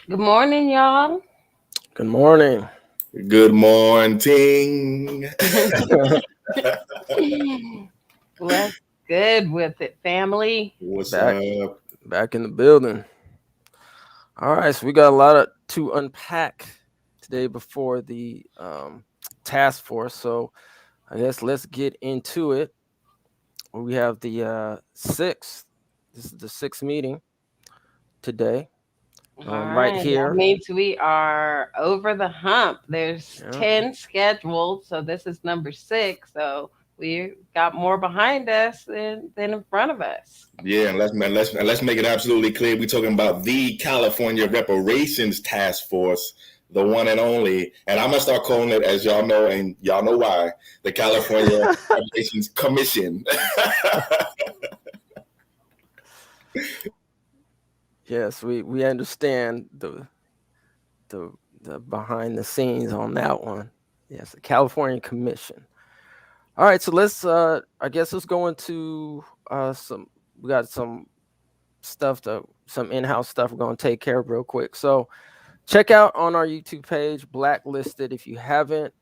Good morning, y'all. Good morning. Good morning. What's good with it, family? What's back up? back in the building. All right, so we got a lot to unpack today before the task force. So I guess let's get into it. We have the sixth. This is the sixth meeting today. All Right right, that here. means we are over the hump. There's Yeah. 10 scheduled, so this is number 6. So we got more behind us than in front of us. Yeah, and let's make it absolutely clear. We're talking about the California Reparations Task Force, the one and only. And I'm gonna start calling it, as y'all know, and y'all know why, the California Reparations Commission. Yes, we understand the the behind the scenes on that one. Yes, the California Commission. All right, so let's I guess let's go into some we got some in-house stuff we're going to take care of real quick. So check out on our YouTube page Blacklisted if you haven't.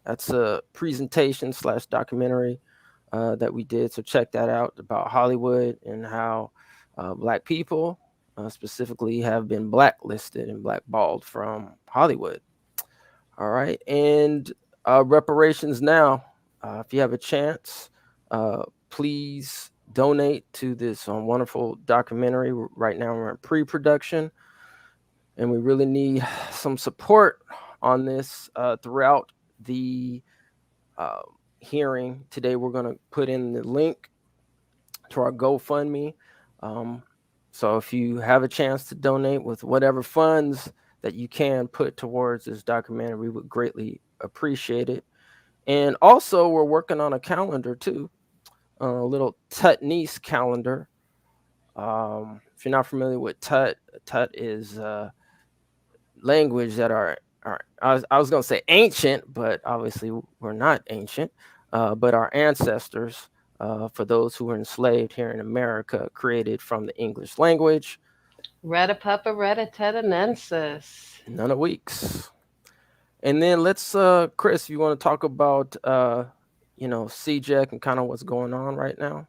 That's a presentation / documentary that we did, so check that out about Hollywood and how black people specifically have been blacklisted and blackballed from Hollywood. All right, and reparations now. If you have a chance, please donate to this wonderful documentary. Right now, we're in pre-production, and we really need some support on this throughout the uh, hearing. Today, we're going to put in the link to our GoFundMe. Um, so if you have a chance to donate with whatever funds that you can put towards this documentary, we would greatly appreciate it. And also, we're working on a calendar too, a little Tutnese calendar. If you're not familiar with Tut is language that are I was going to say ancient, but obviously we're not ancient. But our ancestors, for those who were enslaved here in America, created from the English language. Retta puppa, retta teta nensis. None of weeks. And then let's, Chris, you want to talk about, CJEC and kind of what's going on right now?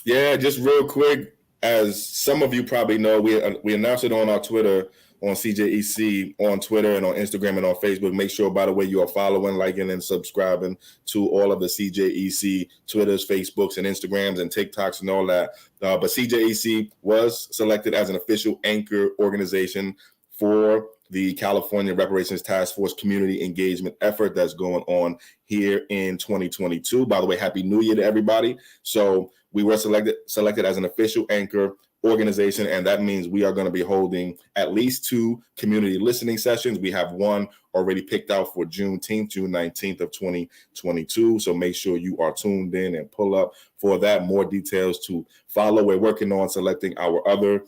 Yeah, just real quick, as some of you probably know, we announced it on our Twitter, on CJEC, on Twitter and on Instagram and on Facebook. Make sure, by the way, you are following, liking, and subscribing to all of the CJEC Twitters, Facebooks, and Instagrams and TikToks and all that. But CJEC was selected as an official anchor organization for the California Reparations Task Force community engagement effort that's going on here in 2022. By the way, Happy New Year to everybody. So we were selected as an official anchor organization, and that means we are going to be holding at least 2 community listening sessions. We have one already picked out for June 19th of 2022. So make sure you are tuned in and pull up for that. More details to follow. We're working on selecting our other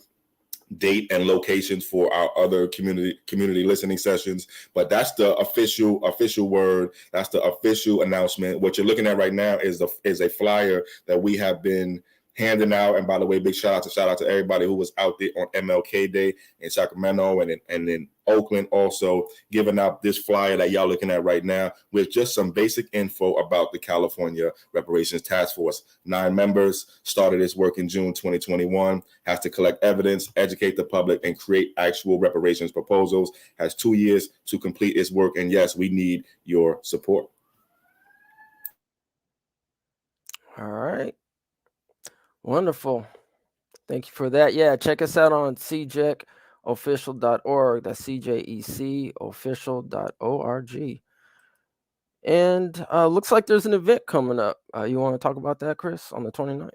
date and locations for our other community listening sessions, but that's the official word. That's the official announcement. What you're looking at right now is a flyer that we have been handing out. And by the way, big shout out to everybody who was out there on MLK Day in Sacramento and in Oakland, also giving out this flyer that y'all looking at right now with just some basic info about the California Reparations Task Force. 9 members started its work in June 2021, has to collect evidence, educate the public, and create actual reparations proposals, has 2 years to complete its work. And yes, we need your support. All right. Wonderful. Thank you for that. Yeah, check us out on cjecofficial.org. That's cjecofficial.org. And looks like there's an event coming up. You want to talk about that, Chris, on the 29th?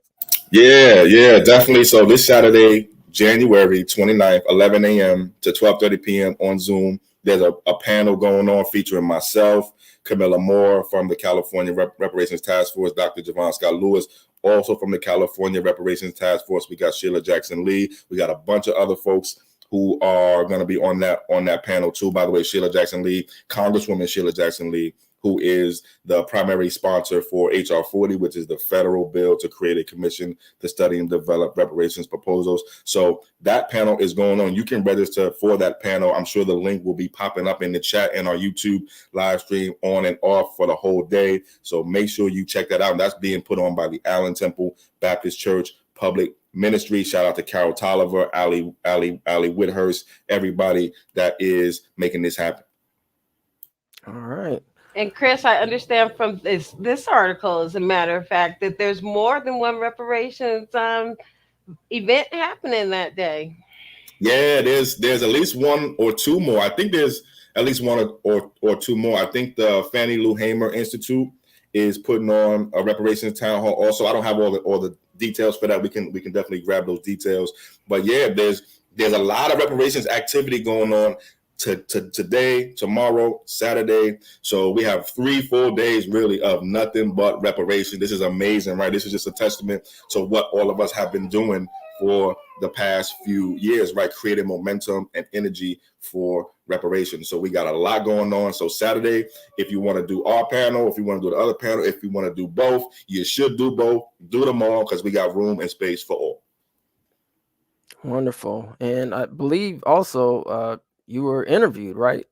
Yeah, definitely. So this Saturday, January 29th, 11 a.m. to 12:30 p.m. on Zoom, there's a panel going on featuring myself, Camilla Moore from the California Reparations Task Force, Dr. Javon Scott Lewis, also from the California Reparations Task Force. We got Sheila Jackson Lee. We got a bunch of other folks who are going to be on that panel too. By the way, Sheila Jackson Lee, Congresswoman Sheila Jackson Lee, who is the primary sponsor for HR 40, which is the federal bill to create a commission to study and develop reparations proposals. So that panel is going on. You can register for that panel. I'm sure the link will be popping up in the chat and our YouTube live stream on and off for the whole day. So make sure you check that out. That's being put on by the Allen Temple Baptist Church Public Ministry. Shout out to Carol Tolliver, Ali Whithurst, everybody that is making this happen. All right. And Chris, I understand from this article, as a matter of fact, that there's more than one reparations event happening that day. Yeah, there's at least one or two more. I think there's at least one or two more. I think the Fannie Lou Hamer Institute is putting on a reparations town hall. Also, I don't have all the details for that. We can definitely grab those details. But yeah, there's a lot of reparations activity going on today, tomorrow, Saturday. So we have 3 full days really of nothing but reparation. This is amazing, right? This is just a testament to what all of us have been doing for the past few years, right? Creating momentum and energy for reparations. So we got a lot going on. So Saturday, if you want to do our panel, if you want to do the other panel, if you want to do both, you should do both. Do them all because we got room and space for all. Wonderful. And I believe also you were interviewed, right,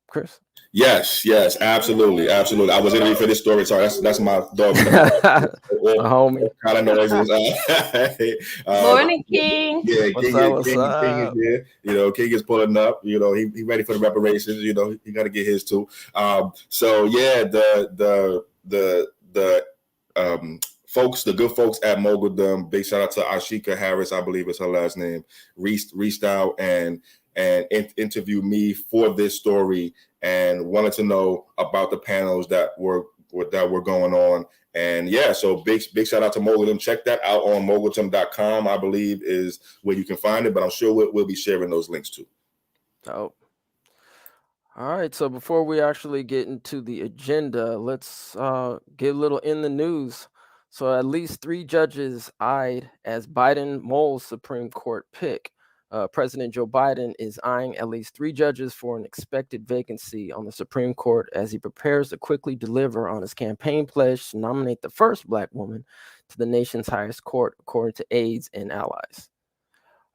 Chris? Yes, absolutely. I was interviewed for this story. Sorry, that's my dog. My homie. Kind of noises. Morning, King. Yeah, What's King up? is here. King is pulling up. He ready for the reparations. He got to get his too. So yeah, the folks, the good folks at Moguldom, big shout out to Ashika Harris, I believe is her last name, reached out and interviewed me for this story and wanted to know about the panels that were going on. And yeah, so big shout out to Moguldom. Check that out on moguldom.com, I believe is where you can find it, but I'm sure we'll be sharing those links too. Oh. All right, so before we actually get into the agenda, let's get a little in the news. So at least 3 judges eyed as Biden moles Supreme Court pick. President Joe Biden is eyeing at least 3 judges for an expected vacancy on the Supreme Court as he prepares to quickly deliver on his campaign pledge to nominate the first Black woman to the nation's highest court, according to aides and allies.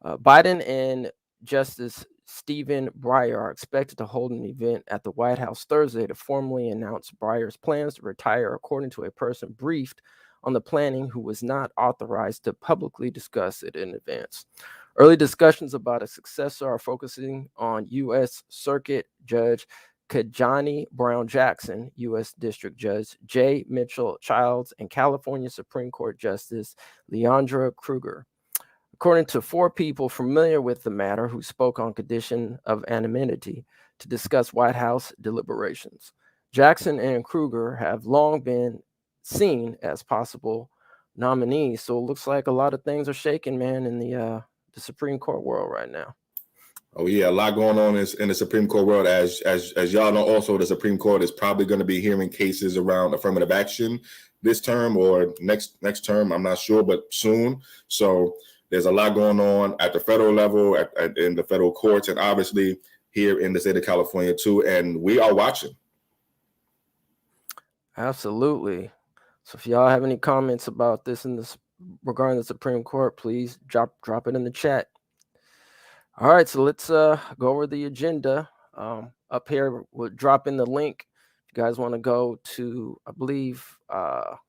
Biden and Justice Stephen Breyer are expected to hold an event at the White House Thursday to formally announce Breyer's plans to retire, according to a person briefed on the planning who was not authorized to publicly discuss it in advance. Early discussions about a successor are focusing on U.S. Circuit Judge Kajani Brown Jackson, U.S. District Judge J. Mitchell Childs, and California Supreme Court Justice Leandra Kruger. According to 4 people familiar with the matter who spoke on condition of anonymity to discuss White House deliberations, Jackson and Kruger have long been seen as possible nominees. So it looks like a lot of things are shaking, man, in the Supreme Court world right now. Oh yeah, a lot going on in the Supreme Court world. As y'all know, also the Supreme Court is probably going to be hearing cases around affirmative action this term or next term. I'm not sure, but soon. So there's a lot going on at the federal level, in the federal courts, and obviously here in the state of California too. And we are watching. Absolutely. So if y'all have any comments about this regarding the Supreme Court, please drop it in the chat. All right, so let's go over the agenda. Up here, we'll drop in the link. If you guys want to go to, I believe, are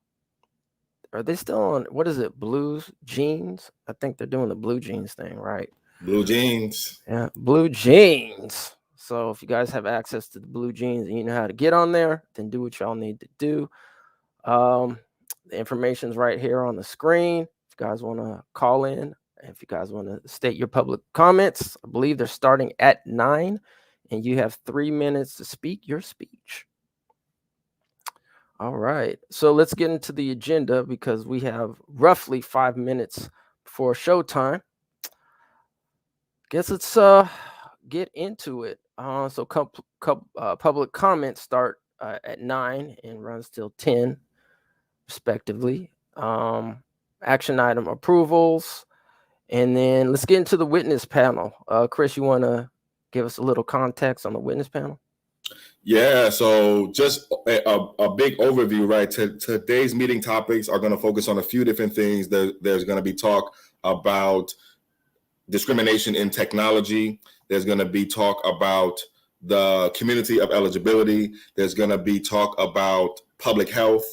they still on, what is it, Blue Jeans? I think they're doing the Blue Jeans thing, right? Blue Jeans. Yeah, Blue Jeans. So if you guys have access to the Blue Jeans and you know how to get on there, then do what y'all need to do. The information's right here on the screen. If you guys want to call in, if you guys want to state your public comments, I believe they're starting at 9, and you have 3 minutes to speak your speech. All right, so let's get into the agenda because we have roughly 5 minutes before showtime. Guess let's get into it. So public comments start at 9 and runs till 10, respectively. Action item approvals, and then let's get into the witness panel. Chris, you want to give us a little context on the witness panel? Yeah, so just a big overview, right? Today's meeting topics are going to focus on a few different things. There's going to be talk about discrimination in technology. There's going to be talk about the community of eligibility. There's going to be talk about public health.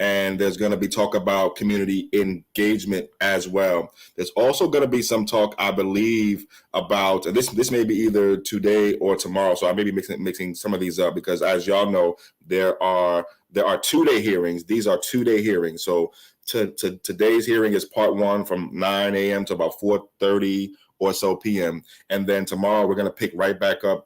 And there's going to be talk about community engagement as well. There's also going to be some talk, I believe, about this may be either today or tomorrow. So I may be mixing some of these up because, as y'all know, there are 2-day hearings. These are 2-day hearings. So today's hearing is part 1 from 9 a.m. to about 4:30 or so p.m. And then tomorrow we're going to pick right back up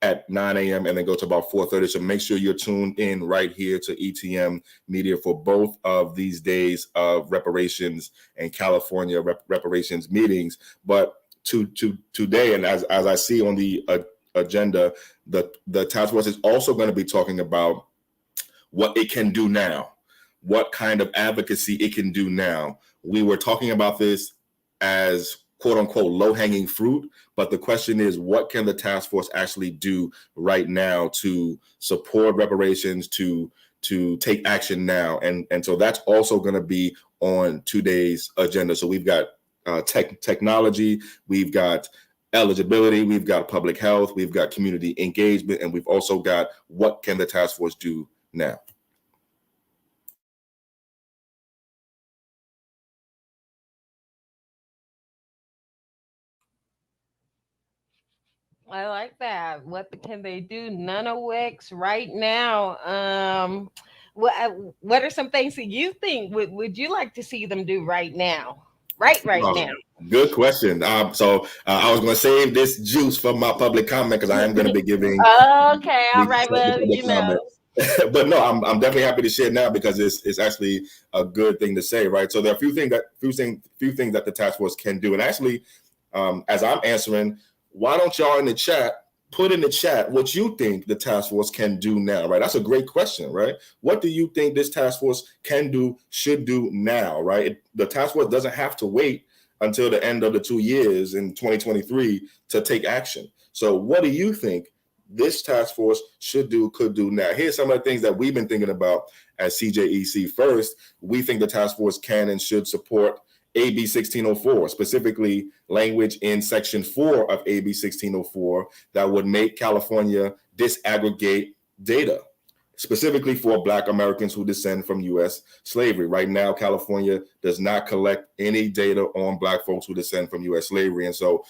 at 9 a.m. and then go to about 4:30. So make sure you're tuned in right here to ETM Media for both of these days of reparations and California reparations meetings. But today, and as I see on the agenda, the task force is also going to be talking about what it can do now, what kind of advocacy it can do now. We were talking about this as quote unquote low-hanging fruit, but the question is, what can the task force actually do right now to support reparations, to take action now? And so that's also going to be on today's agenda. So we've got technology, we've got eligibility, we've got public health, we've got community engagement, and we've also got what can the task force do now. I like that. What can they do? Nunawix right now. What are some things that you think would you like to see them do right now? Right now. Good question. So I was going to save this juice for my public comment because I am going to be giving Okay, all the right. Well, public comment. But no, I'm definitely happy to share now because it's actually a good thing to say, right? So there are a few things that the task force can do, and actually, as I'm answering, why don't y'all in the chat put in the chat what you think the task force can do now, right? That's a great question, right? What do you think this task force can do, should do now, right? The task force doesn't have to wait until the end of the 2 years in 2023 to take action. So what do you think this task force could do now? Here's some of the things that we've been thinking about at CJEC. First, we think the task force can and should support AB 1604, specifically language in Section 4 of AB 1604 that would make California disaggregate data, specifically for Black Americans who descend from U.S. slavery. Right now, California does not collect any data on Black folks who descend from U.S. slavery. And so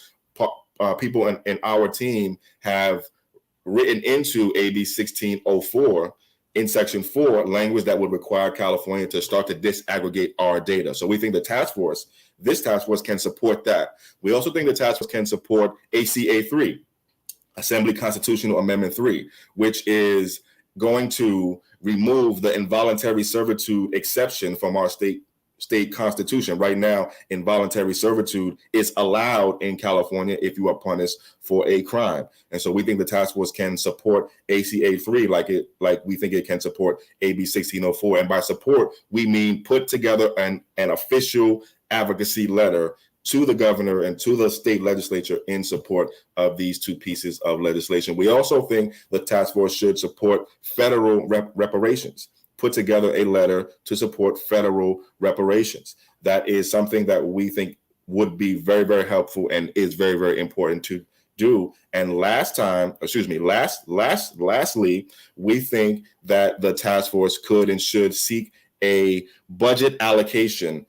people in our team have written into AB 1604 in Section 4 language that would require California to start to disaggregate our data. So we think this task force can support that. We also think the task force can support ACA 3, Assembly Constitutional Amendment 3, which is going to remove the involuntary servitude exception from our state constitution. Right now, involuntary servitude is allowed in California if you are punished for a crime. And so we think the task force can support ACA 3 like we think it can support AB 1604. And by support, we mean put together an official advocacy letter to the governor and to the state legislature in support of these two pieces of legislation. We also think the task force should support federal reparations. Put together a letter to support federal reparations. That is something that we think would be very, very helpful and is very, very important to do. And lastly, we think that the task force could and should seek a budget allocation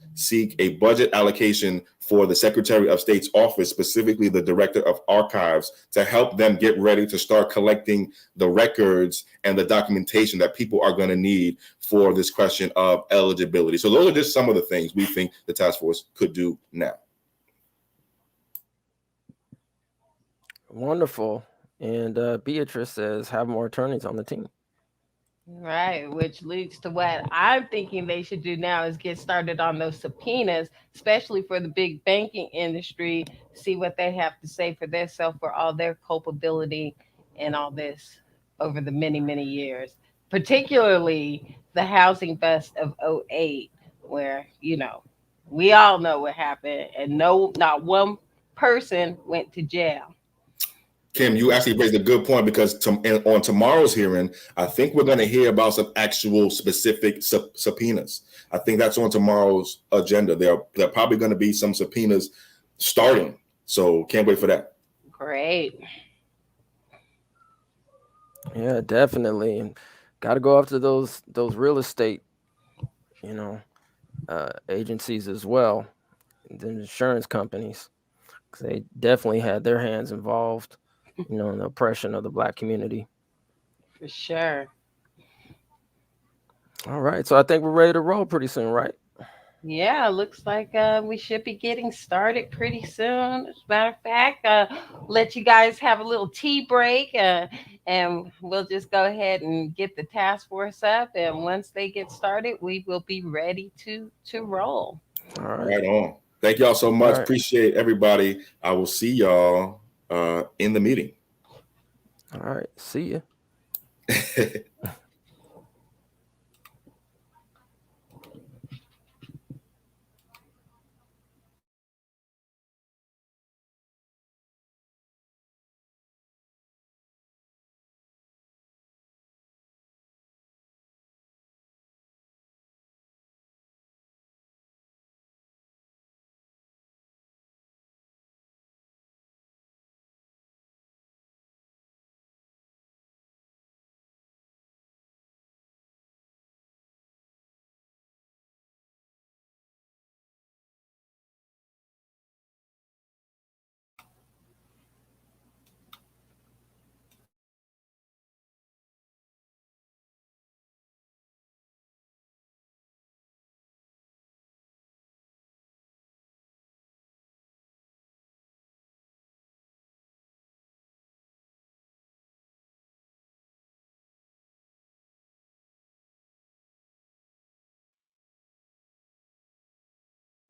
for the Secretary of State's office, specifically the Director of Archives, to help them get ready to start collecting the records and the documentation that people are going to need for this question of eligibility. So those are just some of the things we think the task force could do now. Wonderful. And Beatrice says, have more attorneys on the team. Right, which leads to what I'm thinking they should do now is get started on those subpoenas, especially for the big banking industry, see what they have to say for themselves for all their culpability and all this over the many, many years, particularly the housing bust of '08, where, we all know what happened and not one person went to jail. Kim, you actually raised a good point, because on tomorrow's hearing, I think we're going to hear about some actual specific subpoenas. I think that's on tomorrow's agenda. There are probably going to be some subpoenas starting. So can't wait for that. Great. Yeah, definitely. And got to go after those real estate, agencies as well, and the insurance companies, because they definitely had their hands involved, in the oppression of the Black community. For sure. All right, so I think we're ready to roll pretty soon, right? Yeah, looks like we should be getting started pretty soon. As a matter of fact, let you guys have a little tea break, and we'll just go ahead and get the task force up. And once they get started, we will be ready to roll. All right. Right on. Thank y'all so much. All right. Appreciate everybody. I will see y'all in the meeting. All right. See ya.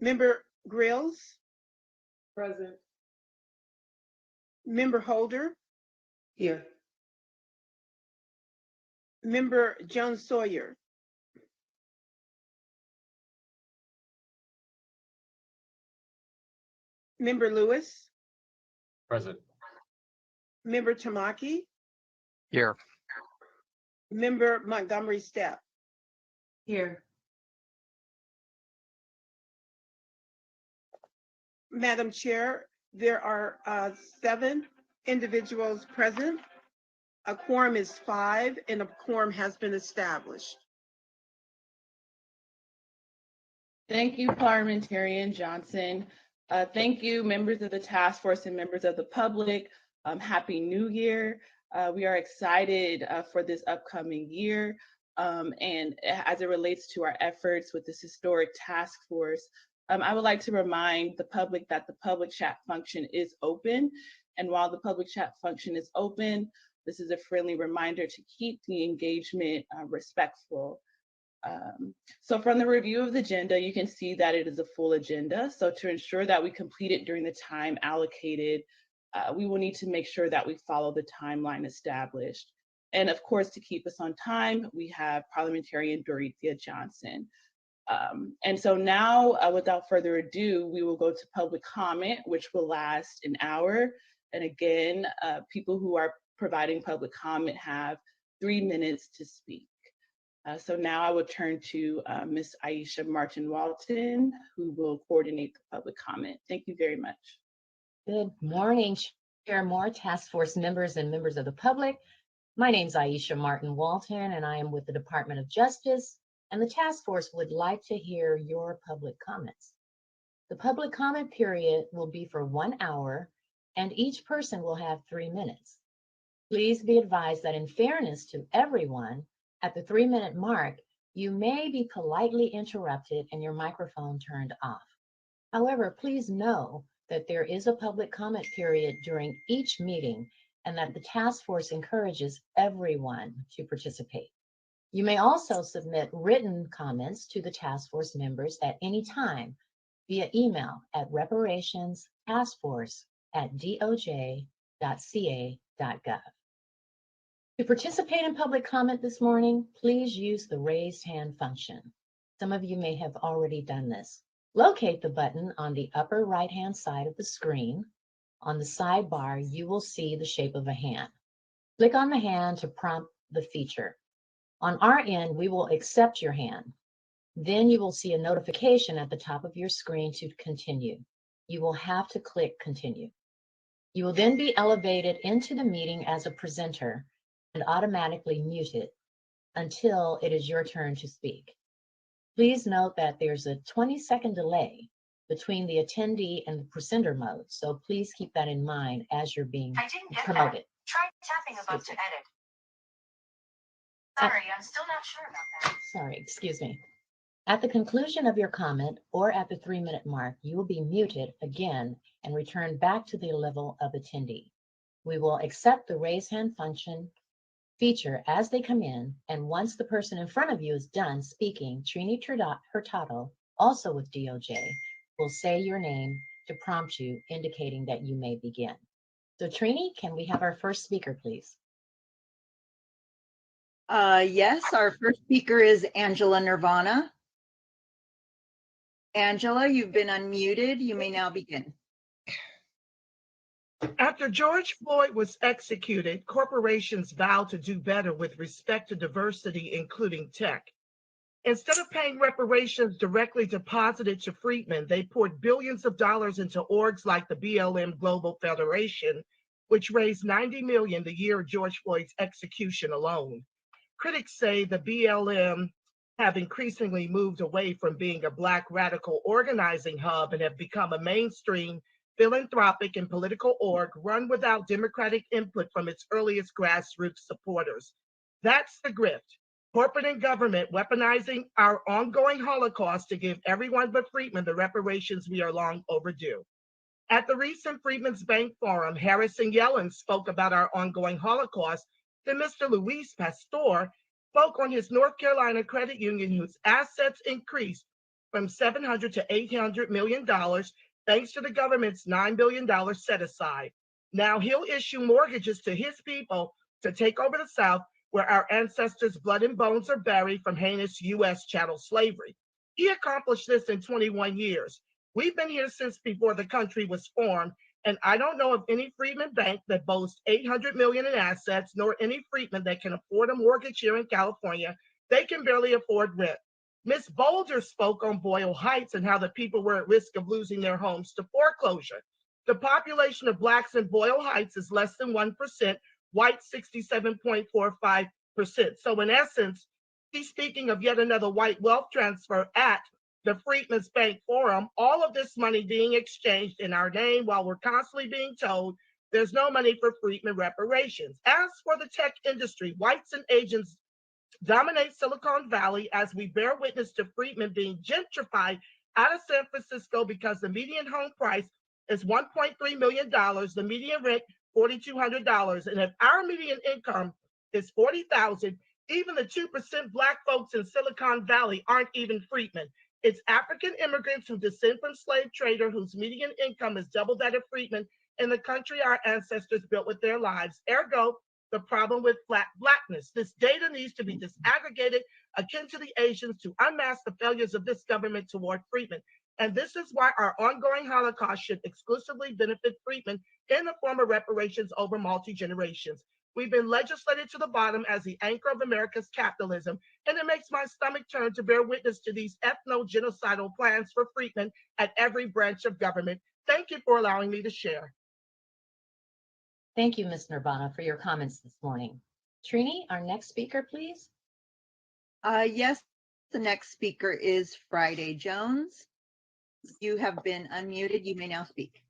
Member Grills, Present. Member Holder, Here. Member Jones Sawyer, Member Lewis, Present. Member Tamaki, Here. Member Montgomery Stepp. Here. Madam Chair, there are 7 individuals present. A quorum is 5, and a quorum has been established. Thank you, Parliamentarian Johnson. Thank you, members of the task force and members of the public. Happy New Year. We are excited for this upcoming year. And as it relates to our efforts with this historic task force, I would like to remind the public that the public chat function is open. And while the public chat function is open, this is a friendly reminder to keep the engagement respectful. So from the review of the agenda, you can see that it is a full agenda. So to ensure that we complete it during the time allocated, we will need to make sure that we follow the timeline established. And of course, to keep us on time, we have Parliamentarian Dorothea Johnson. And so now, without further ado, we will go to public comment, which will last an hour. And again, people who are providing public comment have 3 minutes to speak. So now I will turn to Ms. Aisha Martin-Walton, who will coordinate the public comment. Thank you very much. Good morning, Chair Moore, task force members and members of the public. My name is Aisha Martin-Walton, and I am with the Department of Justice, and the task force would like to hear your public comments. The public comment period will be for 1 hour, and each person will have 3 minutes. Please be advised that in fairness to everyone, at the 3-minute mark, you may be politely interrupted and your microphone turned off. However, please know that there is a public comment period during each meeting and that the task force encourages everyone to participate. You may also submit written comments to the task force members at any time via email at reparationstaskforce@doj.ca.gov. To participate in public comment this morning, please use the raised hand function. Some of you may have already done this. Locate the button on the upper right-hand side of the screen, On the sidebar, you will see the shape of a hand. Click on the hand to prompt the feature. On our end, we will accept your hand. Then you will see a notification at the top of your screen to continue. You will have to click continue. You will then be elevated into the meeting as a presenter and automatically muted until it is your turn to speak. Please note that there's a 20-second delay between the attendee and the presenter mode, so please keep that in mind as you're being promoted. Try tapping above to edit. Sorry, I'm still not sure about that. Sorry, excuse me. At the conclusion of your comment or at the 3-minute mark, you will be muted again and return back to the level of attendee. We will accept the raise hand function feature as they come in, and once the person in front of you is done speaking, Trini Hurtado, also with DOJ, will say your name to prompt you, indicating that you may begin. So Trini, can we have our first speaker, please? Yes, our first speaker is Angela Nirvana. Angela, you've been unmuted. You may now begin. After George Floyd was executed, corporations vowed to do better with respect to diversity, including tech. Instead of paying reparations directly deposited to freedmen, they poured billions of dollars into orgs like the BLM Global Federation, which raised $90 million the year of George Floyd's execution alone. Critics say the BLM have increasingly moved away from being a Black radical organizing hub and have become a mainstream philanthropic and political org run without democratic input from its earliest grassroots supporters. That's the grift. Corporate and government weaponizing our ongoing Holocaust to give everyone but freedmen the reparations we are long overdue. At the recent Freedmen's Bank Forum, Harris and Yellen spoke about our ongoing Holocaust. Then Mr. Luis Pastor spoke on his North Carolina credit union whose assets increased from $700 to $800 million thanks to the government's $9 billion set aside. Now he'll issue mortgages to his people to take over the South, where our ancestors' blood and bones are buried from heinous U.S. chattel slavery. He accomplished this in 21 years. We've been here since before the country was formed, and I don't know of any freedman bank that boasts $800 million in assets, nor any freedman that can afford a mortgage here in California. They can barely afford rent. Ms. Boulder spoke on Boyle Heights and how the people were at risk of losing their homes to foreclosure. The population of Blacks in Boyle Heights is less than 1%, white 67.45%. So in essence, he's speaking of yet another white wealth transfer at the Freedmen's Bank Forum, all of this money being exchanged in our name while we're constantly being told there's no money for freedmen reparations. As for the tech industry, whites and Asians dominate Silicon Valley as we bear witness to freedmen being gentrified out of San Francisco because the median home price is $1.3 million, the median rent $4,200. And if our median income is $40,000, even the 2% Black folks in Silicon Valley aren't even freedmen. It's African immigrants who descend from slave trader whose median income is double that of freedmen in the country our ancestors built with their lives. Ergo, the problem with Blackness. This data needs to be disaggregated akin to the Asians to unmask the failures of this government toward freedmen. And this is why our ongoing Holocaust should exclusively benefit freedmen in the form of reparations over multi-generations. We've been legislated to the bottom as the anchor of America's capitalism, and it makes my stomach turn to bear witness to these ethno-genocidal plans for freedmen at every branch of government. Thank you for allowing me to share. Thank you, Ms. Nirvana, for your comments this morning. Trini, our next speaker, please. Yes, the next speaker is Friday Jones. You have been unmuted. You may now speak.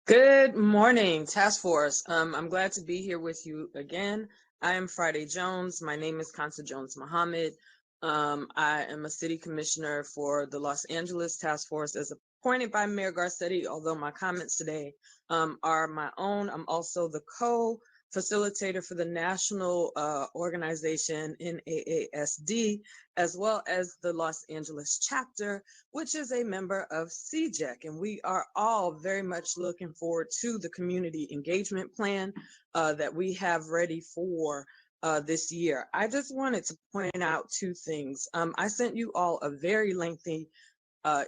Good morning, Task Force. I'm glad to be here with you again. I am Friday Jones. My name is Kansa Jones Muhammad. I am a city commissioner for the Los Angeles Task Force as appointed by Mayor Garcetti, although my comments today are my own. I'm also the co-facilitator for the national organization NAASD, as well as the Los Angeles chapter, which is a member of CJEC. And we are all very much looking forward to the community engagement plan that we have ready for this year. I just wanted to point out two things. I sent you all a very lengthy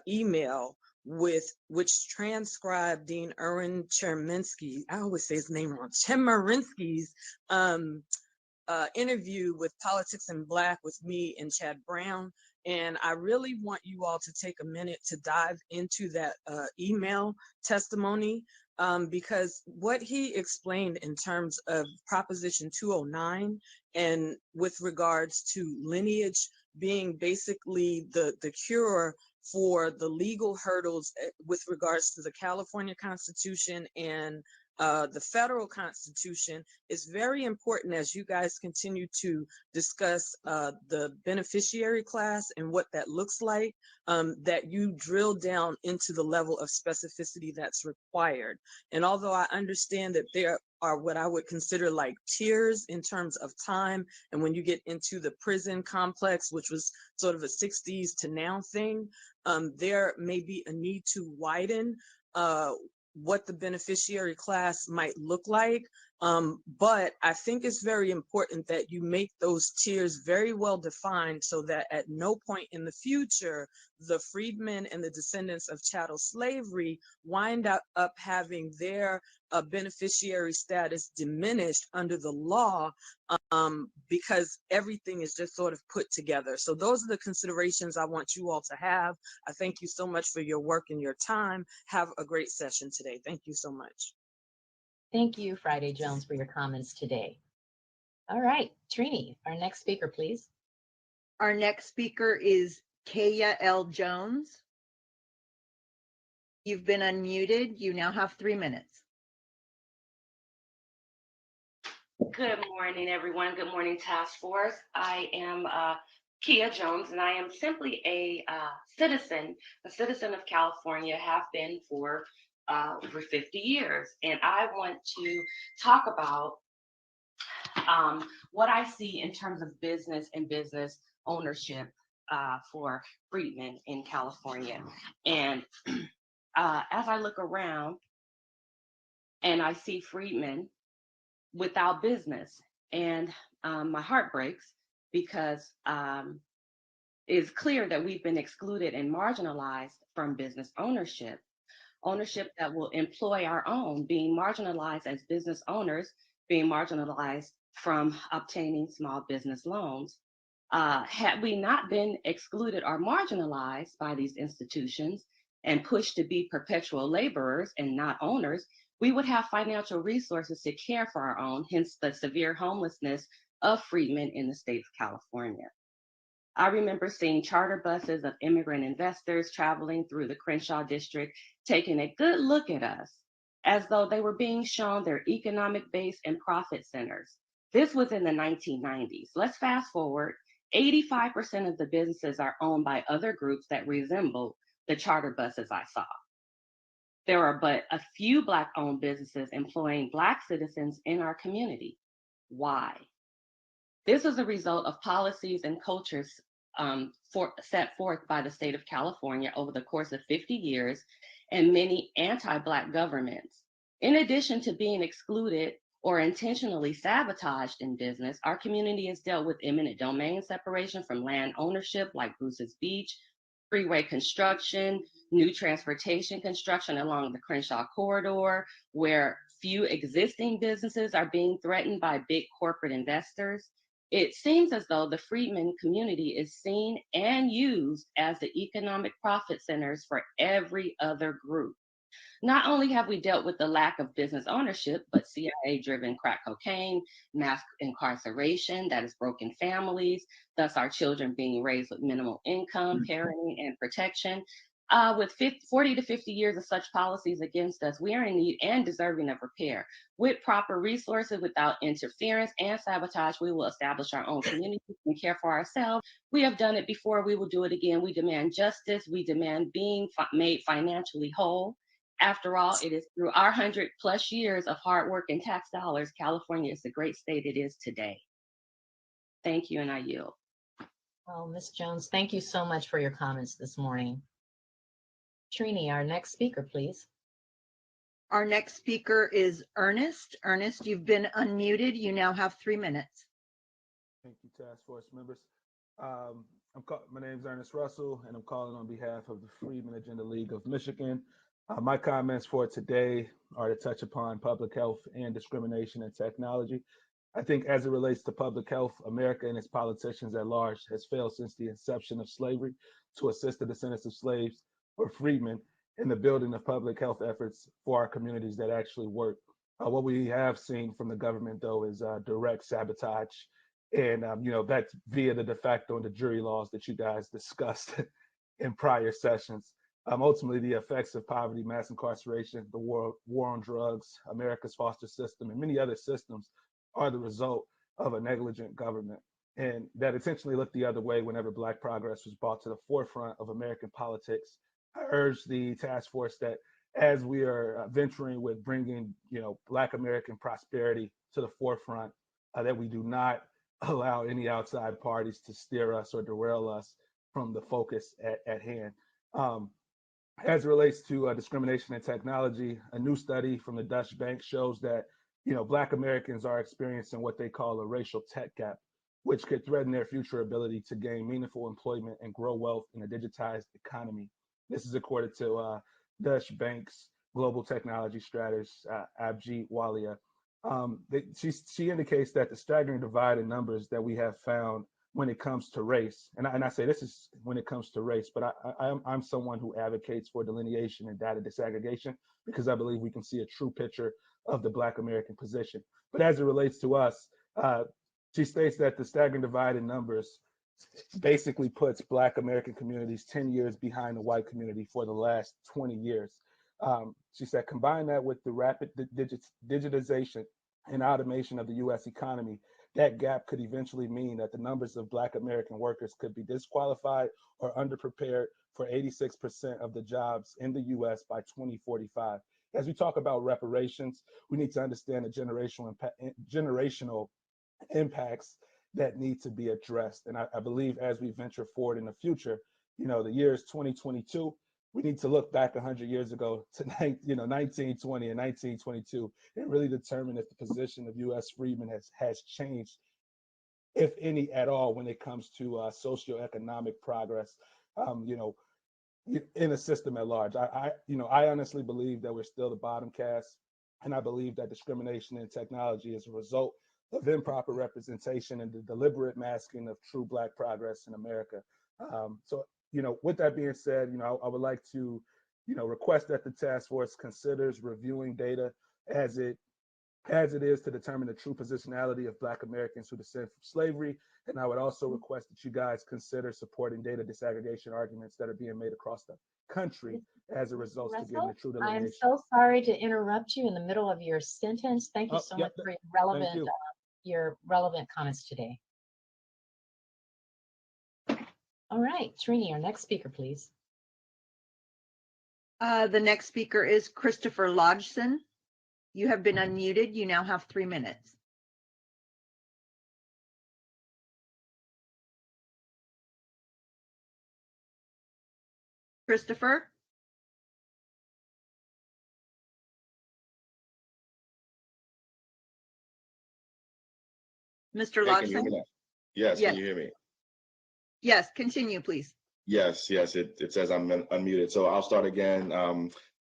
email which transcribed Dean Erwin Chemerinsky, I always say his name wrong, Chemerinsky's interview with Politics in Black with me and Chad Brown. And I really want you all to take a minute to dive into that email testimony, because what he explained in terms of Proposition 209 and with regards to lineage being basically the cure for the legal hurdles with regards to the California Constitution and the federal Constitution is very important as you guys continue to discuss the beneficiary class and what that looks like, that you drill down into the level of specificity that's required. And although I understand that there are what I would consider like tiers in terms of time, and when you get into the prison complex, which was sort of a 60s to now thing, there may be a need to widen what the beneficiary class might look like. But I think it's very important that you make those tiers very well defined so that at no point in the future, the freedmen and the descendants of chattel slavery wind up having their beneficiary status diminished under the law, because everything is just sort of put together. So those are the considerations I want you all to have. I thank you so much for your work and your time. Have a great session today. Thank you so much. Thank you, Friday Jones, for your comments today. All right, Trini, our next speaker, please. Our next speaker is Kaya L. Jones. You've been unmuted. You now have 3 minutes. Good morning, everyone. Good morning, Task Force. I am Kia Jones, and I am simply a citizen of California, have been for over 50 years. And I want to talk about what I see in terms of business and business ownership for freedmen in California. And as I look around and I see freedmen without business, and my heart breaks because it's clear that we've been excluded and marginalized from business ownership that will employ our own, being marginalized as business owners, being marginalized from obtaining small business loans. Had we not been excluded or marginalized by these institutions and pushed to be perpetual laborers and not owners, we would have financial resources to care for our own, hence the severe homelessness of freedmen in the state of California. I remember seeing charter buses of immigrant investors traveling through the Crenshaw district, taking a good look at us as though they were being shown their economic base and profit centers. This was in the 1990s. Let's fast forward. 85% of the businesses are owned by other groups that resemble the charter buses I saw. There are but a few Black-owned businesses employing Black citizens in our community. Why? This is a result of policies and cultures set forth by the state of California over the course of 50 years and many anti-Black governments. In addition to being excluded or intentionally sabotaged in business, our community has dealt with eminent domain separation from land ownership like Bruce's Beach, freeway construction, new transportation construction along the Crenshaw corridor, where few existing businesses are being threatened by big corporate investors. It seems as though the freedmen community is seen and used as the economic profit centers for every other group. Not only have we dealt with the lack of business ownership, but CIA-driven crack cocaine, mass incarceration that has broken families, thus our children being raised with minimal income, parenting, and protection. With 40 to 50 years of such policies against us, we are in need and deserving of repair. With proper resources, without interference and sabotage, we will establish our own communities and care for ourselves. We have done it before, we will do it again. We demand justice, we demand being made financially whole. After all, it is through our 100+ years of hard work and tax dollars, California is the great state it is today. Thank you, and I yield. Oh, Ms. Jones, thank you so much for your comments this morning. Trini, our next speaker, please. Our next speaker is Ernest. Ernest, you've been unmuted. You now have 3 minutes. Thank you, Task Force members. My name is Ernest Russell, and I'm calling on behalf of the Freedmen Agenda League of Michigan. My comments for today are to touch upon public health and discrimination in technology. I think as it relates to public health, America and its politicians at large has failed since the inception of slavery to assist the descendants of slaves or freedmen in the building of public health efforts for our communities that actually work. What we have seen from the government, though, is direct sabotage, and that's via the de facto and the jury laws that you guys discussed in prior sessions. Ultimately, the effects of poverty, mass incarceration, the war on drugs, America's foster system, and many other systems are the result of a negligent government, and that intentionally looked the other way whenever Black progress was brought to the forefront of American politics. I urge the task force that as we are venturing with bringing, Black American prosperity to the forefront, that we do not allow any outside parties to steer us or derail us from the focus at hand. Um, as it relates to discrimination in technology, a new study from the Dutch Bank shows that Black Americans are experiencing what they call a racial tech gap, which could threaten their future ability to gain meaningful employment and grow wealth in a digitized economy. This is according to Dutch Bank's global technology strategist, Abjit Walia. She indicates that the staggering divide in numbers that we have found when it comes to race, and I say this is when it comes to race, but I'm someone who advocates for delineation and data disaggregation because I believe we can see a true picture of the Black American position. But as it relates to us, she states that the staggering divide in numbers basically puts Black American communities 10 years behind the white community for the last 20 years. She said, combine that with the rapid digitization and automation of the US economy, that gap could eventually mean that the numbers of Black American workers could be disqualified or underprepared for 86% of the jobs in the US by 2045. As we talk about reparations, we need to understand the generational impacts that need to be addressed. And I believe as we venture forward in the future, the year is 2022. We need to look back 100 years ago to 1920 and 1922 and really determine if the position of U.S. freedmen has changed, if any at all, when it comes to socioeconomic progress. In a system at large. I honestly believe that we're still the bottom caste, and I believe that discrimination in technology is a result of improper representation and the deliberate masking of true Black progress in America. So, with that being said, I would like to, request that the task force considers reviewing data as it is to determine the true positionality of Black Americans who descend from slavery. And I would also request that you guys consider supporting data disaggregation arguments that are being made across the country as a result to getting the true delineation. I'm so sorry to interrupt you in the middle of your sentence. Thank you so much for your relevant comments today. All right, Trini, our next speaker, please. The next speaker is Christopher Lodgsen. You have been unmuted. You now have 3 minutes. Christopher? Mr. Lodgsen? Yes, can you hear me? Yes, continue, please. Yes, it says I'm unmuted. So I'll start again.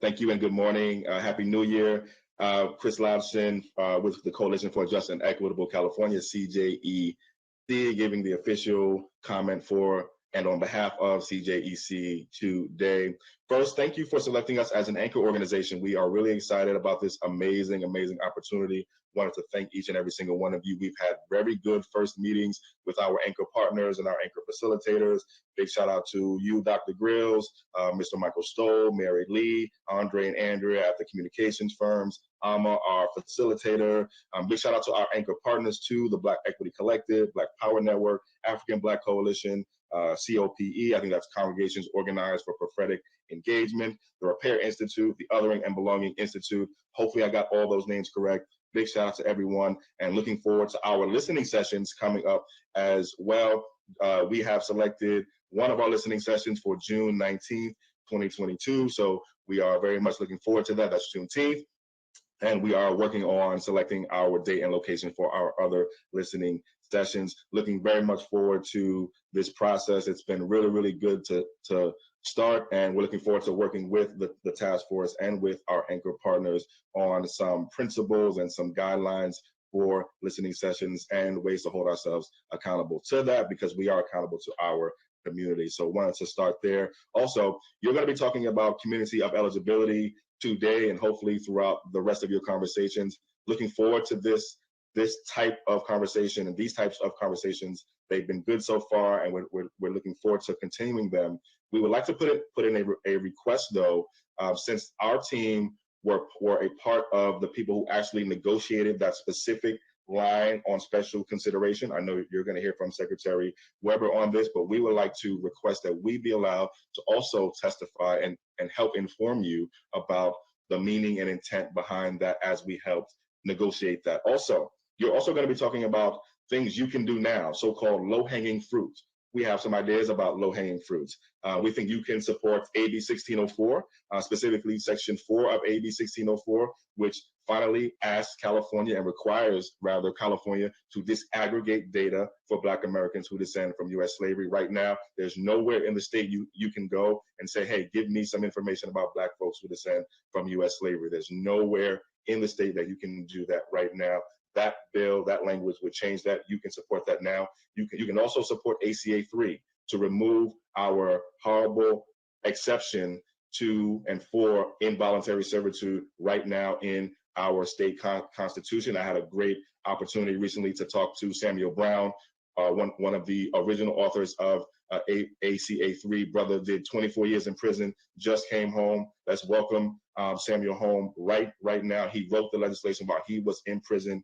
Thank you and good morning. Happy New Year. Chris Lodgsen with the Coalition for Just and Equitable California, CJEC, giving the official comment for and on behalf of CJEC today. First, thank you for selecting us as an anchor organization. We are really excited about this amazing opportunity. Wanted to thank each and every single one of you. We've had very good first meetings with our anchor partners and our anchor facilitators. Big shout out to you, Dr. Grills, Mr. Michael Stoll, Mary Lee, Andre and Andrea at the communications firms, Alma, our facilitator. Big shout out to our anchor partners too, the Black Equity Collective, Black Power Network, African Black Coalition, COPE, I think that's Congregations Organized for Prophetic Engagement, the Repair Institute, the Othering and Belonging Institute. Hopefully I got all those names correct. Big shout out to everyone and looking forward to our listening sessions coming up as well. We have selected one of our listening sessions for June 19th, 2022. So we are very much looking forward to that. That's Juneteenth. And we are working on selecting our date and location for our other listening sessions. Looking very much forward to this process. It's been really, really good to start, and we're looking forward to working with the task force and with our anchor partners on some principles and some guidelines for listening sessions and ways to hold ourselves accountable to that, because we are accountable to our community. So wanted to start there. Also, you're going to be talking about community of eligibility today and hopefully throughout the rest of your conversations. Looking forward to this type of conversation and these types of conversations. They've been good so far, and we're looking forward to continuing them. We would like to put in a request though, since our team were a part of the people who actually negotiated that specific line on special consideration. I know you're going to hear from Secretary Weber on this, but we would like to request that we be allowed to also testify and help inform you about the meaning and intent behind that as we helped negotiate that. Also, you're also going to be talking about things you can do now, so-called low-hanging fruits. We have some ideas about low-hanging fruits. We think you can support AB 1604, specifically Section 4 of AB 1604, which finally asks California and requires, rather, California to disaggregate data for Black Americans who descend from U.S. slavery. Right now, there's nowhere in the state you can go and say, hey, give me some information about Black folks who descend from U.S. slavery. There's nowhere in the state that you can do that right now. That bill, that language would change that. You can support that now. You can also support ACA 3 to remove our horrible exception to and for involuntary servitude right now in our state constitution. I had a great opportunity recently to talk to Samuel Brown, one of the original authors of ACA 3. Brother did 24 years in prison, just came home. Let's welcome Samuel home right now. He wrote the legislation while he was in prison.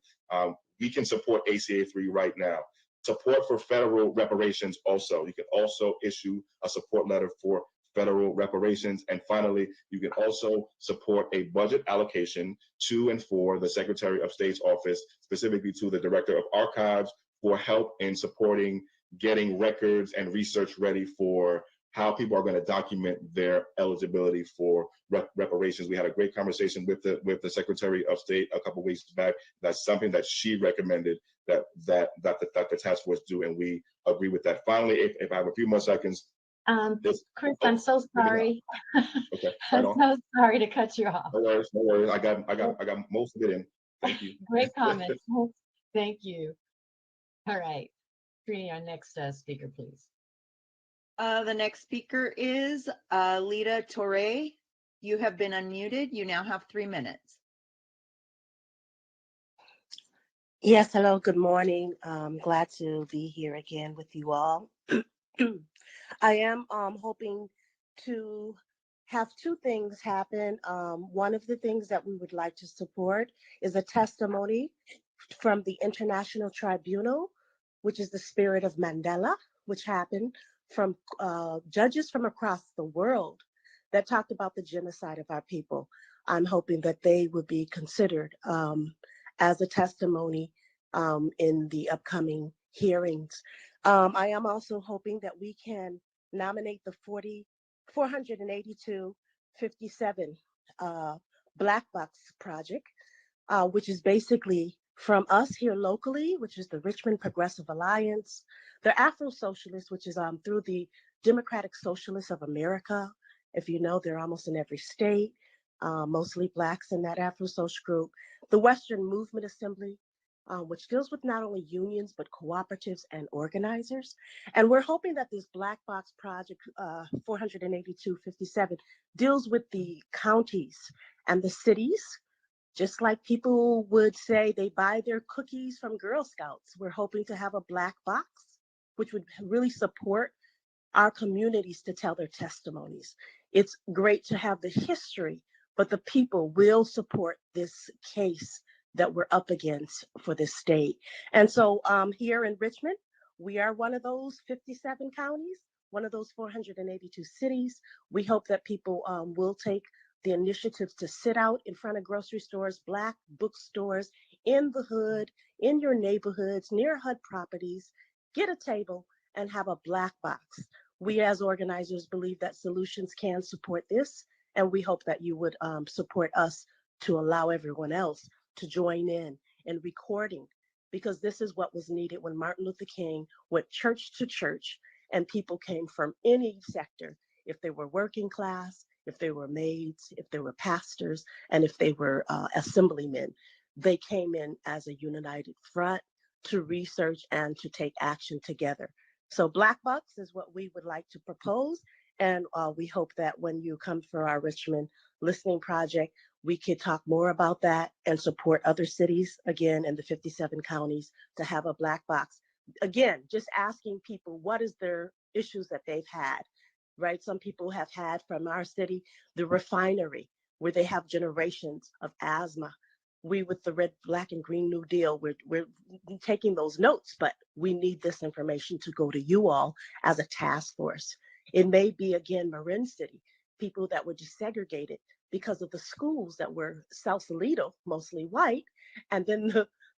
We can support ACA 3 right now. Support for federal reparations also. You can also issue a support letter for federal reparations. And finally, you can also support a budget allocation to and for the Secretary of State's office, specifically to the Director of Archives, for help in supporting getting records and research ready for how people are going to document their eligibility for reparations. We had a great conversation with the Secretary of State a couple weeks back. That's something that she recommended that the task force do, and we agree with that. Finally, if I have a few more seconds. Chris, I'm so sorry. Okay, I'm so sorry to cut you off. No worries. I got most of it in. Thank you. Great comments. Thank you. All right, Trini, our next speaker, please. The next speaker is Lita Torre. You have been unmuted. You now have 3 minutes. Yes, hello, good morning. Glad to be here again with you all. I am hoping to have two things happen. One of the things that we would like to support is a testimony from the International Tribunal, which is the spirit of Mandela, which happened from judges from across the world that talked about the genocide of our people. I'm hoping that they would be considered as a testimony in the upcoming hearings. I am also hoping that we can nominate the 48257 Black Box Project, which is basically from us here locally, which is the Richmond Progressive Alliance, the Afro Socialists, which is through the Democratic Socialists of America. If you know, they're almost in every state, mostly Blacks in that Afro Social group. The Western Movement Assembly, which deals with not only unions, but cooperatives and organizers. And we're hoping that this Black Box Project 48257 deals with the counties and the cities, just like people would say they buy their cookies from Girl Scouts. We're hoping to have a black box, which would really support our communities to tell their testimonies. It's great to have the history, but the people will support this case that we're up against for this state. And so here in Richmond, we are one of those 57 counties, one of those 482 cities. We hope that people will take the initiatives to sit out in front of grocery stores, Black bookstores, in the hood, in your neighborhoods, near HUD properties, get a table and have a Black box. We as organizers believe that solutions can support this, and we hope that you would support us to allow everyone else to join in recording, because this is what was needed when Martin Luther King went church to church and people came from any sector, if they were working class, if they were maids, if they were pastors, and if they were assemblymen. They came in as a united front to research and to take action together. So Black Box is what we would like to propose. And we hope that when you come for our Richmond listening project, we could talk more about that and support other cities, again, in the 57 counties to have a Black Box. Again, just asking people what is their issues that they've had, right? Some people have had from our city, the refinery, where they have generations of asthma. We with the Red, Black, and Green New Deal, we're taking those notes, but we need this information to go to you all as a task force. It may be, again, Marin City, people that were desegregated because of the schools that were Sausalito, mostly white, and then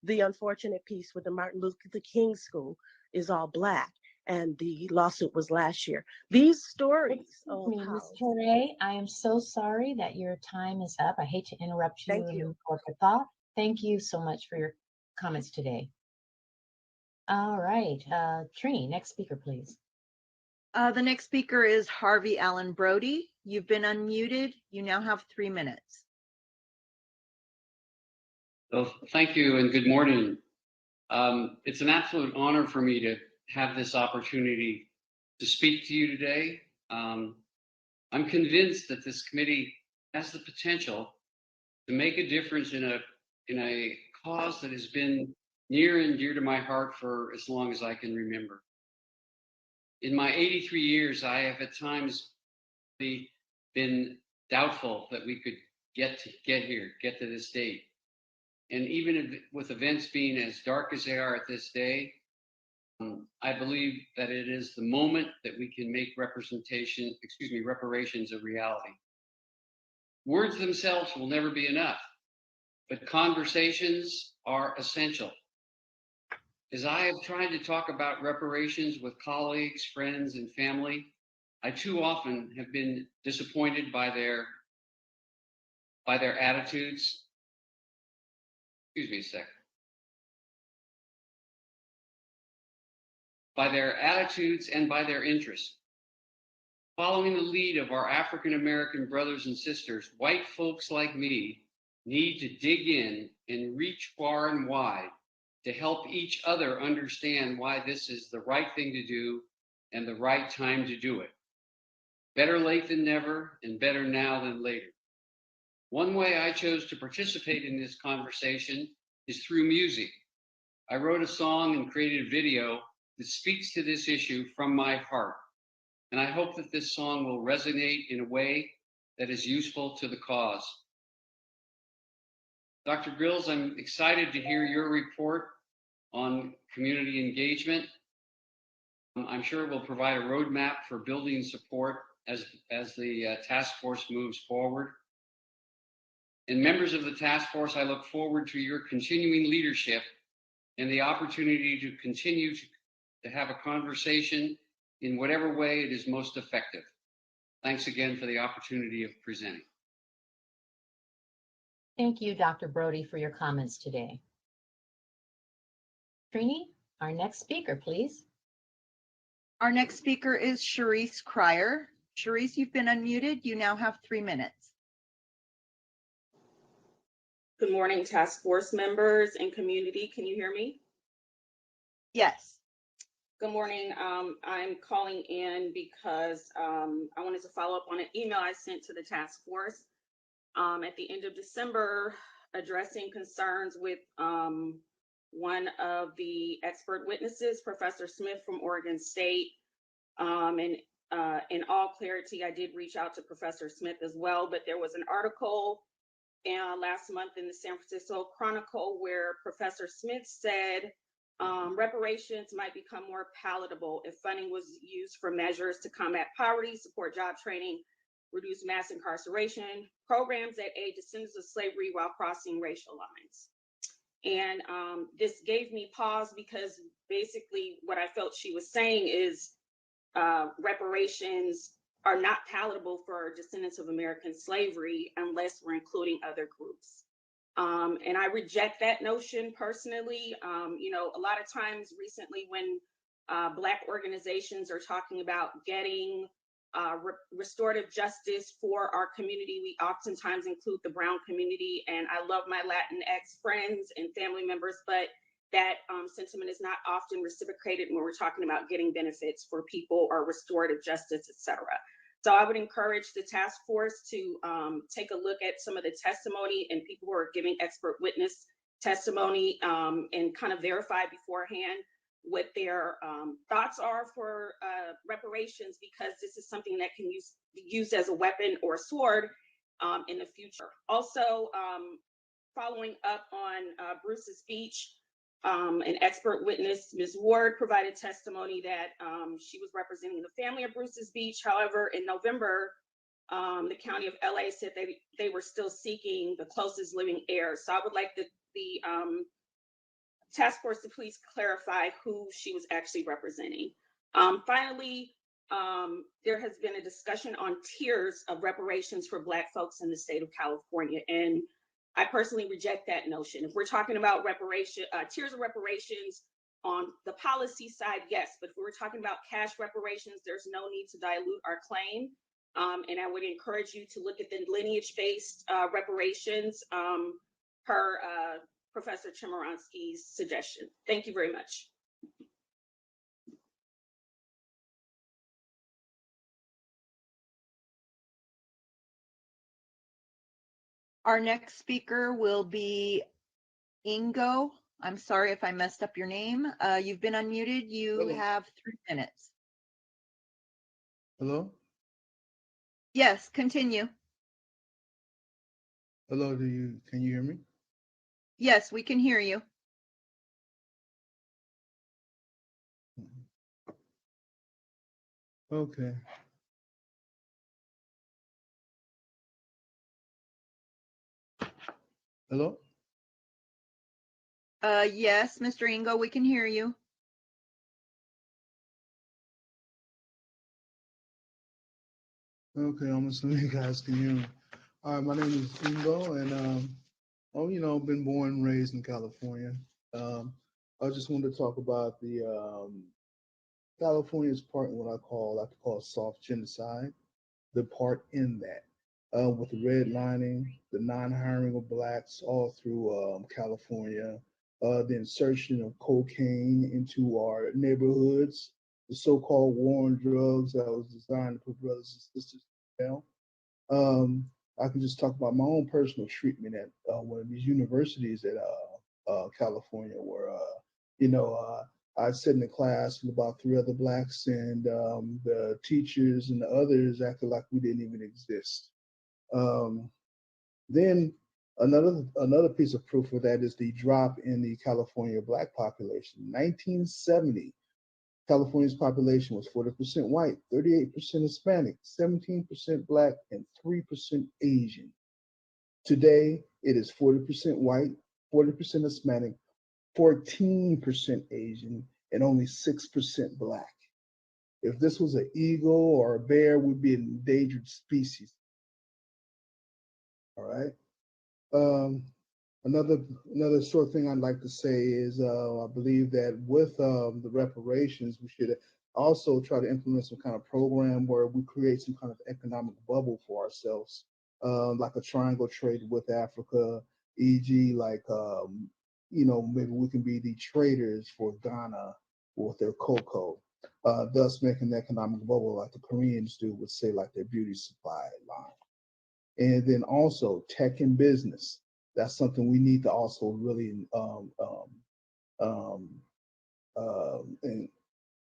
the unfortunate piece with the Martin Luther King School is all Black, and the lawsuit was last year. These stories. Excuse me, Ms. Ture, I am so sorry that your time is up. I hate to interrupt you. Thank you. In your thought. Thank you so much for your comments today. All right, Trini, next speaker, please. The next speaker is Harvey Allen Brody. You've been unmuted. You now have 3 minutes. So thank you and good morning. It's an absolute honor for me to have this opportunity to speak to you today. I'm convinced that this committee has the potential to make a difference in a cause that has been near and dear to my heart for as long as I can remember. In my 83 years, I have at times been doubtful that we could get to this date. And even with events being as dark as they are at this day, I believe that it is the moment that we can make reparations a reality. Words themselves will never be enough, but conversations are essential. As I have tried to talk about reparations with colleagues, friends, and family, I too often have been disappointed by their attitudes. Excuse me a sec. By their attitudes and by their interests. Following the lead of our African American brothers and sisters, white folks like me need to dig in and reach far and wide to help each other understand why this is the right thing to do and the right time to do it. Better late than never, and better now than later. One way I chose to participate in this conversation is through music. I wrote a song and created a video that speaks to this issue from my heart. And I hope that this song will resonate in a way that is useful to the cause. Dr. Grills, I'm excited to hear your report on community engagement. I'm sure it will provide a roadmap for building support as the task force moves forward. And members of the task force, I look forward to your continuing leadership and the opportunity to continue to have a conversation in whatever way it is most effective. Thanks again for the opportunity of presenting. Thank you, Dr. Brody, for your comments today. Trini, our next speaker, please. Our next speaker is Sharice Cryer. Sharice, you've been unmuted. You now have 3 minutes. Good morning, task force members and community. Can you hear me? Yes. Good morning. I'm calling in because I wanted to follow up on an email I sent to the task force at the end of December, addressing concerns with one of the expert witnesses, Professor Smith from Oregon State. And in all clarity, I did reach out to Professor Smith as well, but there was an article last month in the San Francisco Chronicle where Professor Smith said reparations might become more palatable if funding was used for measures to combat poverty, support job training, reduce mass incarceration, programs that aid descendants of slavery while crossing racial lines. And this gave me pause because basically what I felt she was saying is reparations are not palatable for descendants of American slavery unless we're including other groups. And I reject that notion personally. You know, a lot of times recently when Black organizations are talking about getting restorative justice for our community, we oftentimes include the Brown community. And I love my Latinx friends and family members, but that sentiment is not often reciprocated when we're talking about getting benefits for people or restorative justice, et cetera. So I would encourage the task force to take a look at some of the testimony and people who are giving expert witness testimony and kind of verify beforehand what their thoughts are for reparations, because this is something that can be used as a weapon or a sword in the future. Also, following up on Bruce's speech, an expert witness, Ms. Ward, provided testimony that she was representing the family of Bruce's Beach. However, in November, the county of LA said they were still seeking the closest living heir. So I would like the task force to please clarify who she was actually representing. Finally, there has been a discussion on tiers of reparations for Black folks in the state of California, and I personally reject that notion. If we're talking about tiers of reparations on the policy side, yes, but if we're talking about cash reparations, there's no need to dilute our claim. And I would encourage you to look at the lineage-based reparations per Professor Chemerinsky's suggestion. Thank you very much. Our next speaker will be Ingo. I'm sorry if I messed up your name. You've been unmuted. You have 3 minutes. Hello? Yes, continue. Hello, can you hear me? Yes, we can hear you. Okay. Hello? Yes, Mr. Ingo, we can hear you. Okay, I'm assuming you guys can hear me. All right, my name is Ingo, and been born and raised in California. I just wanted to talk about the California's part in what I like to call soft genocide, the part in that. With the redlining, the non-hiring of Blacks all through California, the insertion of cocaine into our neighborhoods, the so-called war on drugs that was designed to put brothers and sisters in jail. I can just talk about my own personal treatment at one of these universities at California, where I sit in a class with about 3 other Blacks, and the teachers and the others acted like we didn't even exist. Then another piece of proof of that is the drop in the California Black population. 1970, California's population was 40% white, 38% Hispanic, 17% Black, and 3% Asian. Today, it is 40% white, 40% Hispanic, 14% Asian, and only 6% Black. If this was an eagle or a bear, we'd be an endangered species. All right. Another short thing I'd like to say is I believe that with the reparations, we should also try to implement some kind of program where we create some kind of economic bubble for ourselves, like a triangle trade with Africa, e.g. like, maybe we can be the traders for Ghana with their cocoa, thus making the economic bubble like the Koreans do with, say, like their beauty supply line. And then also tech and business. That's something we need to also really and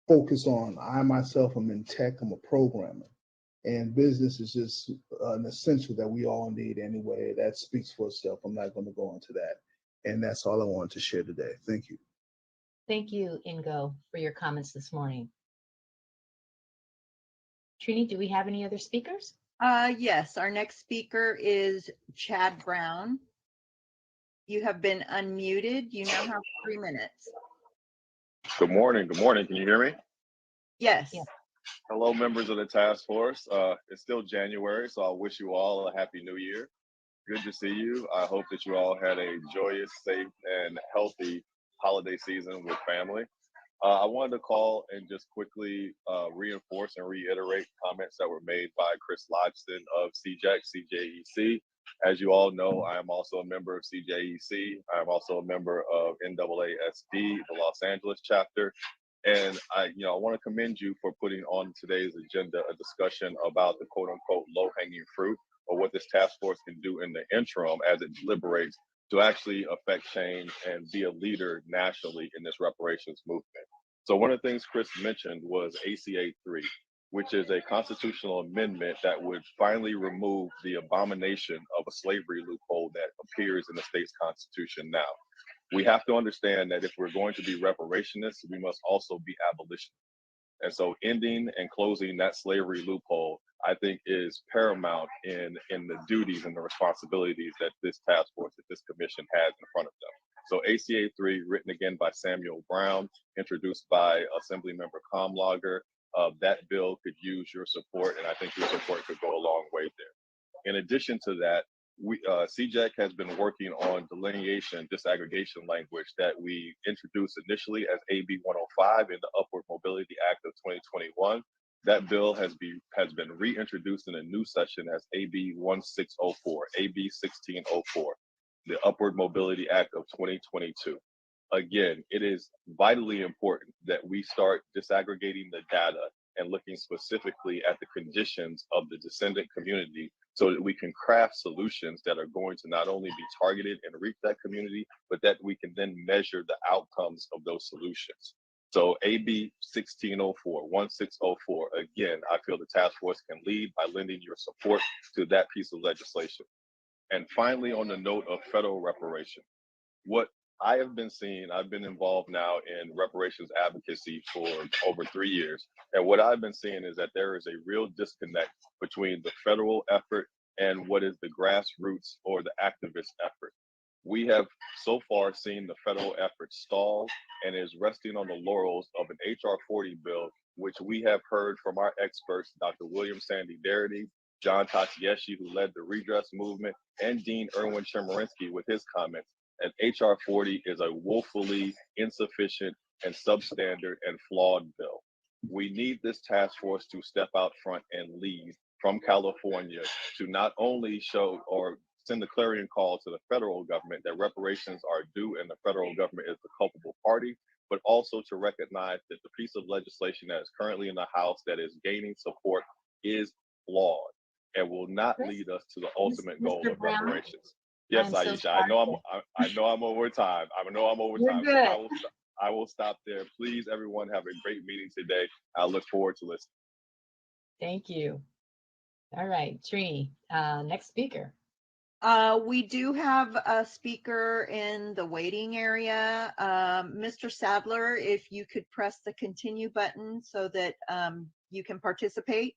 focus on. I myself am in tech, I'm a programmer. And business is just an essential that we all need anyway. That speaks for itself. I'm not going to go into that. And that's all I wanted to share today. Thank you. Thank you, Ingo, for your comments this morning. Trini, do we have any other speakers? Yes, our next speaker is Chad Brown. You have been unmuted. You now have 3 minutes. Good morning. Good morning. Can you hear me? Yes. Yeah. Hello, members of the task force. It's still January, so I wish you all a happy new year. Good to see you. I hope that you all had a joyous, safe, and healthy holiday season with family. I wanted to call and just quickly reinforce and reiterate comments that were made by Chris Lodgsen of CJEC. As you all know, I am also a member of CJEC. I am also a member of NAASD, the Los Angeles chapter. And I want to commend you for putting on today's agenda a discussion about the quote unquote low hanging fruit, or what this task force can do in the interim as it deliberates to actually affect change and be a leader nationally in this reparations movement. So one of the things Chris mentioned was ACA 3, which is a constitutional amendment that would finally remove the abomination of a slavery loophole that appears in the state's constitution now. We have to understand that if we're going to be reparationists, we must also be abolitionists. And so ending and closing that slavery loophole, I think, is paramount in the duties and the responsibilities that this task force, that this commission has in front of them. So ACA 3, written again by Samuel Brown, introduced by Assemblymember Comlager, that bill could use your support, and I think your support could go a long way there. In addition to that, CJEC has been working on delineation disaggregation language that we introduced initially as AB 105 in the Upward Mobility Act of 2021. That bill has been reintroduced in a new session as AB 1604, AB 1604, the Upward Mobility Act of 2022. Again, it is vitally important that we start disaggregating the data and looking specifically at the conditions of the descendant community so that we can craft solutions that are going to not only be targeted and reach that community, but that we can then measure the outcomes of those solutions. So AB 1604, 1604, again, I feel the task force can lead by lending your support to that piece of legislation. And finally, on the note of federal reparation, what I have been seeing, I've been involved now in reparations advocacy for over 3 years. And what I've been seeing is that there is a real disconnect between the federal effort and what is the grassroots or the activist effort. We have so far seen the federal effort stall and is resting on the laurels of an HR 40 bill, which we have heard from our experts, Dr. William Sandy Darity, John Tatsyeshi, who led the redress movement, and Dean Erwin Chemerinsky with his comments. And HR 40 is a woefully insufficient and substandard and flawed bill. We need this task force to step out front and lead from California to not only show or send the clarion call to the federal government that reparations are due and the federal government is the culpable party, but also to recognize that the piece of legislation that is currently in the House that is gaining support is flawed and will not lead us to the ultimate goal of reparations. Yes, Aisha, I know I'm over time. I know I'm over time. So I will stop there. Please, everyone, have a great meeting today. I look forward to listening. Thank you. All right, Trini, next speaker. We do have a speaker in the waiting area. Mr. Sadler, if you could press the continue button so that you can participate.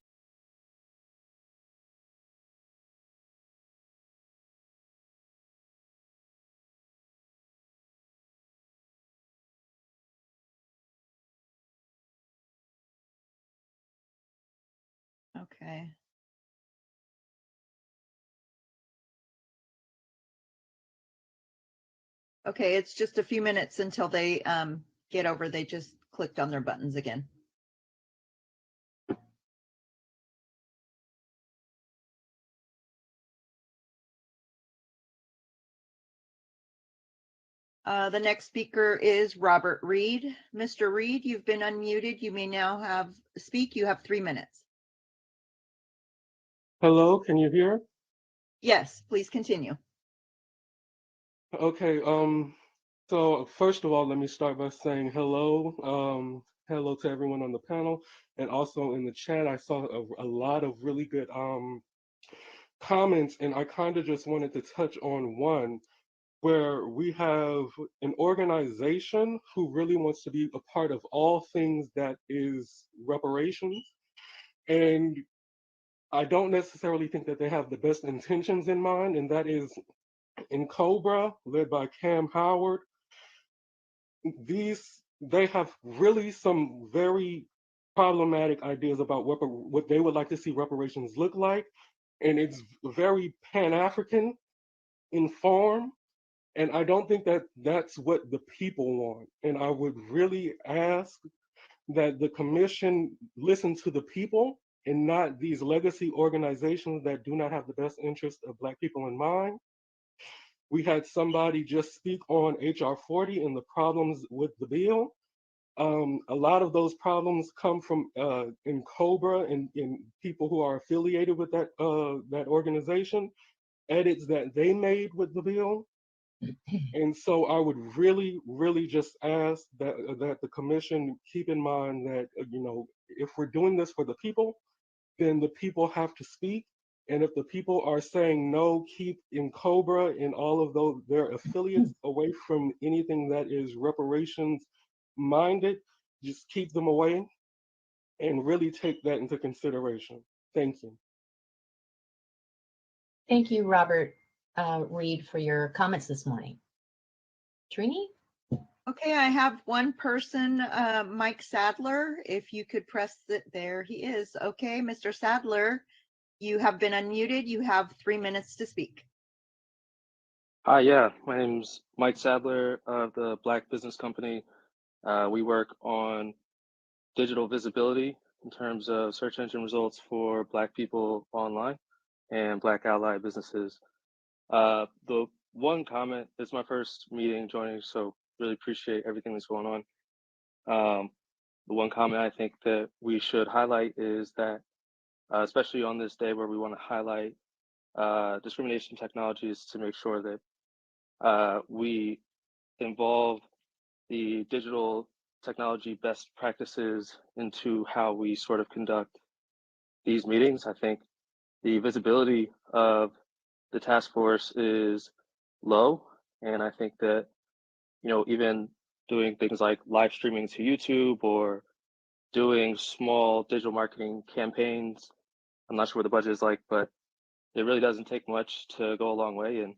Okay. Okay, it's just a few minutes until they get over. They just clicked on their buttons again. The next speaker is Robert Reed. Mr. Reed, you've been unmuted. You may now speak. You have 3 minutes. Hello, can you hear? Yes, please continue. Okay, so first of all, let me start by saying hello. Hello to everyone on the panel, and also in the chat, I saw a lot of really good comments, and I kind of just wanted to touch on one where we have an organization who really wants to be a part of all things that is reparations. And I don't necessarily think that they have the best intentions in mind, and that is in Cobra, led by Cam Howard. They have really some very problematic ideas about what they would like to see reparations look like. And it's very Pan-African in form. And I don't think that that's what the people want. And I would really ask that the commission listen to the people and not these legacy organizations that do not have the best interest of Black people in mind. We had somebody just speak on HR 40 and the problems with the bill. A lot of those problems come from in COBRA and people who are affiliated with that organization, edits that they made with the bill. And so I would really, really just ask that the commission keep in mind that, if we're doing this for the people, then the people have to speak. And if the people are saying no, keep in COBRA and all of their affiliates away from anything that is reparations minded, just keep them away and really take that into consideration. Thank you. Thank you, Robert Reed, for your comments this morning. Trini? Okay, I have one person, Mike Sadler. If you could press it, there he is. Okay, Mr. Sadler, you have been unmuted. You have 3 minutes to speak. Hi, yeah, my name's Mike Sadler of the Black Business Company. We work on digital visibility in terms of search engine results for Black people online and Black ally businesses. The one comment, it's my first meeting joining, so really appreciate everything that's going on. The one comment I think that we should highlight is that, especially on this day where we want to highlight discrimination technologies, to make sure that we involve the digital technology best practices into how we sort of conduct these meetings. I think the visibility of the task force is low, and I think that, even doing things like live streaming to YouTube or doing small digital marketing campaigns, I'm not sure what the budget is like, but it really doesn't take much to go a long way. And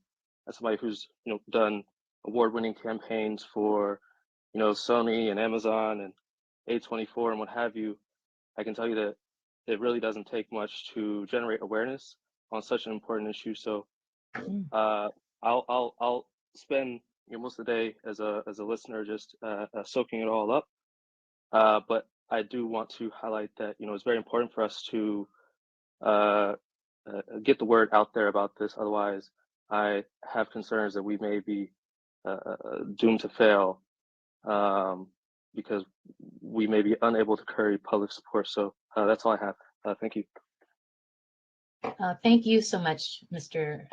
as somebody who's done award-winning campaigns for Sony and Amazon and A24 and what have you, I can tell you that it really doesn't take much to generate awareness on such an important issue. So I'll spend most of the day as a listener, just soaking it all up. But I do want to highlight that it's very important for us to get the word out there about this. Otherwise, I have concerns that we may be doomed to fail because we may be unable to curry public support. So that's all I have. Thank you. Thank you so much, Mr.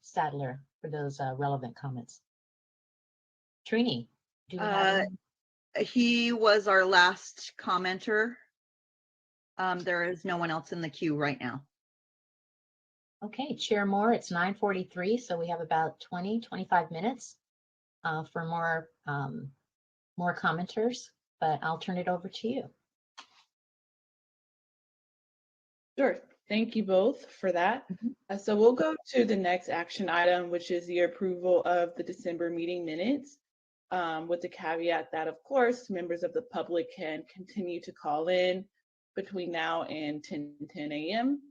Sadler, for those relevant comments. Trini, do you have he was our last commenter. There is no one else in the queue right now. Okay, Chair Moore, it's 9:43, so we have about 25 minutes for more commenters, but I'll turn it over to you. Sure. Thank you both for that. So we'll go to the next action item, which is the approval of the December meeting minutes, with the caveat that, of course, members of the public can continue to call in between now and 10 a.m.,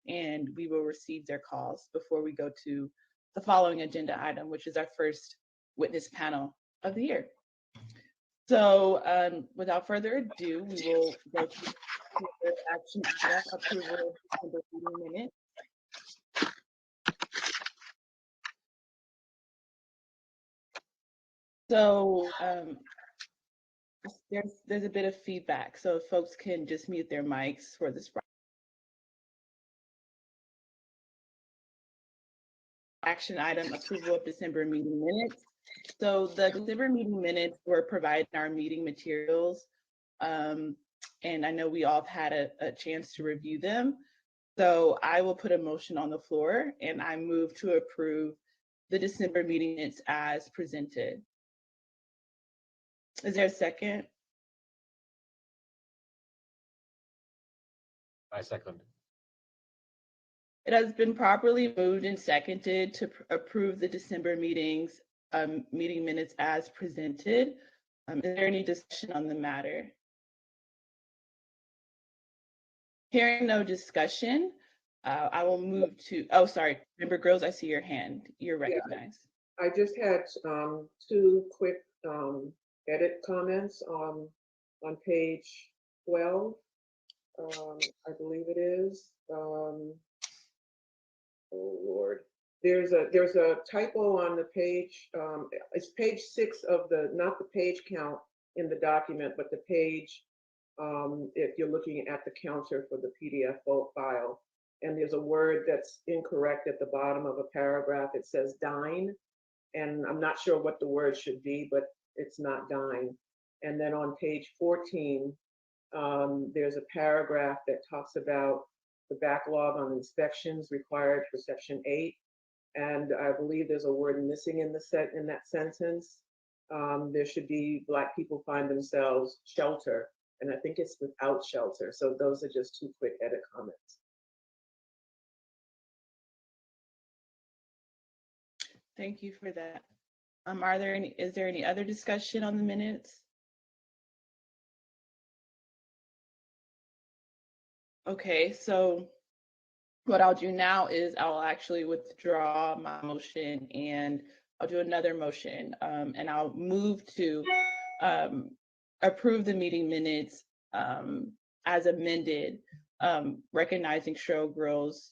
and we will receive their calls before we go to the following agenda item, which is our first witness panel of the year. So without further ado, we will go to the action item, approval of the meeting minutes. So there's a bit of feedback, so if folks can just mute their mics for this action item, approval of December meeting minutes. So the December meeting minutes were provided in our meeting materials, and I know we all have had a chance to review them. So I will put a motion on the floor, and I move to approve the December meeting minutes as presented. Is there a second? I second. It has been properly moved and seconded to approve the December meeting minutes as presented. Is there any discussion on the matter? Hearing no discussion, I will move to, oh, sorry, Member Grills, I see your hand. You're recognized. I just had two quick edit comments on page 12. I believe it is. Oh Lord, there's a typo on the page. It's page 6 of the, not the page count in the document, but the page if you're looking at the counter for the PDF file. And there's a word that's incorrect at the bottom of a paragraph. It says dine, and I'm not sure what the word should be, but it's not dine. And then on page 14, there's a paragraph that talks about the backlog on inspections required for Section 8. And I believe there's a word missing in that sentence. There should be Black people find themselves shelter, and I think it's without shelter. So those are just two quick edit comments. Thank you for that. Is there any other discussion on the minutes? Okay, so what I'll do now is I'll actually withdraw my motion and I'll do another motion, and I'll move to approve the meeting minutes as amended, recognizing Cheryl Grill's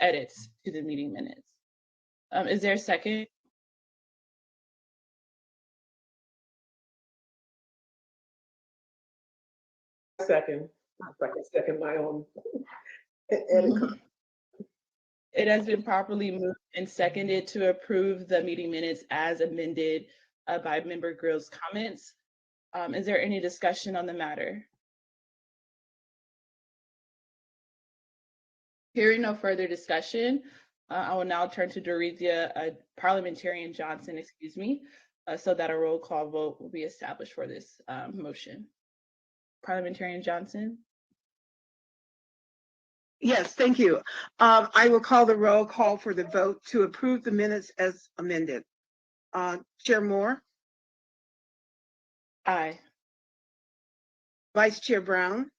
edits to the meeting minutes. Is there a second? Second. If I can second my own edit. It has been properly moved and seconded to approve the meeting minutes as amended by Member Grill's comments. Is there any discussion on the matter? Hearing no further discussion, I will now turn to Dorothea, Parliamentarian Johnson, excuse me, so that a roll call vote will be established for this motion. Parliamentarian Johnson? Yes, thank you. I will call the roll call for the vote to approve the minutes as amended. Chair Moore? Aye. Vice Chair Brown?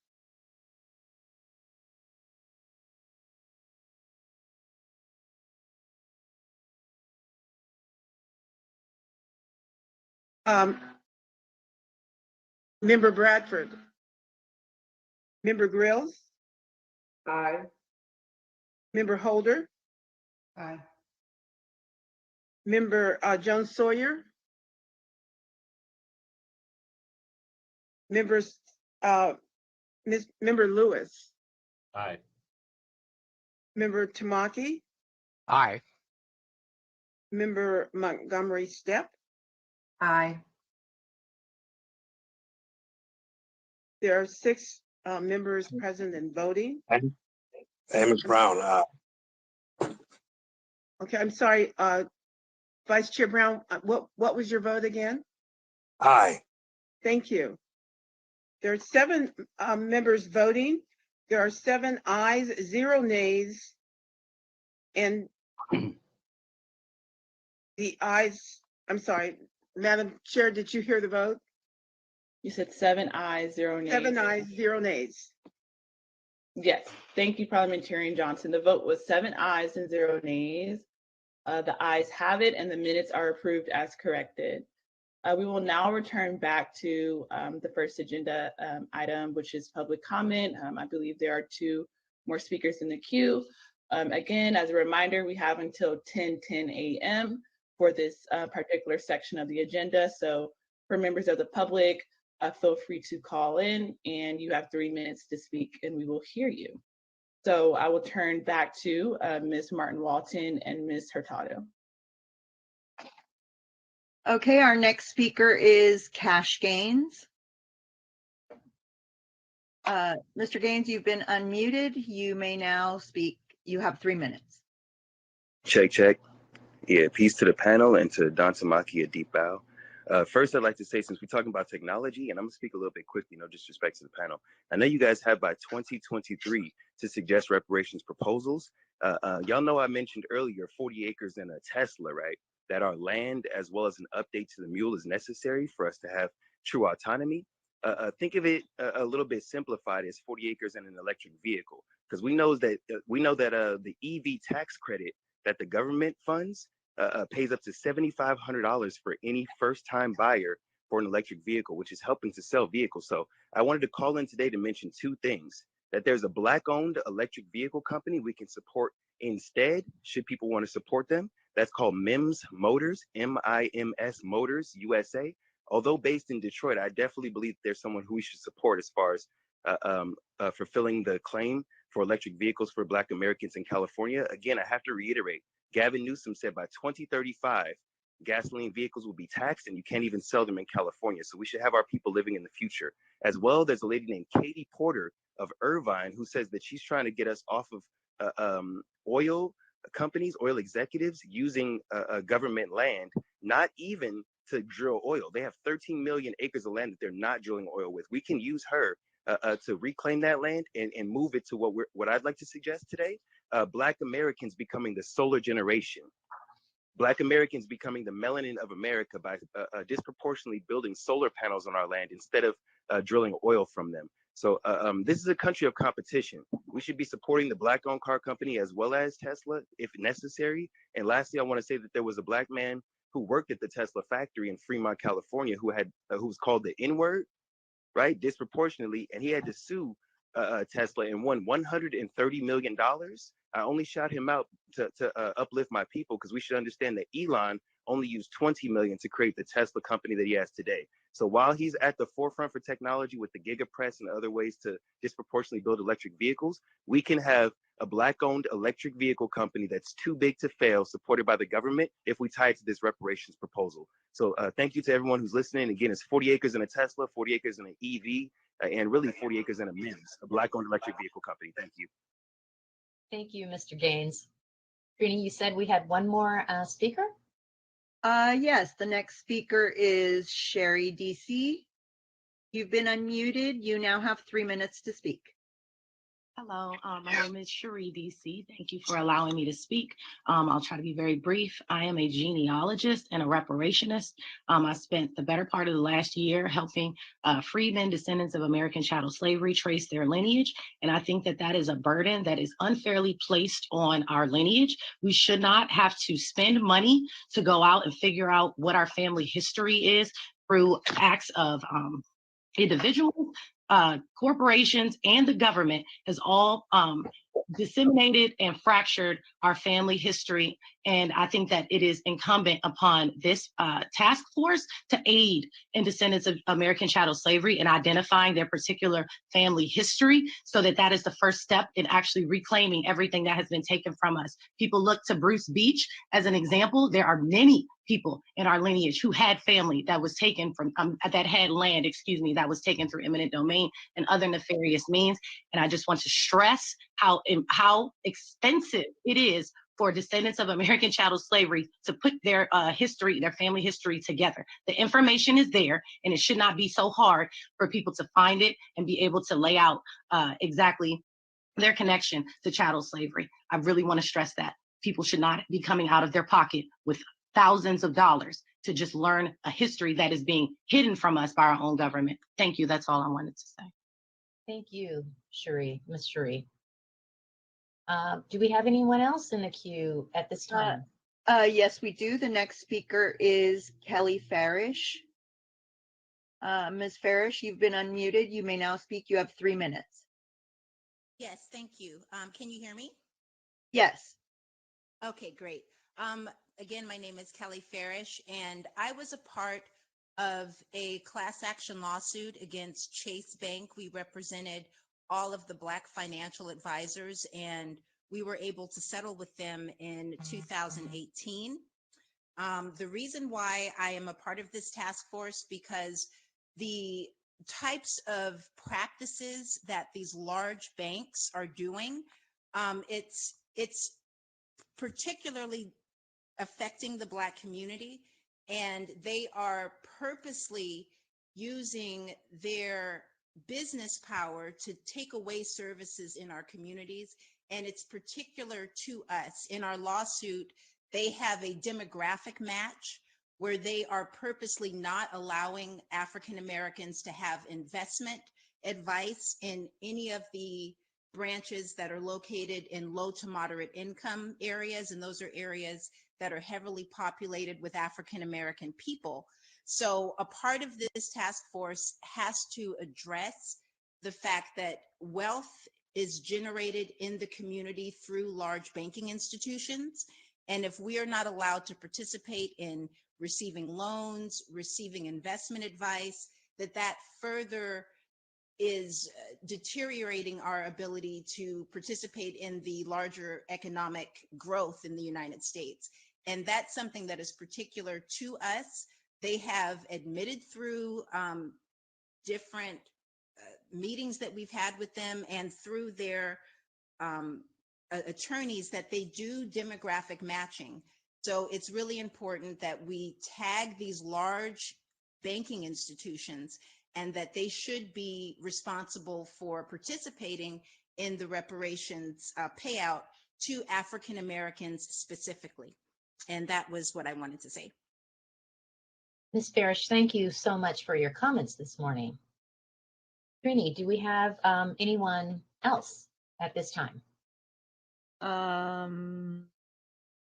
Member Bradford? Member Grills? Aye. Member Holder? Aye. Member Jones Sawyer? Members, Member Lewis? Aye. Member Tamaki? Aye. Member Montgomery Stepp? Aye. There are 6 members present and voting. Amos Brown. Okay, I'm sorry, Vice Chair Brown, what was your vote again? Aye. Thank you. There are 7 members voting. There are 7 ayes, 0 nays, and the ayes, I'm sorry, Madam Chair, did you hear the vote? You said 7 ayes, 0 nays. 7 ayes, 0 nays. Yes, thank you, Parliamentarian Johnson. The vote was 7 ayes and 0 nays. The ayes have it and the minutes are approved as corrected. We will now return back to the first agenda item, which is public comment. I believe there are 2 more speakers in the queue. Again, as a reminder, we have until 10:10 a.m. for this particular section of the agenda. So for members of the public, feel free to call in and you have 3 minutes to speak and we will hear you. So I will turn back to Ms. Martin-Walton and Ms. Hurtado. Okay, our next speaker is Cash Gaines. Mr. Gaines, you've been unmuted. You may now speak. You have 3 minutes. Check, check. Yeah, peace to the panel and to Don Tamaki, a deep bow. First, I'd like to say, since we're talking about technology, and I'm gonna speak a little bit quickly, no disrespect to the panel. I know you guys have by 2023 to suggest reparations proposals. Y'all know I mentioned earlier 40 acres and a Tesla, right? That our land as well as an update to the mule is necessary for us to have true autonomy. think of it a little bit simplified as 40 acres and an electric vehicle, because we know that the EV tax credit that the government funds pays up to $7,500 for any first-time buyer for an electric vehicle, which is helping to sell vehicles. So I wanted to call in today to mention two things: that there's a Black-owned electric vehicle company we can support instead, should people want to support them. That's called MIMS Motors, MIMS Motors USA. Although based in Detroit, I definitely believe there's someone who we should support as far as fulfilling the claim for electric vehicles for Black Americans in California. Again, I have to reiterate, Gavin Newsom said by 2035, gasoline vehicles will be taxed and you can't even sell them in California. So we should have our people living in the future. As well, there's a lady named Katie Porter of Irvine who says that she's trying to get us off of oil companies, oil executives using government land, not even to drill oil. They have 13 million acres of land that they're not drilling oil with. We can use her to reclaim that land and move it to what I'd like to suggest today: Black Americans becoming the solar generation. Black Americans becoming the melanin of America by disproportionately building solar panels on our land instead of drilling oil from them. So this is a country of competition. We should be supporting the Black-owned car company as well as Tesla if necessary. And lastly, I want to say that there was a Black man who worked at the Tesla factory in Fremont, California, who was called the N-word, right, disproportionately, and he had to sue Tesla and won $130 million. I only shout him out to uplift my people, because we should understand that Elon only used 20 million to create the Tesla company that he has today. So while he's at the forefront for technology with the GigaPress and other ways to disproportionately build electric vehicles, we can have a Black-owned electric vehicle company that's too big to fail, supported by the government, if we tie it to this reparations proposal. So thank you to everyone who's listening. Again, it's 40 acres in a Tesla, 40 acres in an EV, and really 40 acres in a MIMS, a Black-owned electric vehicle company. Thank you. Thank you, Mr. Gaines. Trini, you said we had one more speaker? Yes, the next speaker is Sherry DC. You've been unmuted. You now have 3 minutes to speak. Hello, my name is Cherie DC. Thank you for allowing me to speak. I'll try to be very brief. I am a genealogist and a reparationist. I spent the better part of the last year helping freedmen, descendants of American chattel slavery, trace their lineage. And I think that that is a burden that is unfairly placed on our lineage. We should not have to spend money to go out and figure out what our family history is through acts of individuals, corporations, and the government has all disseminated and fractured our family history. And I think that it is incumbent upon this task force to aid in descendants of American chattel slavery and identifying their particular family history, so that that is the first step in actually reclaiming everything that has been taken from us. People look to Bruce Beach as an example. There are many people in our lineage who had family that was taken from, that had land, that was taken through eminent domain and other nefarious means. And I just want to stress how expensive it is for descendants of American chattel slavery to put their history, their family history together. The information is there, and it should not be so hard for people to find it and be able to lay out exactly their connection to chattel slavery. I really want to stress that. People should not be coming out of their pocket with thousands of dollars to just learn a history that is being hidden from us by our own government. Thank you. That's all I wanted to say. Thank you, Cherie, Ms. Cherie. Do we have anyone else in the queue at this time? Yes, we do. The next speaker is Kelly Farish. Ms. Farish, you've been unmuted. You may now speak. You have 3 minutes. Yes, thank you. Can you hear me? Yes. Okay, great. Again, my name is Kelly Farish, and I was a part of a class action lawsuit against Chase Bank. We represented all of the Black financial advisors, and we were able to settle with them in 2018. The reason why I am a part of this task force, because the types of practices that these large banks are doing, it's particularly affecting the Black community, and they are purposely using their business power to take away services in our communities. And it's particular to us. In our lawsuit, they have a demographic match where they are purposely not allowing African Americans to have investment advice in any of the branches that are located in low to moderate income areas. And those are areas that are heavily populated with African American people. So a part of this task force has to address the fact that wealth is generated in the community through large banking institutions. And if we are not allowed to participate in receiving loans, receiving investment advice, that further is deteriorating our ability to participate in the larger economic growth in the United States. And that's something that is particular to us. They have admitted through different meetings that we've had with them and through their attorneys that they do demographic matching. So it's really important that we tag these large banking institutions and that they should be responsible for participating in the reparations payout to African Americans specifically. And that was what I wanted to say. Ms. Farish, thank you so much for your comments this morning. Trini, do we have anyone else at this time?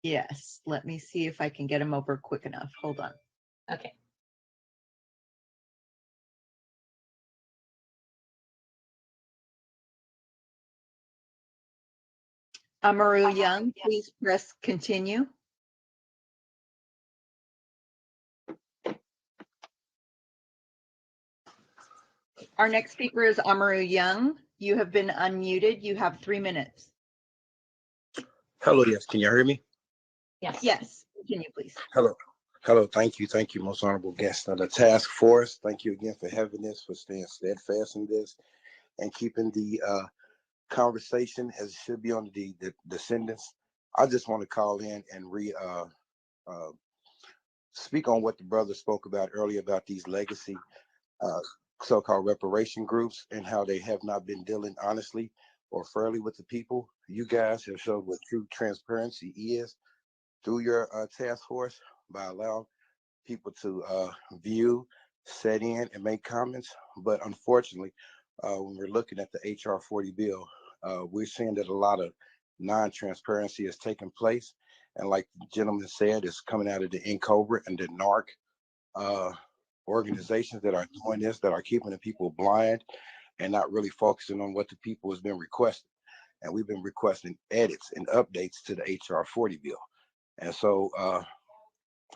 Yes, let me see if I can get him over quick enough. Hold on. Okay. Amaru Young, please press continue. Our next speaker is Amaru Young. You have been unmuted. You have 3 minutes. Hello, yes. Can you hear me? Yes. Yes. Continue, please. Hello. Hello. Thank you. Thank you, most honorable guest of the task force. Thank you again for having this, for staying steadfast in this and keeping the conversation as it should be on the descendants. I just want to call in and speak on what the brother spoke about earlier about these legacy so-called reparation groups and how they have not been dealing honestly or fairly with the people. You guys have shown what true transparency is through your task force by allowing people to view, set in, and make comments. But unfortunately, when we're looking at the HR 40 bill, we're seeing that a lot of non-transparency is taking place. And like the gentleman said, it's coming out of the NCOBRA and the NARC organizations that are doing this, that are keeping the people blind and not really focusing on what the people has been requesting. And we've been requesting edits and updates to the HR 40 bill. And so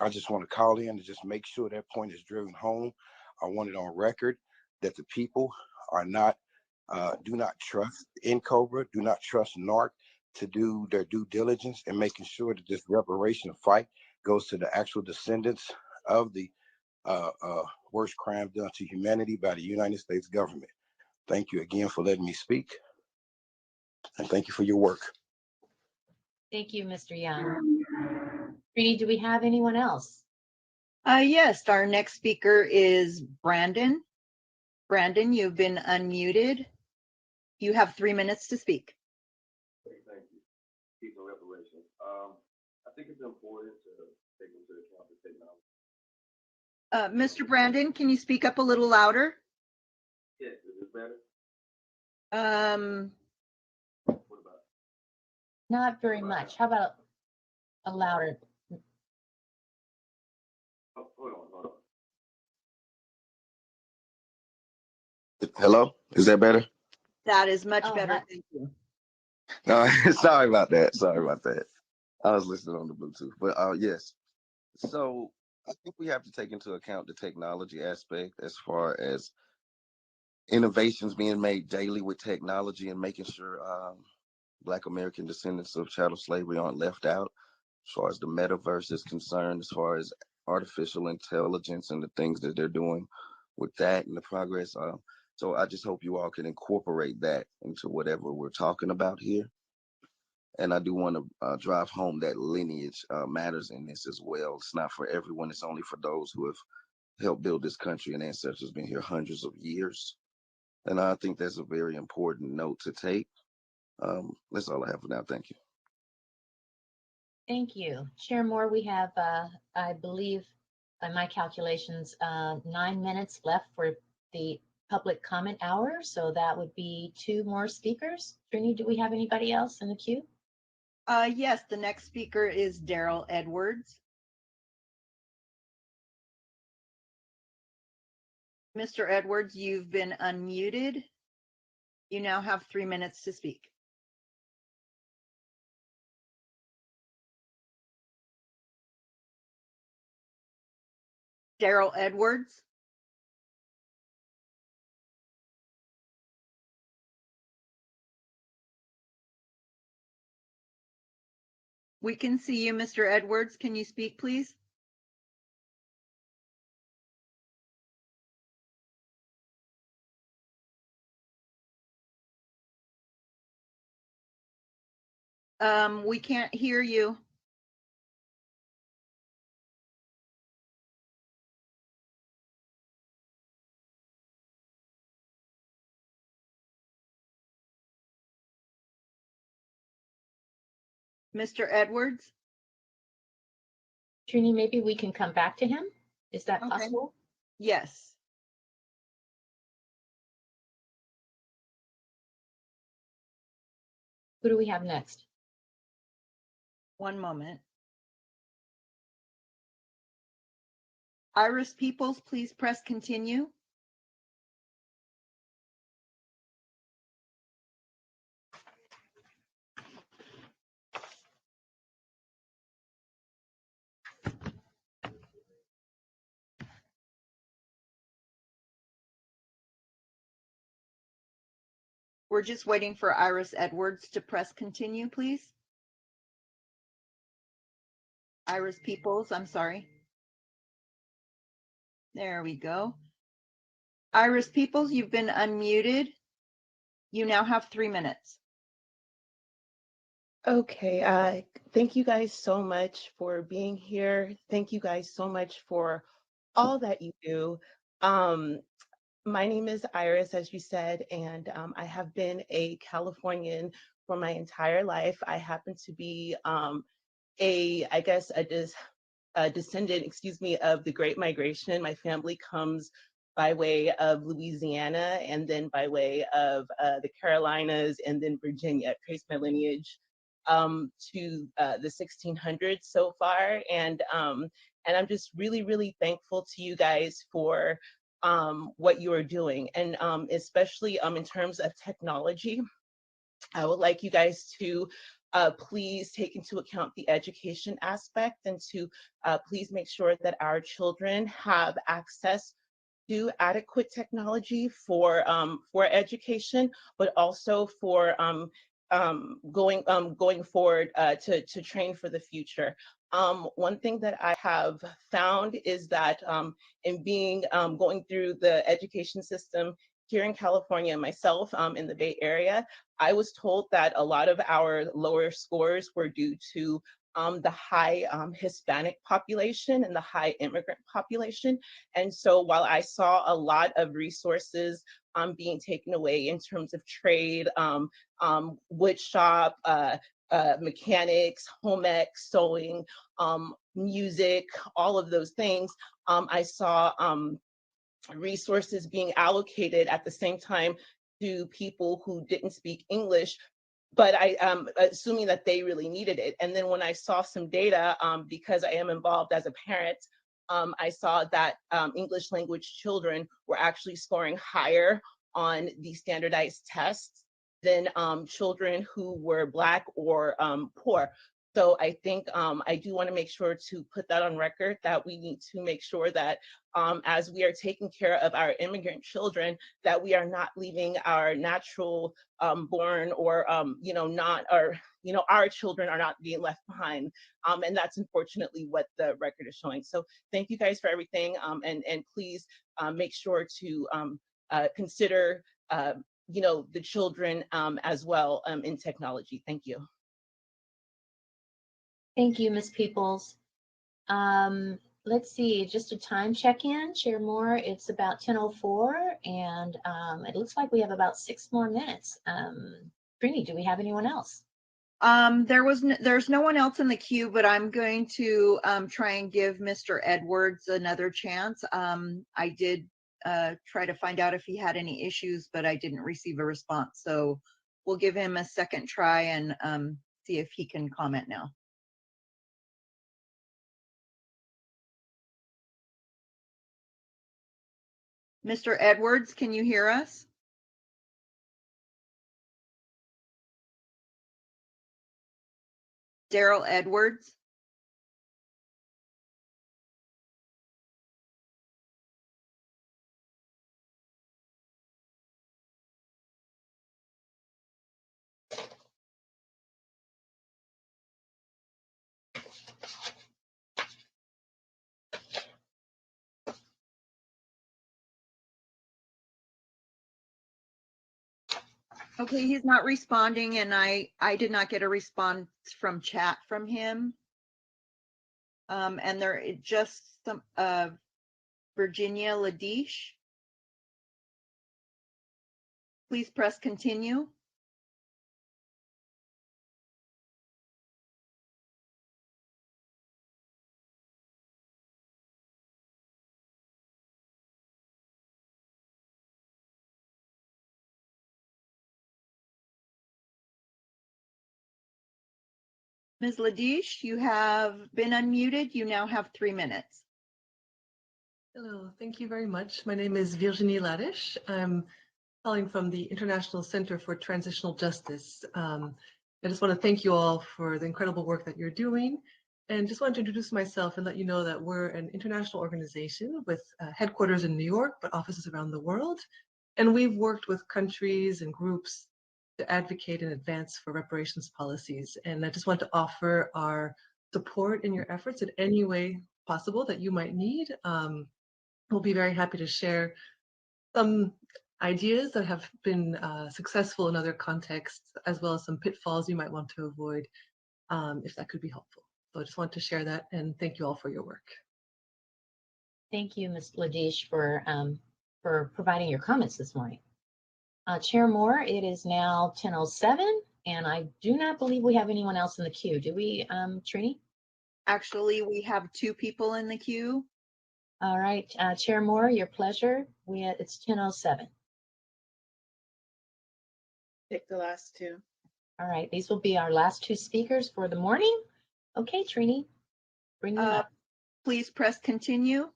I just want to call in and just make sure that point is driven home. I want it on record that the people are not, do not trust NCOBRA, do not trust NARC to do their due diligence in making sure that this reparation fight goes to the actual descendants of the worst crime done to humanity by the United States government. Thank you again for letting me speak. And thank you for your work. Thank you, Mr. Young. Trini, do we have anyone else? Yes, our next speaker is Brandon. Brandon, you've been unmuted. You have 3 minutes to speak. Thank you. Speaking of reparations, I think it's important to take into account the technology. Mr. Brandon, can you speak up a little louder? Yes, is this better? What about? Not very much. How about a louder? Oh, hold on. Hello, is that better? That is much Oh, better. that- Thank you. No, sorry about that. Sorry about that. I was listening on the Bluetooth, but yes. So I think we have to take into account the technology aspect as far as innovations being made daily with technology and making sure Black American descendants of chattel slavery aren't left out as far as the metaverse is concerned, as far as artificial intelligence and the things that they're doing with that and the progress. So I just hope you all can incorporate that into whatever we're talking about here. And I do want to drive home that lineage matters in this as well. It's not for everyone. It's only for those who have helped build this country and ancestors been here hundreds of years. And I think that's a very important note to take. That's all I have for now. Thank you. Thank you. Chair Moore, we have, I believe, by my calculations, 9 minutes left for the public comment hour. So that would be 2 more speakers. Trini, do we have anybody else in the queue? Yes, the next speaker is Daryl Edwards. Mr. Edwards, you've been unmuted. You now have 3 minutes to speak. Daryl Edwards. We can see you, Mr. Edwards. Can you speak, please? We can't hear you. Mr. Edwards? Trini, maybe we can come back to him. Is that Okay. possible? Yes. Who do we have next? One moment. Iris Peoples, please press continue. We're just waiting for Iris Edwards to press continue, please. Iris Peoples, I'm sorry. There we go. Iris Peoples, you've been unmuted. You now have 3 minutes. Okay, thank you guys so much for being here. Thank you guys so much for all that you do. My name is Iris, as you said, and I have been a Californian for my entire life. I happen to be a descendant, of the Great Migration. My family comes by way of Louisiana and then by way of the Carolinas and then Virginia. I trace my lineage to the 1600s so far, and I'm just really, really thankful to you guys for what you are doing, and especially in terms of technology. I would like you guys to please take into account the education aspect and to please make sure that our children have access to adequate technology for education, but also for going forward to train for the future. One thing that I have found is that in being going through the education system here in California myself, in the Bay Area, I was told that a lot of our lower scores were due to the high Hispanic population and the high immigrant population. And so while I saw a lot of resources being taken away in terms of trade, wood shop, mechanics, home ec, sewing, music, all of those things, I saw resources being allocated at the same time to people who didn't speak English, but I assuming that they really needed it. And then when I saw some data, because I am involved as a parent, I saw that English language children were actually scoring higher on the standardized tests than children who were Black or poor. So I think I do want to make sure to put that on record, that we need to make sure that as we are taking care of our immigrant children, that we are not leaving our natural born or, not our children are not being left behind. And that's unfortunately what the record is showing. So thank you guys for everything. And please make sure to consider, the children as well in technology. Thank you. Thank you, Ms. Peoples. Let's see, just a time check-in, share more. It's about 10:04, and it looks like we have about 6 more minutes. Trini, do we have anyone else? There's no one else in the queue, but I'm going to try and give Mr. Edwards another chance. I did try to find out if he had any issues, but I didn't receive a response. So we'll give him a second try and see if he can comment now. Mr. Edwards, can you hear us? Daryl Edwards. Okay, he's not responding, and I did not get a response from chat from him. And there just some Virginia Ladish. Please press continue. Ms. Ladish, you have been unmuted. You now have 3 minutes. Hello, thank you very much. My name is Virginie Ladish. I'm calling from the International Center for Transitional Justice. I just want to thank you all for the incredible work that you're doing, and just wanted to introduce myself and let you know that we're an international organization with headquarters in New York, but offices around the world. And we've worked with countries and groups to advocate and advance for reparations policies. And I just want to offer our support in your efforts in any way possible that you might need. We'll be very happy to share some ideas that have been successful in other contexts, as well as some pitfalls you might want to avoid, if that could be helpful. So I just want to share that, and thank you all for your work. Thank you, Ms. Ladish, for providing your comments this morning. Chair Moore, it is now 10:07, and I do not believe we have anyone else in the queue. Do we, Trini? Actually, we have 2 people in the queue. All right, Chair Moore, your pleasure. It's 10:07. Pick the last 2. All right, these will be our last 2 speakers for the morning. Okay, Trini, bring them up. Please press continue.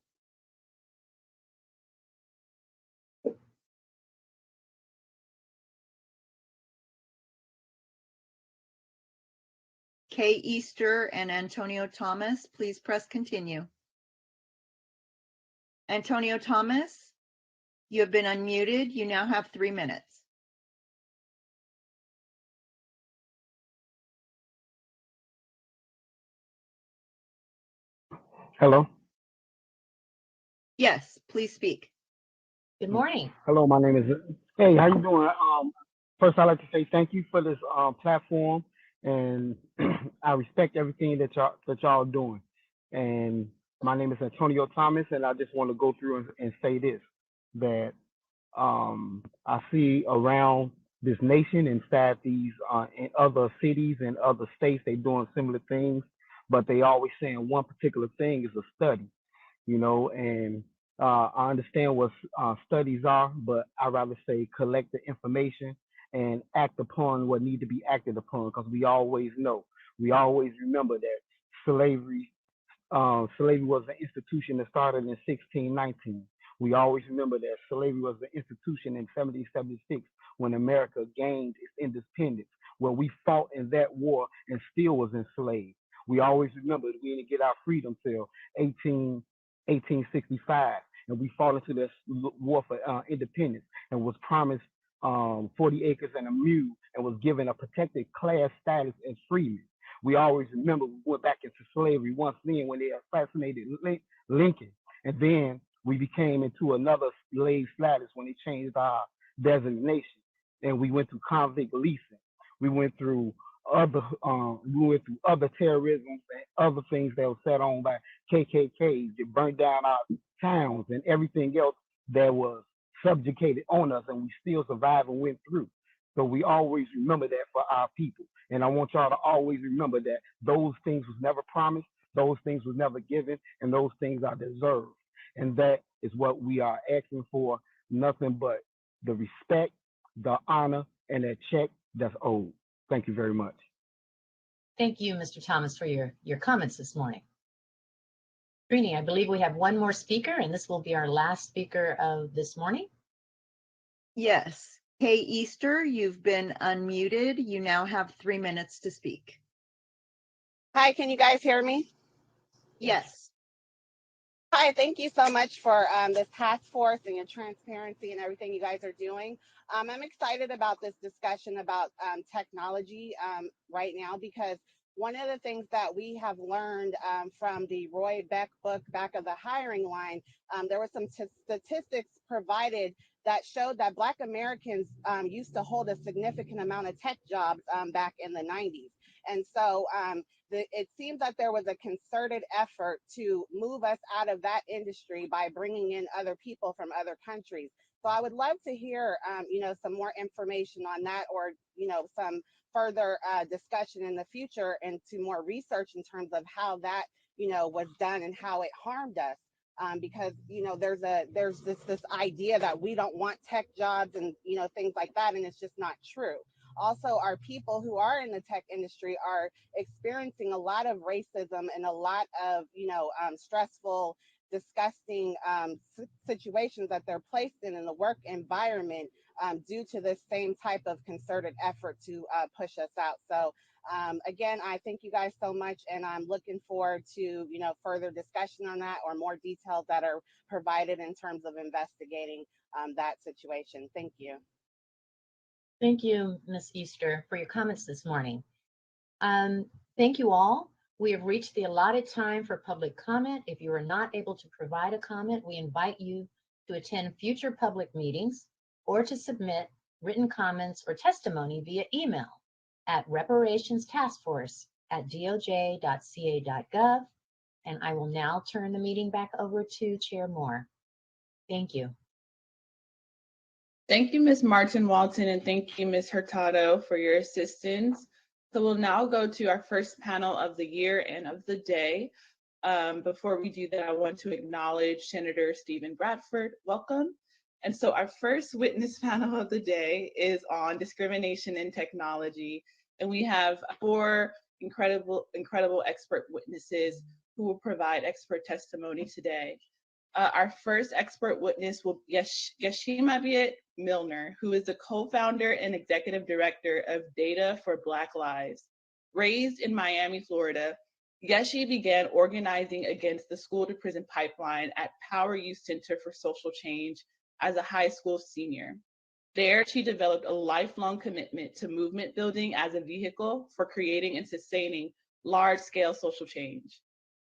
Kay Easter and Antonio Thomas, please press continue. Antonio Thomas, you have been unmuted. You now have 3 minutes. Hello. Yes, please speak. Good morning. Hello, my name is. Hey, how you doing? First, I'd like to say thank you for this platform, and I respect everything that y'all are doing. And my name is Antonio Thomas, and I just want to go through and say this: that I see around this nation, inside these in other cities and other states, they doing similar things, but they always saying one particular thing is a study, you know, and I understand what studies are, but I rather say collect the information and act upon what need to be acted upon, because we always remember that slavery was an institution that started in 1619. We always remember that slavery was an institution in 1776 when America gained its independence, where we fought in that war and still was enslaved. We always remember that we didn't get our freedom till 1865, and we fought into this war for independence and was promised 40 acres and a mule and was given a protected class status as freemen. We always remember we went back into slavery once then when they assassinated Lincoln, and then we became into another slave status when they changed our designation, and we went through convict leasing. We went through other terrorism and other things that were set on by KKKs. They burned down our towns and everything else that was subjugated on us, and we still survived and went through. So we always remember that for our people. And I want y'all to always remember that those things was never promised, those things was never given, and those things are deserved. And that is what we are asking for, nothing but the respect, the honor, and that check that's owed. Thank you very much. Thank you, Mr. Thomas, for your comments this morning. Trini, I believe we have one more speaker, and this will be our last speaker of this morning. Yes. Hey, Easter, you've been unmuted. You now have 3 minutes to speak. Hi, can you guys hear me? Yes. Hi, thank you so much for this task force and your transparency and everything you guys are doing. I'm excited about this discussion about technology right now, because one of the things that we have learned from the Roy Beck book, Back of the Hiring Line, there were some statistics provided that showed that Black Americans used to hold a significant amount of tech jobs back in the 90s. And so it seems that there was a concerted effort to move us out of that industry by bringing in other people from other countries. So I would love to hear, some more information on that, or, some further discussion in the future into more research in terms of how that, was done and how it harmed us. Because there's this idea that we don't want tech jobs and things like that, and it's just not true. Also, our people who are in the tech industry are experiencing a lot of racism and a lot of stressful, disgusting situations that they're placed in the work environment due to this same type of concerted effort to push us out. So again, I thank you guys so much, and I'm looking forward to further discussion on that, or more details that are provided in terms of investigating that situation. Thank you. Thank you, Ms. Easter, for your comments this morning. Thank you all. We have reached the allotted time for public comment. If you are not able to provide a comment, we invite you to attend future public meetings or to submit written comments or testimony via email at reparationstaskforce@doj.ca.gov. And I will now turn the meeting back over to Chair Moore. Thank you. Thank you, Ms. Martin Walton, and thank you, Ms. Hurtado, for your assistance. So we'll now go to our first panel of the year and of the day. Before we do that, I want to acknowledge Senator Stephen Bradford. Welcome. And so our first witness panel of the day is on discrimination in technology. And we have 4 incredible expert witnesses who will provide expert testimony today. Our first expert witness will be Yashima Milner, who is the co-founder and executive director of Data for Black Lives. Raised in Miami, Florida, Yeshi began organizing against the school-to-prison pipeline at Power Youth Center for Social Change as a high school senior. There, she developed a lifelong commitment to movement building as a vehicle for creating and sustaining large-scale social change.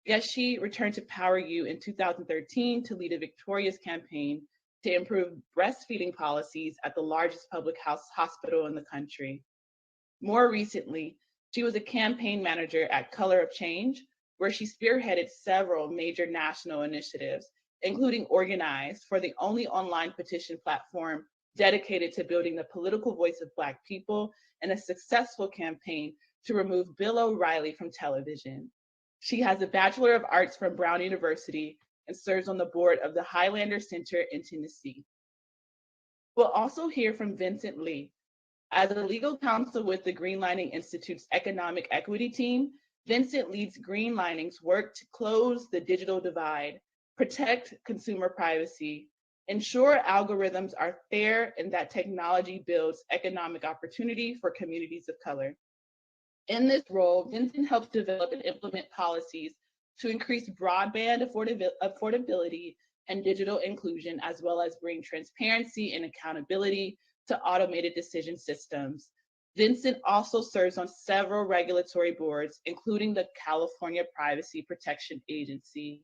Yeshi returned to Power U in 2013 to lead a victorious campaign to improve breastfeeding policies at the largest public hospital in the country. More recently, she was a campaign manager at Color of Change, where she spearheaded several major national initiatives, including Organize, for the only online petition platform dedicated to building the political voice of Black people, and a successful campaign to remove Bill O'Reilly from television. She has a Bachelor of Arts from Brown University and serves on the board of the Highlander Center in Tennessee. We'll also hear from Vincent Lee. As a legal counsel with the Greenlining Institute's Economic Equity Team, Vincent leads Greenlining's work to close the digital divide, protect consumer privacy, ensure algorithms are fair, and that technology builds economic opportunity for communities of color. In this role, Vincent helps develop and implement policies to increase broadband affordability and digital inclusion, as well as bring transparency and accountability to automated decision systems. Vincent also serves on several regulatory boards, including the California Privacy Protection Agency.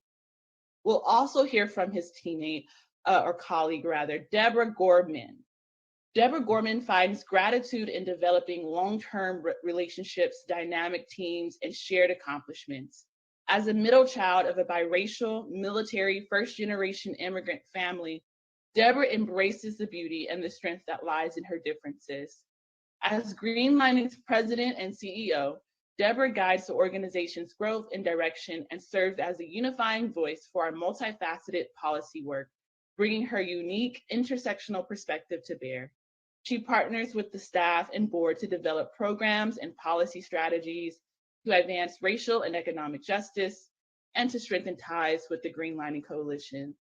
We'll also hear from his teammate, or colleague rather, Deborah Gorman. Deborah Gorman finds gratitude in developing long-term relationships, dynamic teams, and shared accomplishments. As a middle child of a biracial, military, first-generation immigrant family, Deborah embraces the beauty and the strength that lies in her differences. As Greenlining's president and CEO, Deborah guides the organization's growth and direction and serves as a unifying voice for our multifaceted policy work, bringing her unique intersectional perspective to bear. She partners with the staff and board to develop programs and policy strategies to advance racial and economic justice and to strengthen ties with the Greenlining Coalition.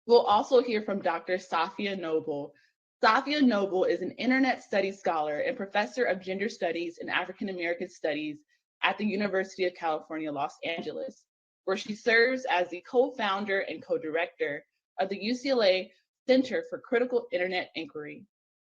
We'll also hear from Dr. Safia Noble. Safia Noble is an internet studies scholar and professor of gender studies and African American studies at the University of California, Los Angeles, where she serves as the co-founder and co-director of the UCLA Center for Critical Internet Inquiry.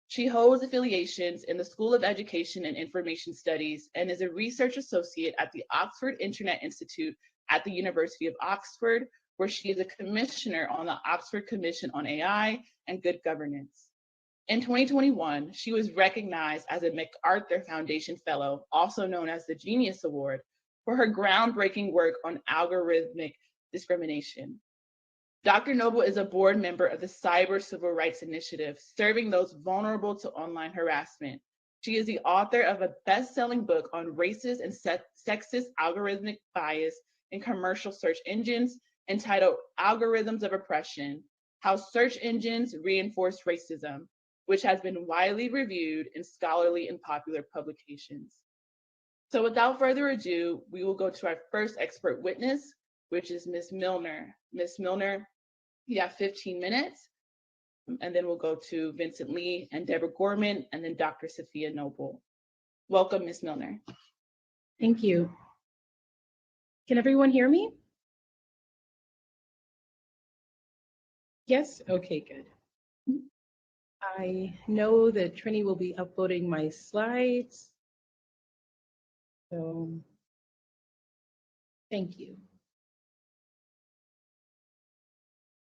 She holds affiliations in the School of Education and Information Studies and is a research associate at the Oxford Internet Institute at the University of Oxford, where she is a commissioner on the Oxford Commission on AI and Good Governance. In 2021, she was recognized as a MacArthur Foundation Fellow, also known as the Genius Award, for her groundbreaking work on algorithmic discrimination. Dr. Noble is a board member of the Cyber Civil Rights Initiative, serving those vulnerable to online harassment. She is the author of a best-selling book on racist and sexist algorithmic bias in commercial search engines entitled Algorithms of Oppression: How Search Engines Reinforce Racism, which has been widely reviewed in scholarly and popular publications. So without further ado, we will go to our first expert witness, which is Ms. Milner. Ms. Milner, you have 15 minutes, and then we'll go to Vincent Lee and Deborah Gorman, and then Dr. Safia Noble. Welcome, Ms. Milner. Thank you. Can everyone hear me? Yes? Okay, good. I know that Trini will be uploading my slides. So, thank you.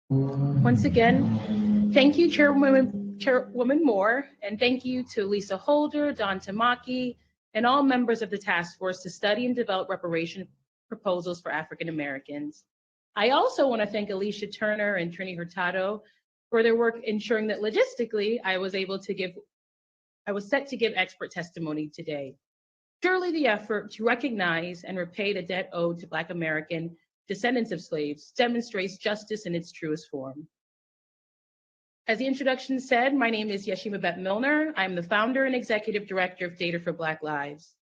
Once again, thank you, Chairwoman Moore, and thank you to Lisa Holder, Don Tamaki, and all members of the task force to study and develop reparation proposals for African Americans. I also want to thank Alicia Turner and Trini Hurtado for their work ensuring that logistically I was set to give expert testimony today. Surely the effort to recognize and repay the debt owed to Black American descendants of slaves demonstrates justice in its truest form. As the introduction said, my name is Yeshima Beth Milner. I'm the founder and executive director of Data for Black Lives.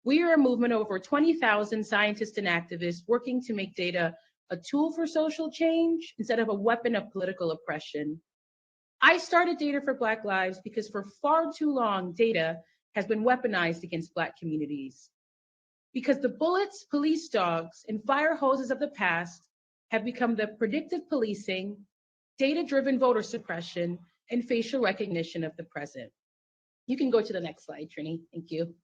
We are a movement of over 20,000 scientists and activists working to make data a tool for social change instead of a weapon of political oppression. I started Data for Black Lives because for far too long, data has been weaponized against Black communities. Because the bullets, police dogs, and fire hoses of the past have become the predictive policing, data-driven voter suppression, and facial recognition of the present. You can go to the next slide, Trini. Thank you.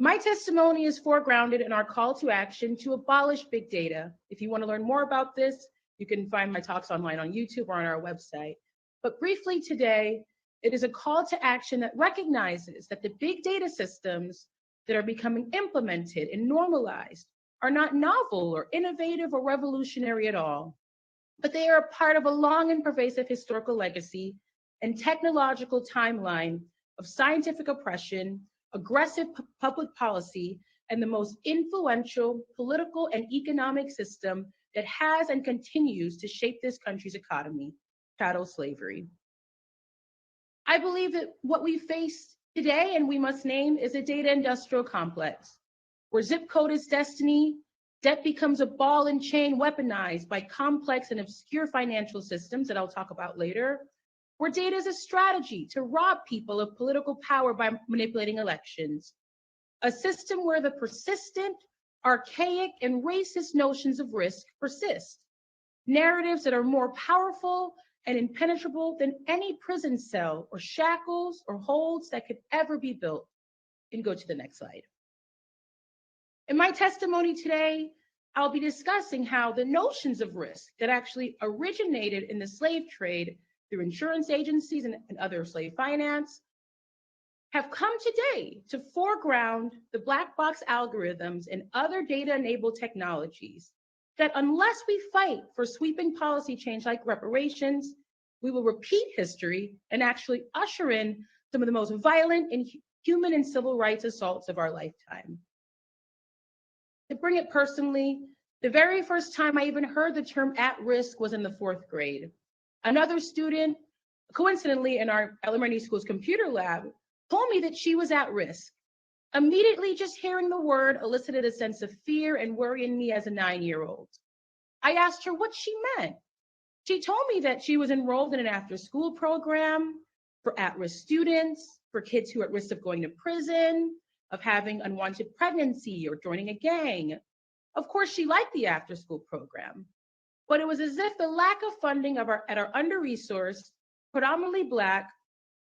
My testimony is foregrounded in our call to action to abolish big data. If you want to learn more about this, you can find my talks online on YouTube or on our website. But briefly today, it is a call to action that recognizes that the big data systems that are becoming implemented and normalized are not novel or innovative or revolutionary at all, but they are a part of a long and pervasive historical legacy and technological timeline of scientific oppression, aggressive public policy, and the most influential political and economic system that has and continues to shape this country's economy, chattel slavery. I believe that what we face today, and we must name, is a data industrial complex, where zip code is destiny, debt becomes a ball and chain weaponized by complex and obscure financial systems that I'll talk about later, where data is a strategy to rob people of political power by manipulating elections, a system where the persistent, archaic, and racist notions of risk persist, narratives that are more powerful and impenetrable than any prison cell or shackles or holds that could ever be built. You can go to the next slide. In my testimony today, I'll be discussing how the notions of risk that actually originated in the slave trade through insurance agencies and other slave finance have come today to foreground the black box algorithms and other data-enabled technologies that unless we fight for sweeping policy change like reparations, we will repeat history and actually usher in some of the most violent and human and civil rights assaults of our lifetime. To bring it personally, the very first time I even heard the term at risk was in the 4th grade. Another student, coincidentally in our elementary school's computer lab, told me that she was at risk. Immediately, just hearing the word elicited a sense of fear and worry in me as a 9-year-old. I asked her what she meant. She told me that she was enrolled in an after-school program for at-risk students, for kids who are at risk of going to prison, of having unwanted pregnancy or joining a gang. Of course, she liked the after-school program, but it was as if the lack of funding at our under-resourced, predominantly Black,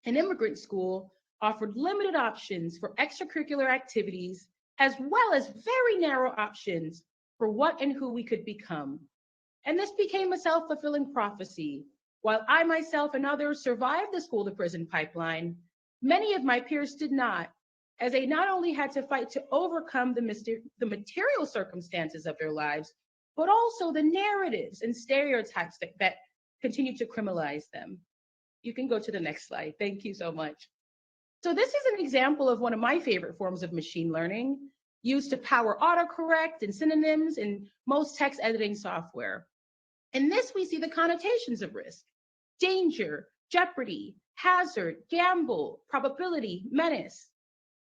and immigrant school offered limited options for extracurricular activities, as well as very narrow options for what and who we could become. And this became a self-fulfilling prophecy. While I myself and others survived the school to prison pipeline, many of my peers did not, as they not only had to fight to overcome the material circumstances of their lives, but also the narratives and stereotypes that continue to criminalize them. You can go to the next slide. Thank you so much. So this is an example of one of my favorite forms of machine learning, used to power autocorrect and synonyms in most text editing software. In this, we see the connotations of risk: danger, jeopardy, hazard, gamble, probability, menace.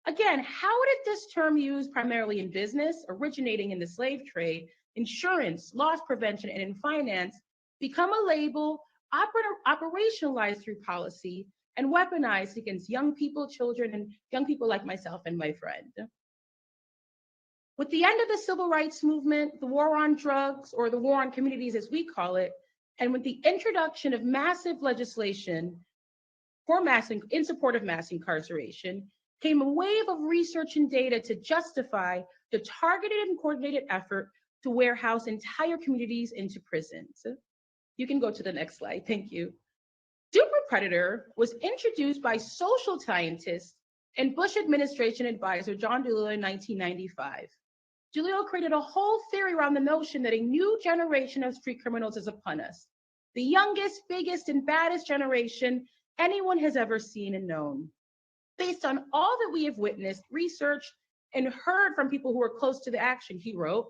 Again, how did this term used primarily in business, originating in the slave trade, insurance, loss prevention, and in finance, become a label operationalized through policy and weaponized against young people, children, and young people like myself and my friend? With the end of the civil rights movement, the war on drugs, or the war on communities as we call it, and with the introduction of massive legislation in support of mass incarceration, came a wave of research and data to justify the targeted and coordinated effort to warehouse entire communities into prisons. You can go to the next slide, thank you. Super predator was introduced by social scientist and Bush administration advisor John DeLillo in 1995. DeLillo created a whole theory around the notion that a new generation of street criminals is upon us, the youngest, biggest, and baddest generation anyone has ever seen and known. Based on all that we have witnessed, researched, and heard from people who are close to the action, he wrote,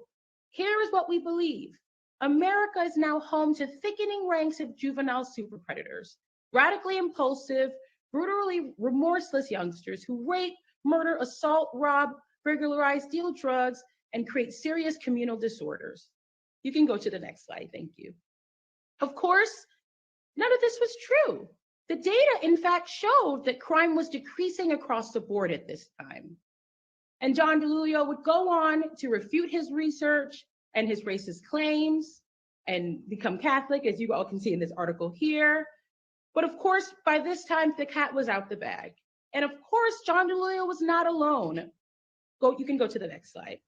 "Here is what we believe. America is now home to thickening ranks of juvenile super predators, radically impulsive, brutally remorseless youngsters who rape, murder, assault, rob, burglarize, deal drugs, and create serious communal disorders." You can go to the next slide, thank you. Of course, none of this was true. The data, in fact, showed that crime was decreasing across the board at this time. And John DeLillo would go on to refute his research and his racist claims and become Catholic, as you all can see in this article here. But of course, by this time, the cat was out the bag. And of course, John DeLillo was not alone. You can go to the next slide.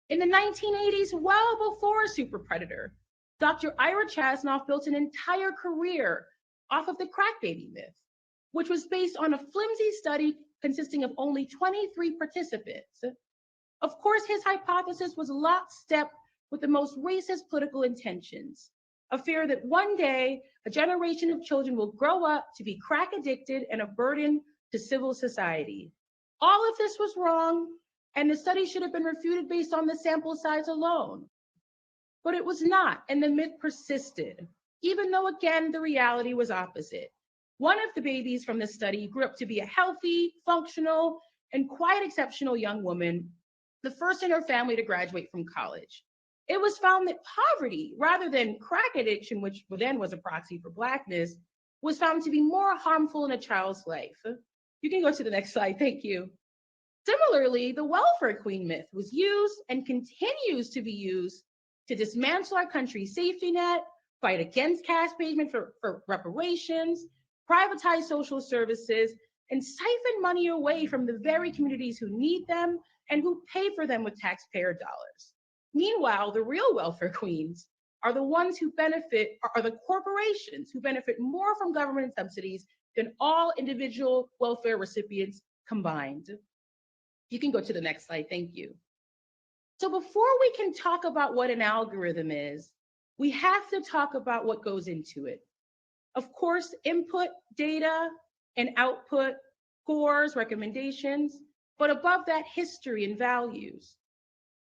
In the 1980s, well before Super Predator, Dr. Ira Chasnoff built an entire career off of the crack baby myth, which was based on a flimsy study consisting of only 23 participants. Of course, his hypothesis was lockstep with the most racist political intentions, a fear that one day a generation of children will grow up to be crack addicted and a burden to civil society. All of this was wrong, and the study should have been refuted based on the sample size alone. But it was not, and the myth persisted, even though, again, the reality was opposite. One of the babies from the study grew up to be a healthy, functional, and quite exceptional young woman, the first in her family to graduate from college. It was found that poverty, rather than crack addiction, which then was a proxy for Blackness, was found to be more harmful in a child's life. You can go to the next slide, thank you. Similarly, the welfare queen myth was used and continues to be used to dismantle our country's safety net, fight against caste payment for reparations, privatize social services, and siphon money away from the very communities who need them and who pay for them with taxpayer dollars. Meanwhile, the real welfare queens are the ones who benefit, are the corporations who benefit more from government subsidies than all individual welfare recipients combined. You can go to the next slide, thank you. So before we can talk about what an algorithm is, we have to talk about what goes into it. Of course, input, data, and output, scores, recommendations, but above that, history and values.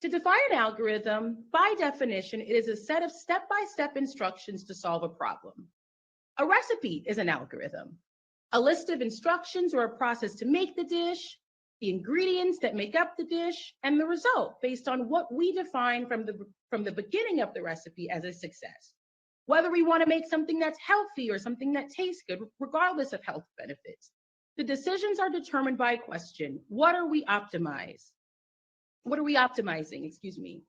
To define an algorithm, by definition, it is a set of step-by-step instructions to solve a problem. A recipe is an algorithm. A list of instructions or a process to make the dish, the ingredients that make up the dish, and the result based on what we define from the beginning of the recipe as a success. Whether we want to make something that's healthy or something that tastes good, regardless of health benefits. The decisions are determined by a question: what are we optimizing? Excuse me.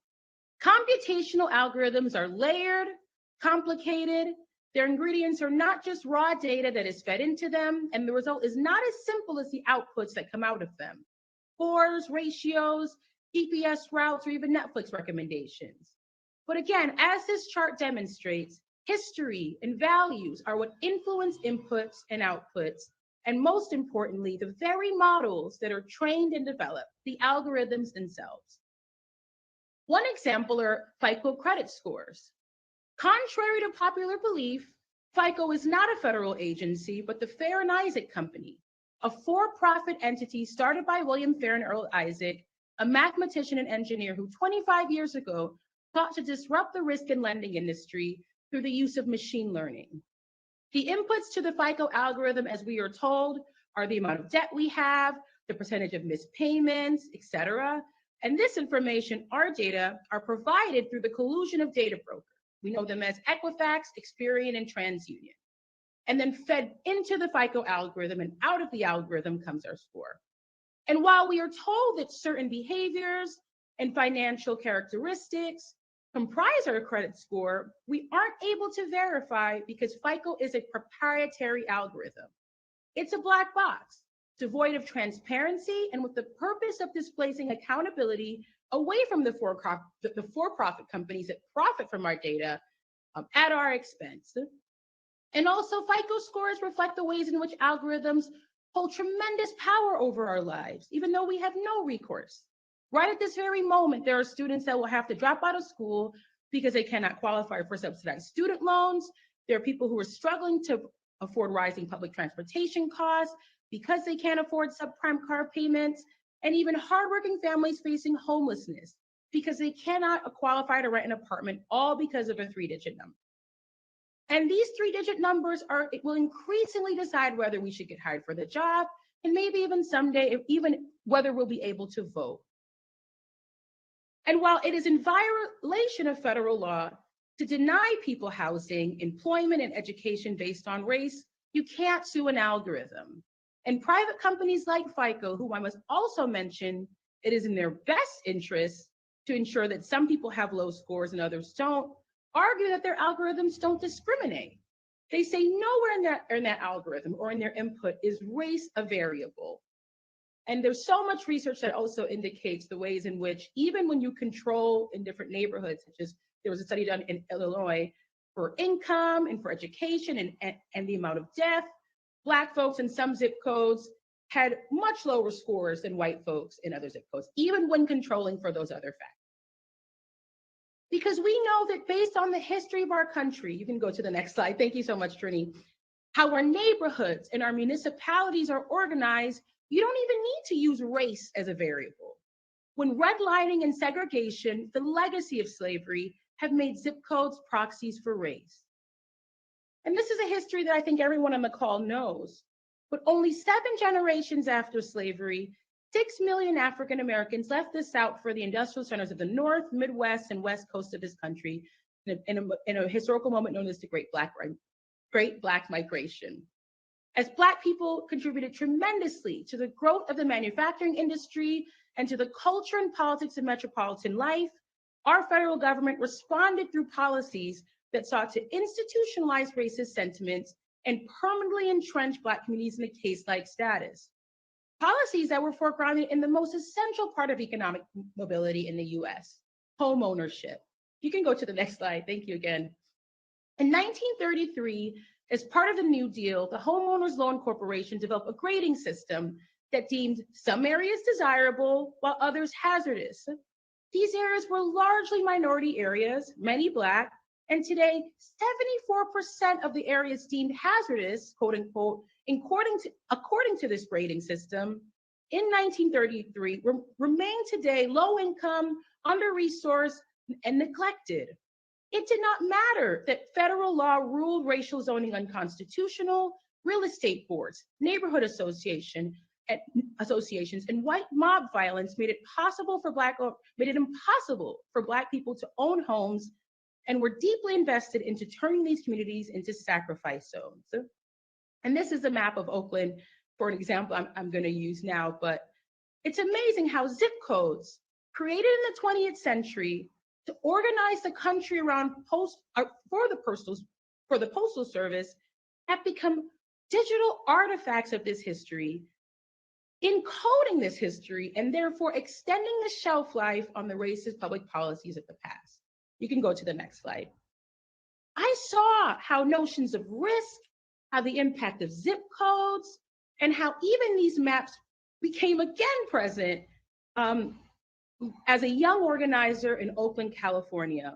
Computational algorithms are layered, complicated. Their ingredients are not just raw data that is fed into them, and the result is not as simple as the outputs that come out of them. Scores, ratios, GPS routes, or even Netflix recommendations. But again, as this chart demonstrates, history and values are what influence inputs and outputs, and most importantly, the very models that are trained and developed, the algorithms themselves. One example are Fico credit scores. Contrary to popular belief, Fico is not a federal agency, but the Fair and Isaac Company, a for-profit entity started by William Fair and Earl Isaac, a mathematician and engineer who 25 years ago sought to disrupt the risk and lending industry through the use of machine learning. The inputs to the Fico algorithm, as we are told, are the amount of debt we have, the percentage of missed payments, etc. And this information, our data, are provided through the collusion of data brokers. We know them as Equifax, Experian, and TransUnion, and then fed into the Fico algorithm, and out of the algorithm comes our score. And while we are told that certain behaviors and financial characteristics comprise our credit score, we aren't able to verify because Fico is a proprietary algorithm. It's a black box, devoid of transparency, and with the purpose of displacing accountability away from the for-profit companies that profit from our data at our expense. And also, Fico scores reflect the ways in which algorithms hold tremendous power over our lives, even though we have no recourse. Right at this very moment, there are students that will have to drop out of school because they cannot qualify for subsidized student loans. There are people who are struggling to afford rising public transportation costs because they can't afford subprime car payments, and even hardworking families facing homelessness because they cannot qualify to rent an apartment, all because of a 3-digit number. And these 3-digit numbers will increasingly decide whether we should get hired for the job, and maybe even someday, even whether we'll be able to vote. And while it is in violation of federal law to deny people housing, employment, and education based on race, you can't sue an algorithm. And private companies like Fico, who I must also mention, it is in their best interest to ensure that some people have low scores and others don't, argue that their algorithms don't discriminate. They say nowhere in that algorithm or in their input is race a variable. And there's so much research that also indicates the ways in which, even when you control in different neighborhoods, such as there was a study done in Illinois for income and for education and the amount of death, Black folks in some zip codes had much lower scores than white folks in other zip codes, even when controlling for those other factors. Because we know that based on the history of our country, you can go to the next slide, thank you so much, Trini, how our neighborhoods and our municipalities are organized, you don't even need to use race as a variable. When redlining and segregation, the legacy of slavery, have made zip codes proxies for race. And this is a history that I think everyone on the call knows. But only 7 generations after slavery, 6 million African Americans left the South for the industrial centers of the North, Midwest, and West Coast of this country in a historical moment known as the Great Black Migration. As Black people contributed tremendously to the growth of the manufacturing industry and to the culture and politics of metropolitan life, our federal government responded through policies that sought to institutionalize racist sentiments and permanently entrench Black communities in a case-like status. Policies that were foregrounded in the most essential part of economic mobility in the US, home ownership. You can go to the next slide, thank you again. In 1933, as part of the New Deal, the Homeowners Loan Corporation developed a grading system that deemed some areas desirable while others hazardous. These areas were largely minority areas, many Black, And today, 74% of the areas deemed hazardous, quote unquote, according to this grading system, in 1933 remain today low income, under-resourced, and neglected. It did not matter that federal law ruled racial zoning unconstitutional, real estate boards, neighborhood associations, and white mob violence made it impossible for Black people to own homes, and were deeply invested into turning these communities into sacrifice zones. And this is a map of Oakland, for an example I'm going to use now, but it's amazing how zip codes created in the 20th century to organize the country around for the Postal Service have become digital artifacts of this history, encoding this history, and therefore extending the shelf life on the racist public policies of the past. You can go to the next slide. I saw how notions of risk, how the impact of zip codes, and how even these maps became again present as a young organizer in Oakland, California.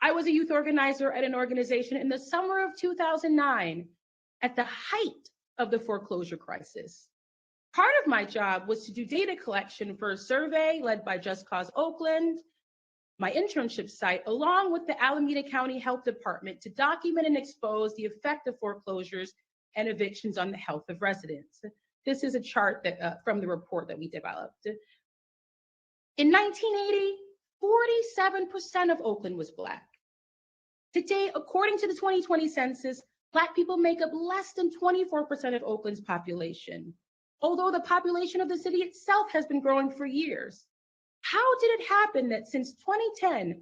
I was a youth organizer at an organization in the summer of 2009 at the height of the foreclosure crisis. Part of my job was to do data collection for a survey led by Just Cause Oakland, my internship site, along with the Alameda County Health Department, to document and expose the effect of foreclosures and evictions on the health of residents. This is a chart that from the report that we developed. In 1980, 47% of Oakland was Black. Today, according to the 2020 census, Black people make up less than 24% of Oakland's population, although the population of the city itself has been growing for years. How did it happen that since 2010,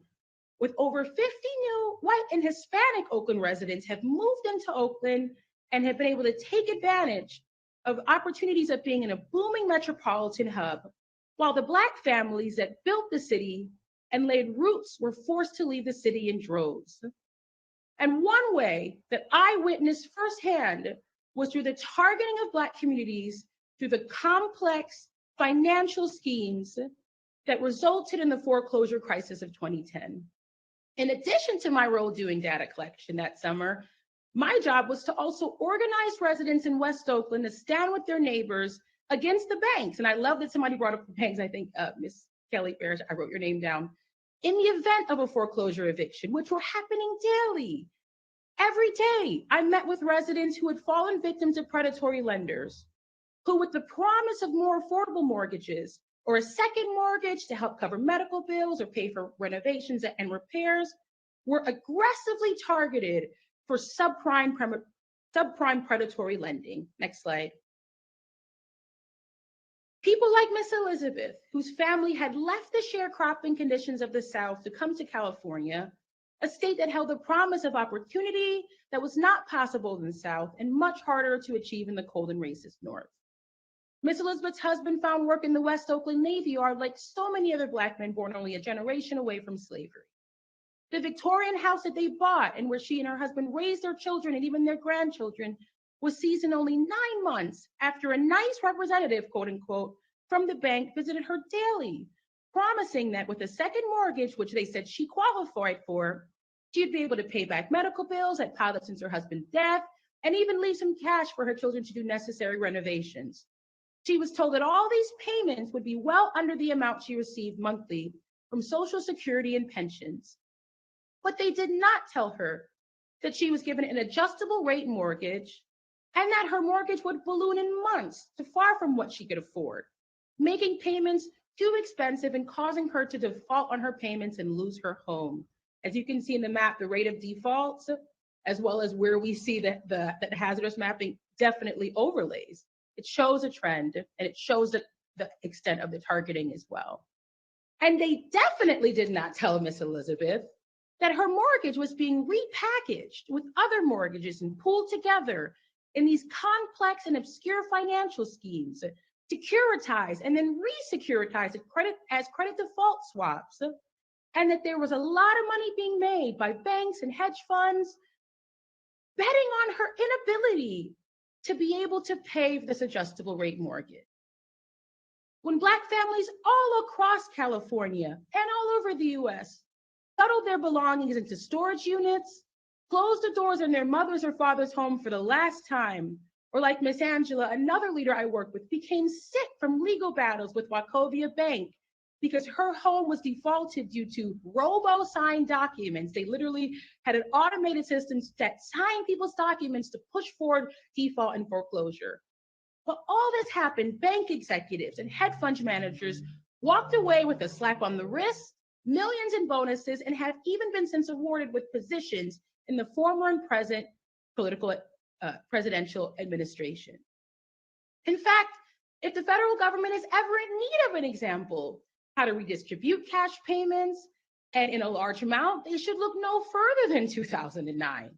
with over 50 new white and Hispanic Oakland residents have moved into Oakland and have been able to take advantage of opportunities of being in a booming metropolitan hub, while the Black families that built the city and laid roots were forced to leave the city in droves? And one way that I witnessed firsthand was through the targeting of Black communities through the complex financial schemes that resulted in the foreclosure crisis of 2010. In addition to my role doing data collection that summer, my job was to also organize residents in West Oakland to stand with their neighbors against the banks. And I love that somebody brought up the banks. I think Ms. Kelly Farish, I wrote your name down. In the event of a foreclosure eviction, which were happening daily, every day, I met with residents who had fallen victim to predatory lenders, who with the promise of more affordable mortgages or a second mortgage to help cover medical bills or pay for renovations and repairs, were aggressively targeted for subprime predatory lending. Next slide. People like Miss Elizabeth, whose family had left the sharecropping conditions of the South to come to California, a state that held the promise of opportunity that was not possible in the South and much harder to achieve in the cold and racist North. Miss Elizabeth's husband found work in the West Oakland Navy Yard like so many other Black men born only a generation away from slavery. The Victorian house that they bought and where she and her husband raised their children and even their grandchildren was seized in only 9 months after a nice representative, quote unquote, from the bank visited her daily, promising that with a second mortgage, which they said she qualified for, she'd be able to pay back medical bills that piled up since her husband's death and even leave some cash for her children to do necessary renovations. She was told that all these payments would be well under the amount she received monthly from Social Security and pensions. But they did not tell her that she was given an adjustable rate mortgage and that her mortgage would balloon in months to far from what she could afford, making payments too expensive and causing her to default on her payments and lose her home. As you can see in the map, the rate of defaults, as well as where we see that the hazardous mapping definitely overlays. It shows a trend and it shows the extent of the targeting as well. And they definitely did not tell Miss Elizabeth that her mortgage was being repackaged with other mortgages and pooled together in these complex and obscure financial schemes, securitize and then re-securitize as credit default swaps, and that there was a lot of money being made by banks and hedge funds betting on her inability to be able to pay this adjustable rate mortgage. When Black families all across California and all over the US shuttled their belongings into storage units, closed the doors in their mother's or father's home for the last time, or like Miss Angela, another leader I work with, became sick from legal battles with Wachovia Bank because her home was defaulted due to robo-signed documents. They literally had an automated system that signed people's documents to push forward default and foreclosure. But all this happened, bank executives and hedge fund managers walked away with a slap on the wrist, millions in bonuses, and have even been since awarded with positions in the former and present presidential administration. In fact, if the federal government is ever in need of an example, how to redistribute cash payments, and in a large amount, they should look no further than 2009.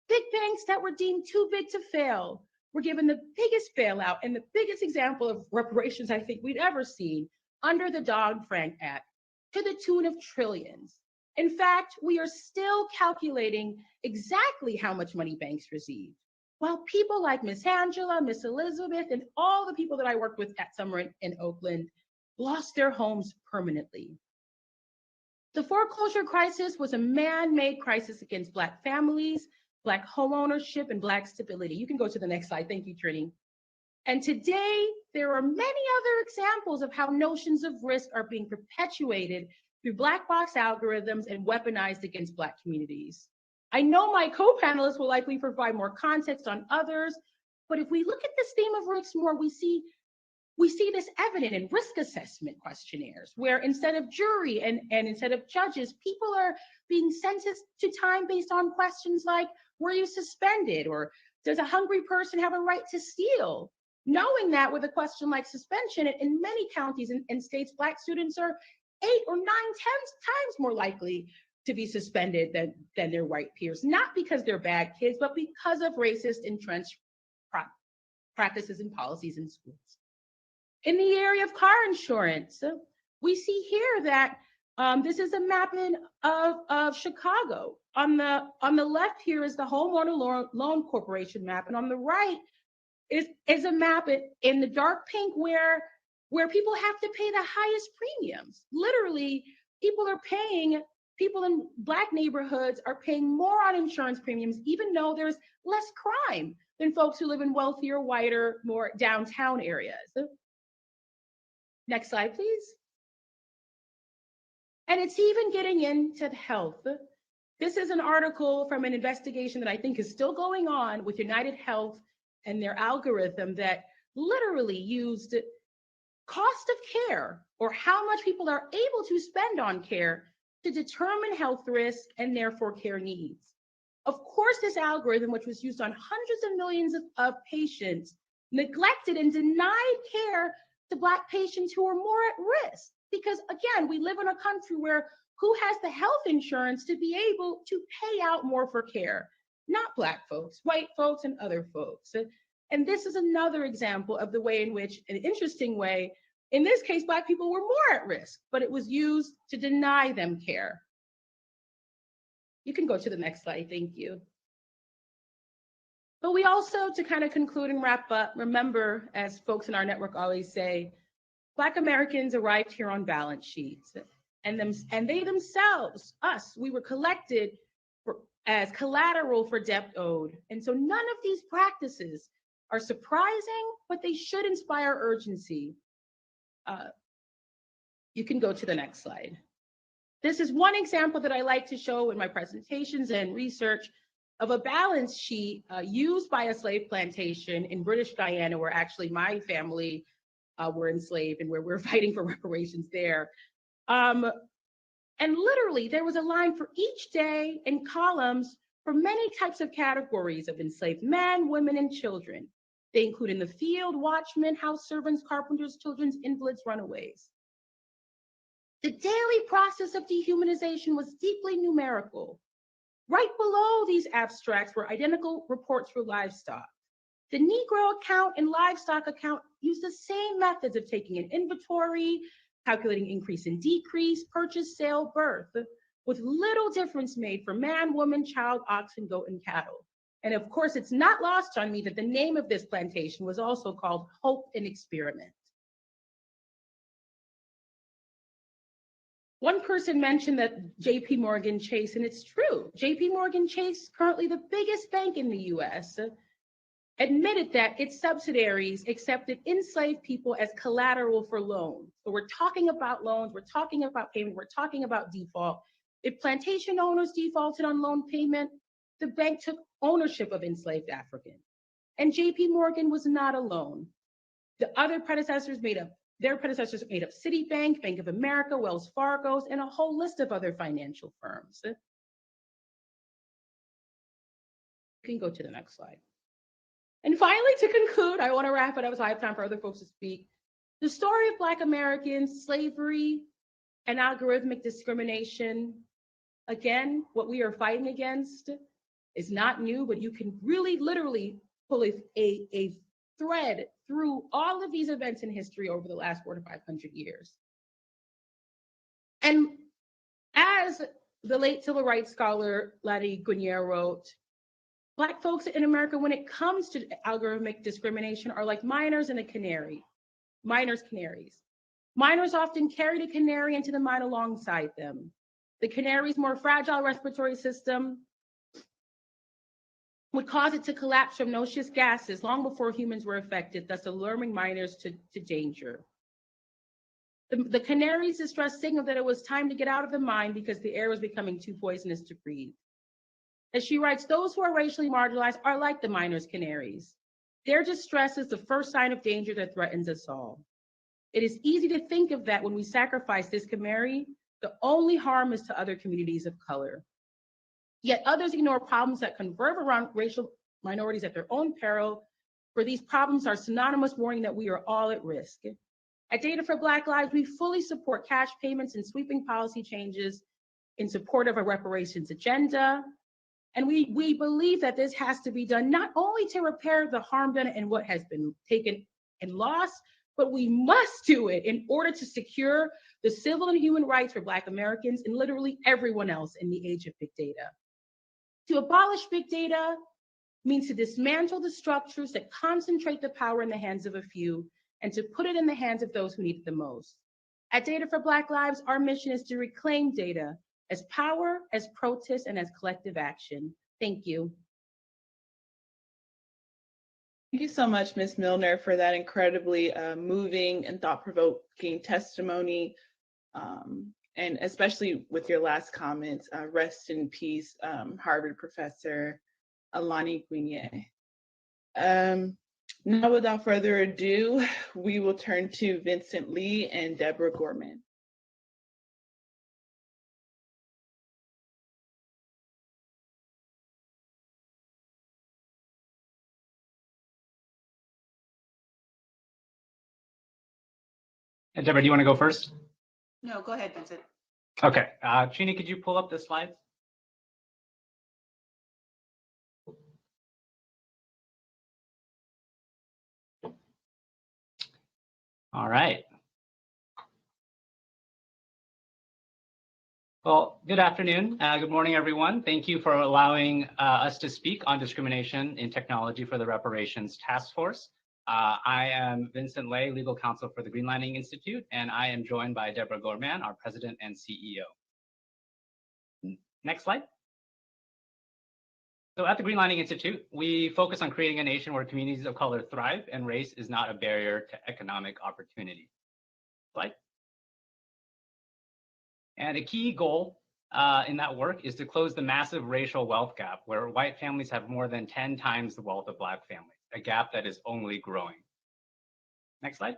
Big banks that were deemed too big to fail were given the biggest bailout and the biggest example of reparations I think we'd ever seen under the Dodd-Frank Act, to the tune of trillions. In fact, we are still calculating exactly how much money banks received, while people like Miss Angela, Miss Elizabeth, and all the people that I worked with at Summer in Oakland lost their homes permanently. The foreclosure crisis was a man-made crisis against Black families, Black homeownership, and Black stability. You can go to the next slide. Thank you, Trini. And today, there are many other examples of how notions of risk are being perpetuated through black box algorithms and weaponized against Black communities. I know my co-panelists will likely provide more context on others, but if we look at this theme of risk more, we see this evident in risk assessment questionnaires, where instead of jury and instead of judges, people are being sentenced to time based on questions like, were you suspended? Or does a hungry person have a right to steal? Knowing that with a question like suspension, in many counties and states, Black students are 8 or 9 times more likely to be suspended than their white peers, not because they're bad kids, but because of racist entrenched practices and policies in schools. In the area of car insurance, we see here that this is a mapping of Chicago. On the left here is the Homeowner Loan Corporation map, and on the right is a map in the dark pink where people have to pay the highest premiums. Literally, people in Black neighborhoods are paying more on insurance premiums, even though there's less crime than folks who live in wealthier, whiter, more downtown areas. Next slide, please. And it's even getting into health. This is an article from an investigation that I think is still going on with United Health and their algorithm that literally used cost of care, or how much people are able to spend on care, to determine health risk and therefore care needs. Of course, this algorithm, which was used on hundreds of millions of patients, neglected and denied care to Black patients who are more at risk. Because again, we live in a country where who has the health insurance to be able to pay out more for care? Not Black folks, white folks, and other folks. And this is another example of the way in which, an interesting way, in this case, Black people were more at risk, but it was used to deny them care. You can go to the next slide, thank you. But we also, to kind of conclude and wrap up, remember, as folks in our network always say, Black Americans arrived here on balance sheets, and they themselves, us, we were collected as collateral for debt owed. And so none of these practices are surprising, but they should inspire urgency. You can go to the next slide. This is one example that I like to show in my presentations and research of a balance sheet used by a slave plantation in British Guyana, where actually my family were enslaved and where we're fighting for reparations there. And literally there was a line for each day and columns for many types of categories of enslaved men, women, and children. They include in the field, watchmen, house servants, carpenters, children's invalids, runaways. The daily process of dehumanization was deeply numerical. Right below these abstracts were identical reports for livestock. The Negro account and livestock account use the same methods of taking an inventory, calculating increase and decrease, purchase, sale, birth, with little difference made for man, woman, child, oxen, goat, and cattle. And of course, it's not lost on me that the name of this plantation was also called Hope and Experiment. One person mentioned that JP Morgan Chase, and it's true, JP Morgan Chase, currently the biggest bank in the US, admitted that its subsidiaries accepted enslaved people as collateral for loans. So we're talking about loans, we're talking about payment, we're talking about default. If plantation owners defaulted on loan payment, the bank took ownership of enslaved Africans. And JP Morgan was not alone. The other predecessors made up, their predecessors made up Citibank, Bank of America, Wells Fargo's, and a whole list of other financial firms. You can go to the next slide. And finally, to conclude, I want to wrap it up so I have time for other folks to speak. The story of Black Americans, slavery, and algorithmic discrimination, again, what we are fighting against is not new, but you can really literally pull a thread through all of these events in history over the last 400 to 500 years. And as the late civil rights scholar Ladi Guinier wrote, Black folks in America, when it comes to algorithmic discrimination, are like miners in a canary, miners' canaries. Miners often carry the canary into the mine alongside them. The canary's more fragile respiratory system would cause it to collapse from noxious gases long before humans were affected, thus alarming miners to danger. The canary's distress signaled that it was time to get out of the mine because the air was becoming too poisonous to breathe. As she writes, those who are racially marginalized are like the miners' canaries. Their distress is the first sign of danger that threatens us all. It is easy to think of that when we sacrifice this canary, the only harm is to other communities of color. Yet others ignore problems that converge around racial minorities at their own peril, for these problems are synonymous warning that we are all at risk. At Data for Black Lives, we fully support cash payments and sweeping policy changes in support of a reparations agenda. And we believe that this has to be done not only to repair the harm done and what has been taken and lost, but we must do it in order to secure the civil and human rights for Black Americans and literally everyone else in the age of big data. To abolish big data means to dismantle the structures that concentrate the power in the hands of a few and to put it in the hands of those who need it the most. At Data for Black Lives, our mission is to reclaim data as power, as protest, and as collective action. Thank you. Thank you so much, Ms. Milner, for that incredibly moving and thought-provoking testimony, and especially with your last comments. Rest in peace, Harvard professor Ladi Guinier. Now, without further ado, we will turn to Vincent Lee and Deborah Gorman. And Deborah, do you want to go first? No, go ahead, Vincent. Okay. Trini, could you pull up the slides? All right. Well, good afternoon. Good morning, everyone. Thank you for allowing us to speak on discrimination in technology for the Reparations Task Force. I am Vincent Lay, legal counsel for the Redlining Institute, and I am joined by Deborah Gorman, our president and CEO. Next slide. So at the Redlining Institute, we focus on creating a nation where communities of color thrive and race is not a barrier to economic opportunity. Slide. And a key goal in that work is to close the massive racial wealth gap where white families have more than 10 times the wealth of Black families, a gap that is only growing. Next slide.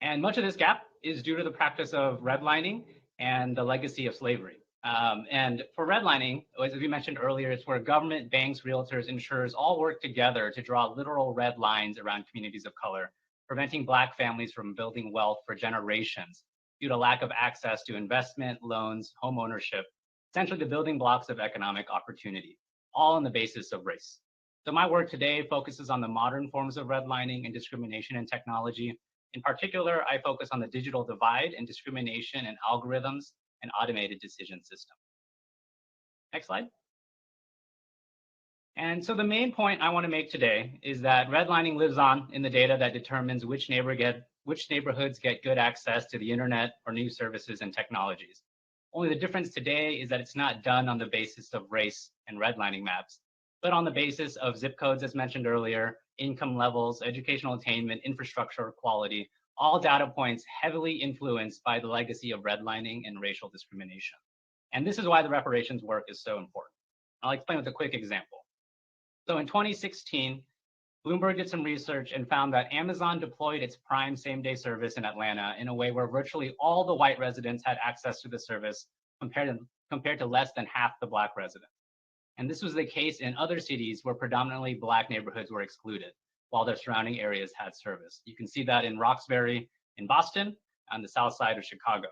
And much of this gap is due to the practice of redlining and the legacy of slavery. And for redlining, as we mentioned earlier, it's where government, banks, realtors, insurers all work together to draw literal red lines around communities of color, preventing Black families from building wealth for generations due to lack of access to investment, loans, home ownership, essentially the building blocks of economic opportunity, all on the basis of race. So my work today focuses on the modern forms of redlining and discrimination in technology. In particular, I focus on the digital divide and discrimination in algorithms and automated decision system. Next slide. And so the main point I want to make today is that redlining lives on in the data that determines which neighborhood which neighborhoods get good access to the internet or new services and technologies. Only the difference today is that it's not done on the basis of race and redlining maps, but on the basis of zip codes, as mentioned earlier, income levels, educational attainment, infrastructure quality, all data points heavily influenced by the legacy of redlining and racial discrimination. And this is why the reparations work is so important. I'll explain with a quick example. So in 2016, Bloomberg did some research and found that Amazon deployed its Prime same-day service in Atlanta in a way where virtually all the white residents had access to the service compared to less than half the Black residents. And this was the case in other cities where predominantly Black neighborhoods were excluded, while their surrounding areas had service. You can see that in Roxbury in Boston, on the south side of Chicago.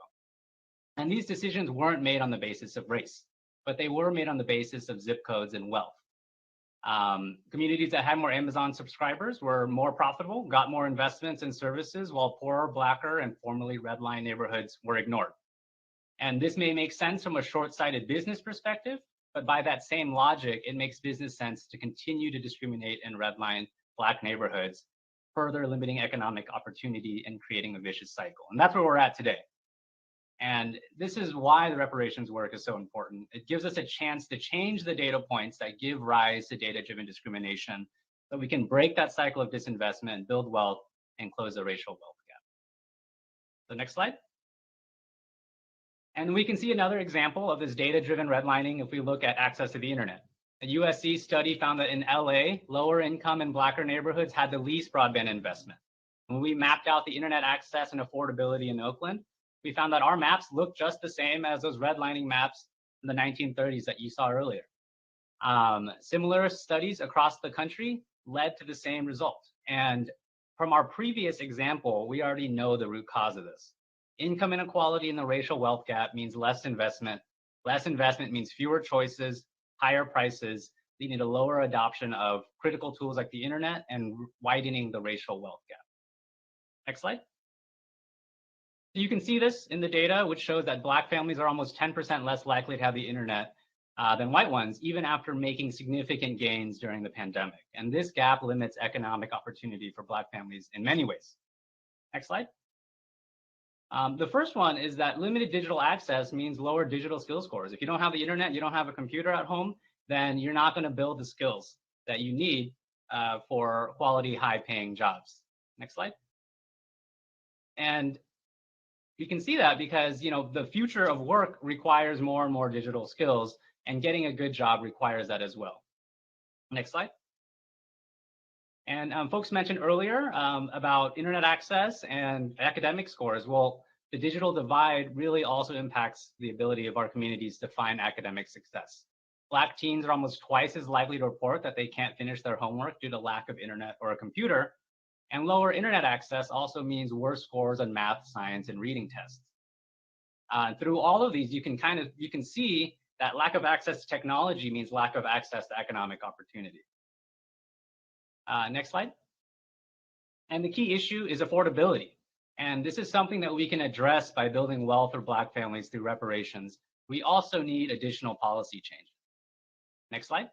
And these decisions weren't made on the basis of race, but they were made on the basis of zip codes and wealth. Communities that had more Amazon subscribers were more profitable, got more investments and services, while poorer, Blacker, and formerly redline neighborhoods were ignored. And this may make sense from a short-sighted business perspective, but by that same logic, it makes business sense to continue to discriminate and redline Black neighborhoods, further limiting economic opportunity and creating a vicious cycle. And that's where we're at today. And this is why the reparations work is so important. It gives us a chance to change the data points that give rise to data-driven discrimination, so we can break that cycle of disinvestment, build wealth, and close the racial wealth gap. The next slide. And we can see another example of this data-driven redlining if we look at access to the internet. A USC study found that in LA, lower income and Blacker neighborhoods had the least broadband investment. When we mapped out the internet access and affordability in Oakland, we found that our maps look just the same as those redlining maps in the 1930s that you saw earlier. Similar studies across the country led to the same result. And from our previous example, we already know the root cause of this. Income inequality and the racial wealth gap means less investment. Less investment means fewer choices, higher prices, leading to lower adoption of critical tools like the internet and widening the racial wealth gap. Next slide. You can see this in the data, which shows that Black families are almost 10% less likely to have the internet than white ones, even after making significant gains during the pandemic. And this gap limits economic opportunity for Black families in many ways. Next slide. The first one is that limited digital access means lower digital skill scores. If you don't have the internet, you don't have a computer at home, then you're not going to build the skills that you need for quality, high-paying jobs. Next slide. And you can see that because the future of work requires more and more digital skills, and getting a good job requires that as well. Next slide. And folks mentioned earlier about internet access and academic scores. Well, the digital divide really also impacts the ability of our communities to find academic success. Black teens are almost twice as likely to report that they can't finish their homework due to lack of internet or a computer. And lower internet access also means worse scores on math, science, and reading tests. Through all of these, you can see that lack of access to technology means lack of access to economic opportunity. Next slide. And the key issue is affordability. And this is something that we can address by building wealth for Black families through reparations. We also need additional policy changes. Next slide.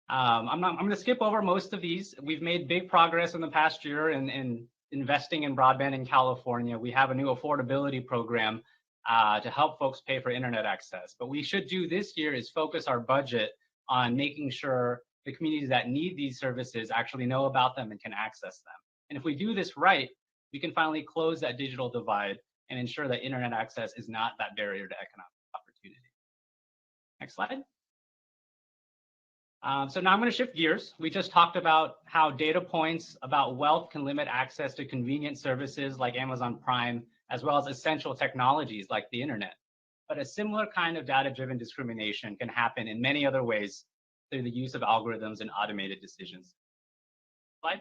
I'm going to skip over most of these. We've made big progress in the past year in investing in broadband in California. We have a new affordability program to help folks pay for internet access. But we should do this year is focus our budget on making sure the communities that need these services actually know about them and can access them. And if we do this right, we can finally close that digital divide and ensure that internet access is not that barrier to economic opportunity. Next slide. So now I'm going to shift gears. We just talked about how data points about wealth can limit access to convenient services like Amazon Prime, as well as essential technologies like the internet. But a similar kind of data-driven discrimination can happen in many other ways through the use of algorithms and automated decisions. Slide.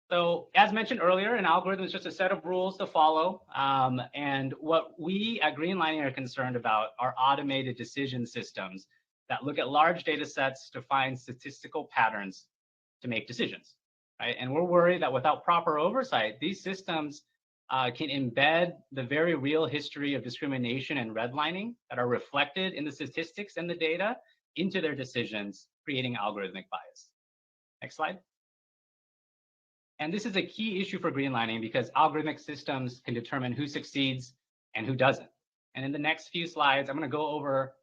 So as mentioned earlier, an algorithm is just a set of rules to follow. And what we at Greenlining are concerned about are automated decision systems that look at large data sets to find statistical patterns to make decisions, right? And we're worried that without proper oversight, these systems can embed the very real history of discrimination and redlining that are reflected in the statistics and the data into their decisions, creating algorithmic bias. Next slide. And this is a key issue for greenlining because algorithmic systems can determine who succeeds and who doesn't. And in the next few slides, I'm going to go over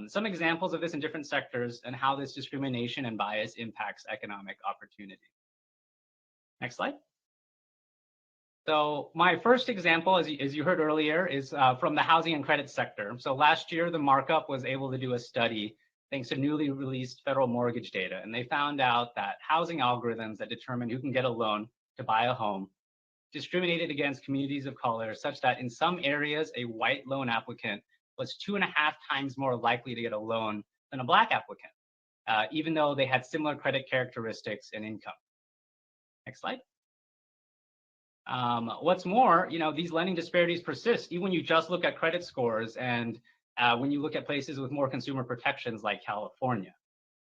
some examples of this in different sectors and how this discrimination and bias impacts economic opportunity. Next slide. So my first example, as you heard earlier, is from the housing and credit sector. So last year, the markup was able to do a study thanks to newly released federal mortgage data. And they found out that housing algorithms that determine who can get a loan to buy a home discriminated against communities of color such that in some areas, a white loan applicant was 2.5 times more likely to get a loan than a Black applicant, even though they had similar credit characteristics and income. Next slide. What's more, these lending disparities persist even when you just look at credit scores and when you look at places with more consumer protections like California.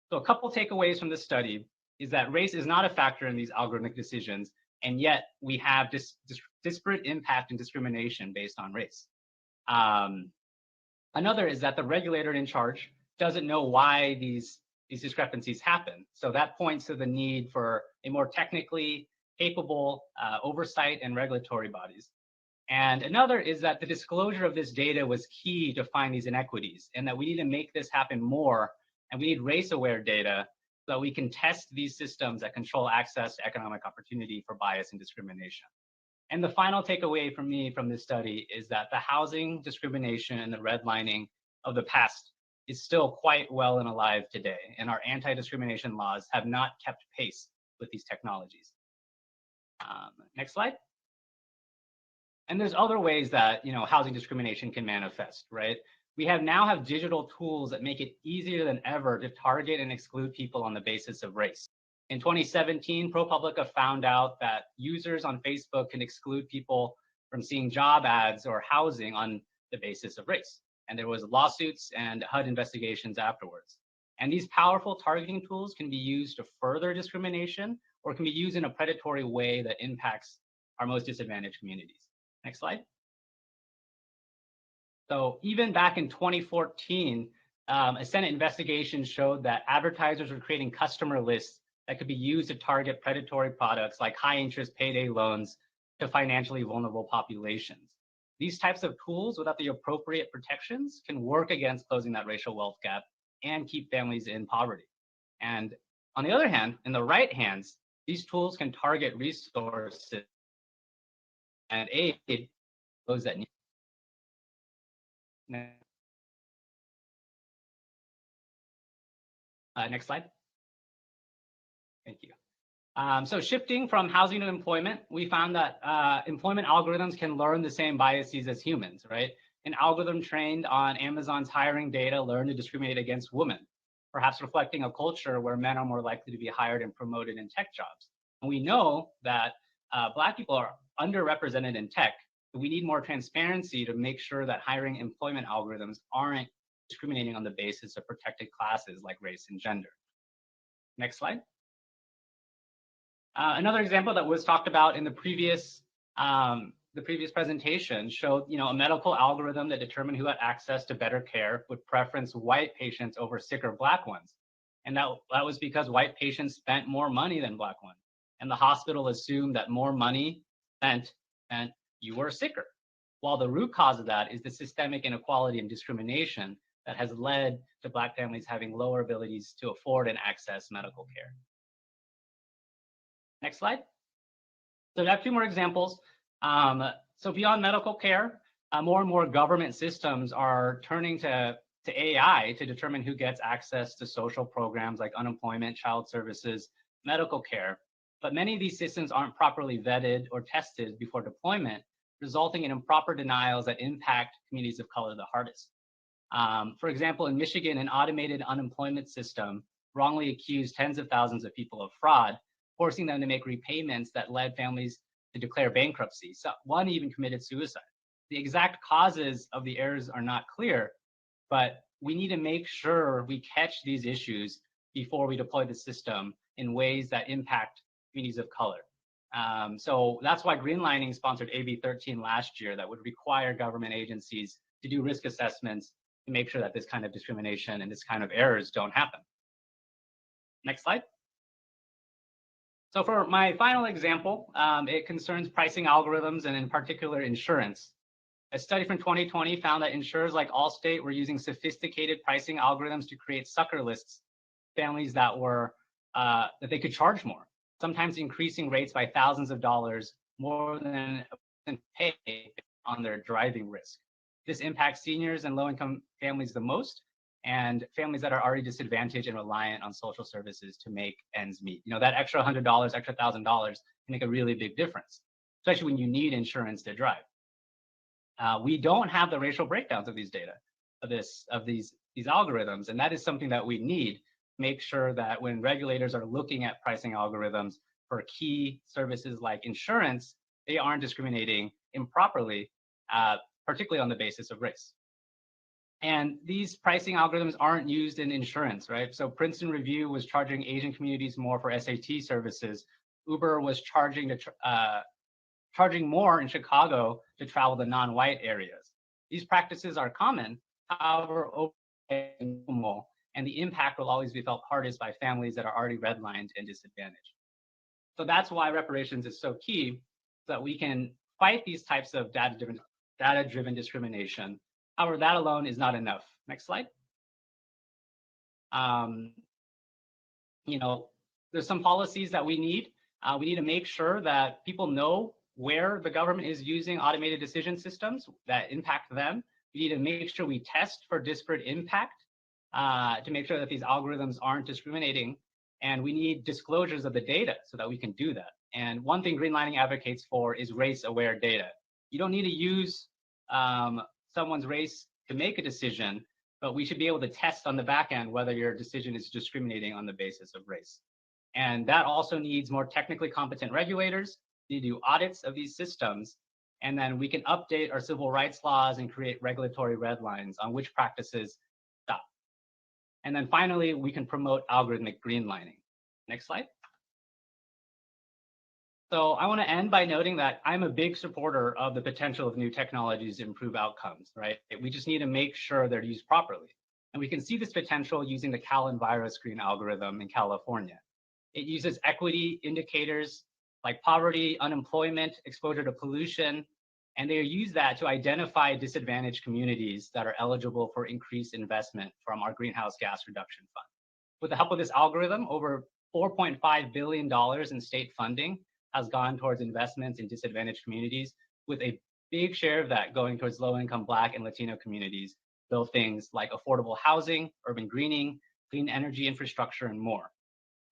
So a couple takeaways from this study is that race is not a factor in these algorithmic decisions, and yet we have disparate impact and discrimination based on race. Another is that the regulator in charge doesn't know why these discrepancies happen. So that points to the need for a more technically capable oversight and regulatory bodies. And another is that the disclosure of this data was key to find these inequities, and that we need to make this happen more, and we need race-aware data so that we can test these systems that control access to economic opportunity for bias and discrimination. And the final takeaway from me from this study is that the housing discrimination and the redlining of the past is still quite well and alive today, and our anti-discrimination laws have not kept pace with these technologies. Next slide. And there's other ways that housing discrimination can manifest, right? We now have digital tools that make it easier than ever to target and exclude people on the basis of race. In 2017, ProPublica found out that users on Facebook can exclude people from seeing job ads or housing on the basis of race. And there was lawsuits and HUD investigations afterwards. And these powerful targeting tools can be used to further discrimination or can be used in a predatory way that impacts our most disadvantaged communities. Next slide. So even back in 2014, a Senate investigation showed that advertisers were creating customer lists that could be used to target predatory products like high interest payday loans to financially vulnerable populations. These types of tools without the appropriate protections can work against closing that racial wealth gap and keep families in poverty. And on the other hand, in the right hands, these tools can target resources and aid those that need. Next slide. Thank you. So shifting from housing to employment, we found that employment algorithms can learn the same biases as humans, right? An algorithm trained on Amazon's hiring data learned to discriminate against women, perhaps reflecting a culture where men are more likely to be hired and promoted in tech jobs. And we know that Black people are underrepresented in tech, but we need more transparency to make sure that hiring employment algorithms aren't discriminating on the basis of protected classes like race and gender. Next slide. Another example that was talked about in the previous presentation showed, a medical algorithm that determined who had access to better care would preference white patients over sicker Black ones. And that was because white patients spent more money than Black ones. And the hospital assumed that more money meant you were sicker. While the root cause of that is the systemic inequality and discrimination that has led to Black families having lower abilities to afford and access medical care. Next slide. So I have two more examples. So beyond medical care, more and more government systems are turning to AI to determine who gets access to social programs like unemployment, child services, medical care. But many of these systems aren't properly vetted or tested before deployment, resulting in improper denials that impact communities of color the hardest. For example, in Michigan, an automated unemployment system wrongly accused tens of thousands of people of fraud, forcing them to make repayments that led families to declare bankruptcy. So one even committed suicide. The exact causes of the errors are not clear, but we need to make sure we catch these issues before we deploy the system in ways that impact communities of color. So that's why Greenlining sponsored AB 13 last year that would require government agencies to do risk assessments to make sure that this kind of discrimination and this kind of errors don't happen. Next slide. So for my final example, it concerns pricing algorithms and in particular insurance. A study from 2020 found that insurers like Allstate were using sophisticated pricing algorithms to create sucker lists, families that were that they could charge more, sometimes increasing rates by thousands of dollars more than pay on their driving risk. This impacts seniors and low-income families the most, and families that are already disadvantaged and reliant on social services to make ends meet. You know, that extra $100, extra $1,000 can make a really big difference, especially when you need insurance to drive. We don't have the racial breakdowns of these data, of these algorithms, and that is something that we need to make sure that when regulators are looking at pricing algorithms for key services like insurance, they aren't discriminating improperly, particularly on the basis of race. And these pricing algorithms aren't used in insurance, right? So Princeton Review was charging Asian communities more for SAT services. Uber was charging more in Chicago to travel to non-white areas. These practices are common, however, and the impact will always be felt hardest by families that are already redlined and disadvantaged. So that's why reparations is so key, so that we can fight these types of data-driven discrimination. However, that alone is not enough. Next slide. You know, there's some policies that we need. We need to make sure that people know where the government is using automated decision systems that impact them. We need to make sure we test for disparate impact to make sure that these algorithms aren't discriminating. And we need disclosures of the data so that we can do that. And one thing Greenlining advocates for is race-aware data. You don't need to use someone's race to make a decision, but we should be able to test on the back end whether your decision is discriminating on the basis of race. And that also needs more technically competent regulators to do audits of these systems. And then we can update our civil rights laws and create regulatory red lines on which practices stop. And then finally, we can promote algorithmic greenlining. Next slide. So I want to end by noting that I'm a big supporter of the potential of new technologies to improve outcomes, right? We just need to make sure they're used properly. And we can see this potential using the CalEnviroscreen algorithm in California. It uses equity indicators like poverty, unemployment, exposure to pollution, and they use that to identify disadvantaged communities that are eligible for increased investment from our greenhouse gas reduction fund. With the help of this algorithm, over $4.5 billion in state funding has gone towards investments in disadvantaged communities, with a big share of that going towards low-income Black and Latino communities, build things like affordable housing, urban greening, clean energy infrastructure, and more.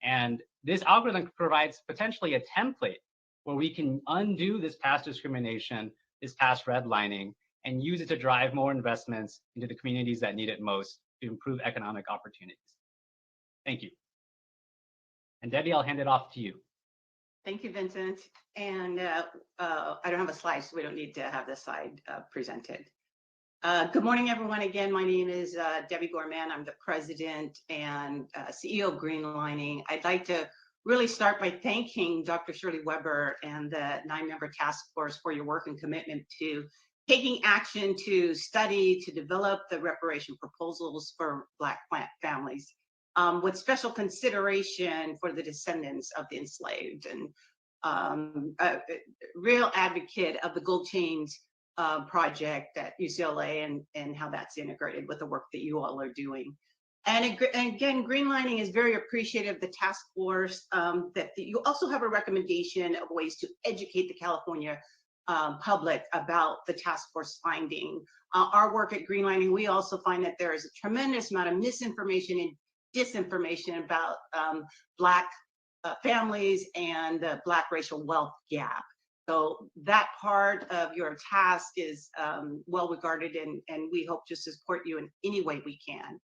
And this algorithm provides potentially a template where we can undo this past discrimination, this past redlining, and use it to drive more investments into the communities that need it most to improve economic opportunities. Thank you. And Debbie, I'll hand it off to you. Thank you, Vincent. And I don't have a slide, so we don't need to have the slide presented. Good morning, everyone. Again, my name is Debbie Gorman. I'm the president and CEO of Greenlining. I'd like to really start by thanking Dr. Shirley Weber and the 9-member task force for your work and commitment to taking action to study, to develop the reparation proposals for Black families, with special consideration for the descendants of the enslaved, and a real advocate of the Gold Chains project at UCLA and how that's integrated with the work that you all are doing. And again, Greenlining is very appreciative of the task force, that you also have a recommendation of ways to educate the California public about the task force finding. Our work at Greenlining, we also find that there is a tremendous amount of misinformation and disinformation about Black families and the Black racial wealth gap. So that part of your task is well regarded, and we hope to support you in any way we can.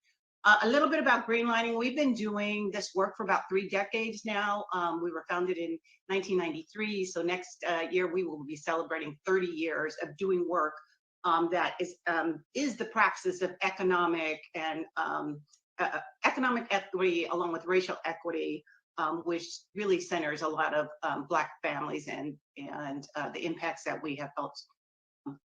A little bit about Greenlining. We've been doing this work for about 3 decades now. We were founded in 1993, so next year we will be celebrating 30 years of doing work that is the praxis of economic and economic equity along with racial equity, which really centers a lot of Black families and the impacts that we have felt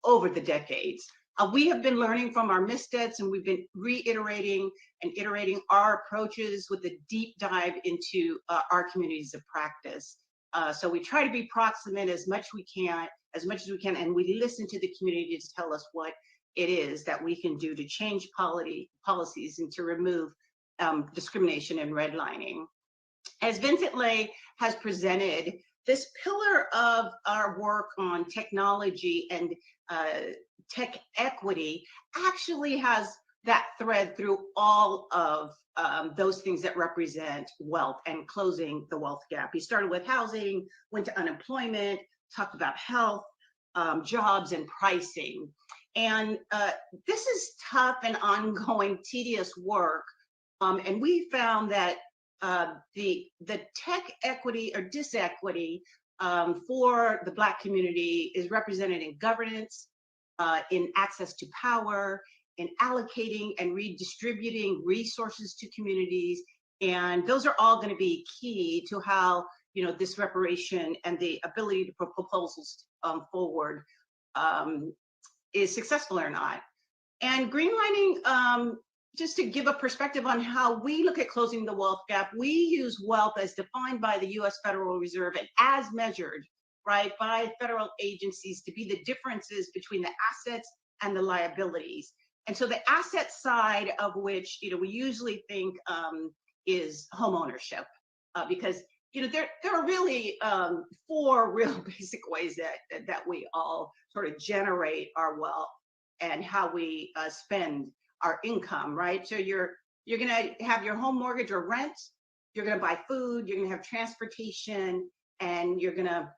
over the decades. We have been learning from our missteps, and we've been reiterating and iterating our approaches with a deep dive into our communities of practice. So we try to be proximate as much as we can, and we listen to the community to tell us what it is that we can do to change policies and to remove discrimination and redlining. As Vincent Lay has presented, this pillar of our work on technology and tech equity actually has that thread through all of those things that represent wealth and closing the wealth gap. He started with housing, went to unemployment, talked about health, jobs, and pricing. And this is tough and ongoing, tedious work. And we found that the tech equity or disequity for the Black community is represented in governance, in access to power, in allocating and redistributing resources to communities. And those are all going to be key to how, you know, this reparation and the ability to put proposals forward is successful or not. And greenlining, just to give a perspective on how we look at closing the wealth gap, we use wealth as defined by the US Federal Reserve and as measured, right, by federal agencies to be the differences between the assets and the liabilities. And so the asset side of which, you know, we usually think is home ownership, because, you know, there are really 4 real basic ways that we all sort of generate our wealth and how we spend our income, right? So you're gonna have your home mortgage or rent, you're gonna buy food, you're gonna have transportation, and you're gonna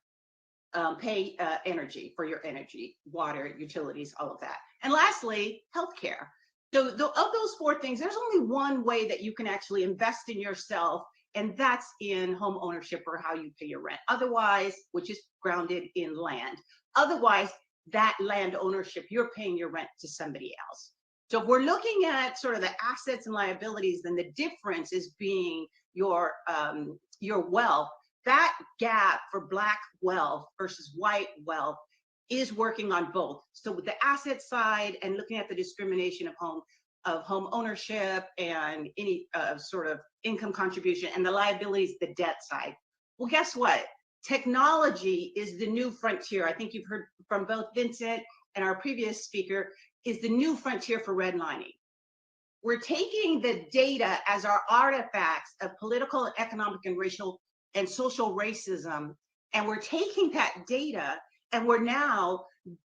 pay energy for your energy, water, utilities, all of that. And lastly, healthcare. So of those 4 things, there's only one way that you can actually invest in yourself, and that's in home ownership or how you pay your rent. Otherwise, which is grounded in land. Otherwise, that land ownership, you're paying your rent to somebody else. So if we're looking at sort of the assets and liabilities, then the difference is being your wealth. That gap for Black wealth versus white wealth is working on both. So with the asset side and looking at the discrimination of home ownership and any sort of income contribution, and the liabilities, the debt side. Well, guess what? Technology is the new frontier. I think you've heard from both Vincent and our previous speaker, is the new frontier for redlining. We're taking the data as our artifacts of political, economic, and racial and social racism, and we're taking that data and we're now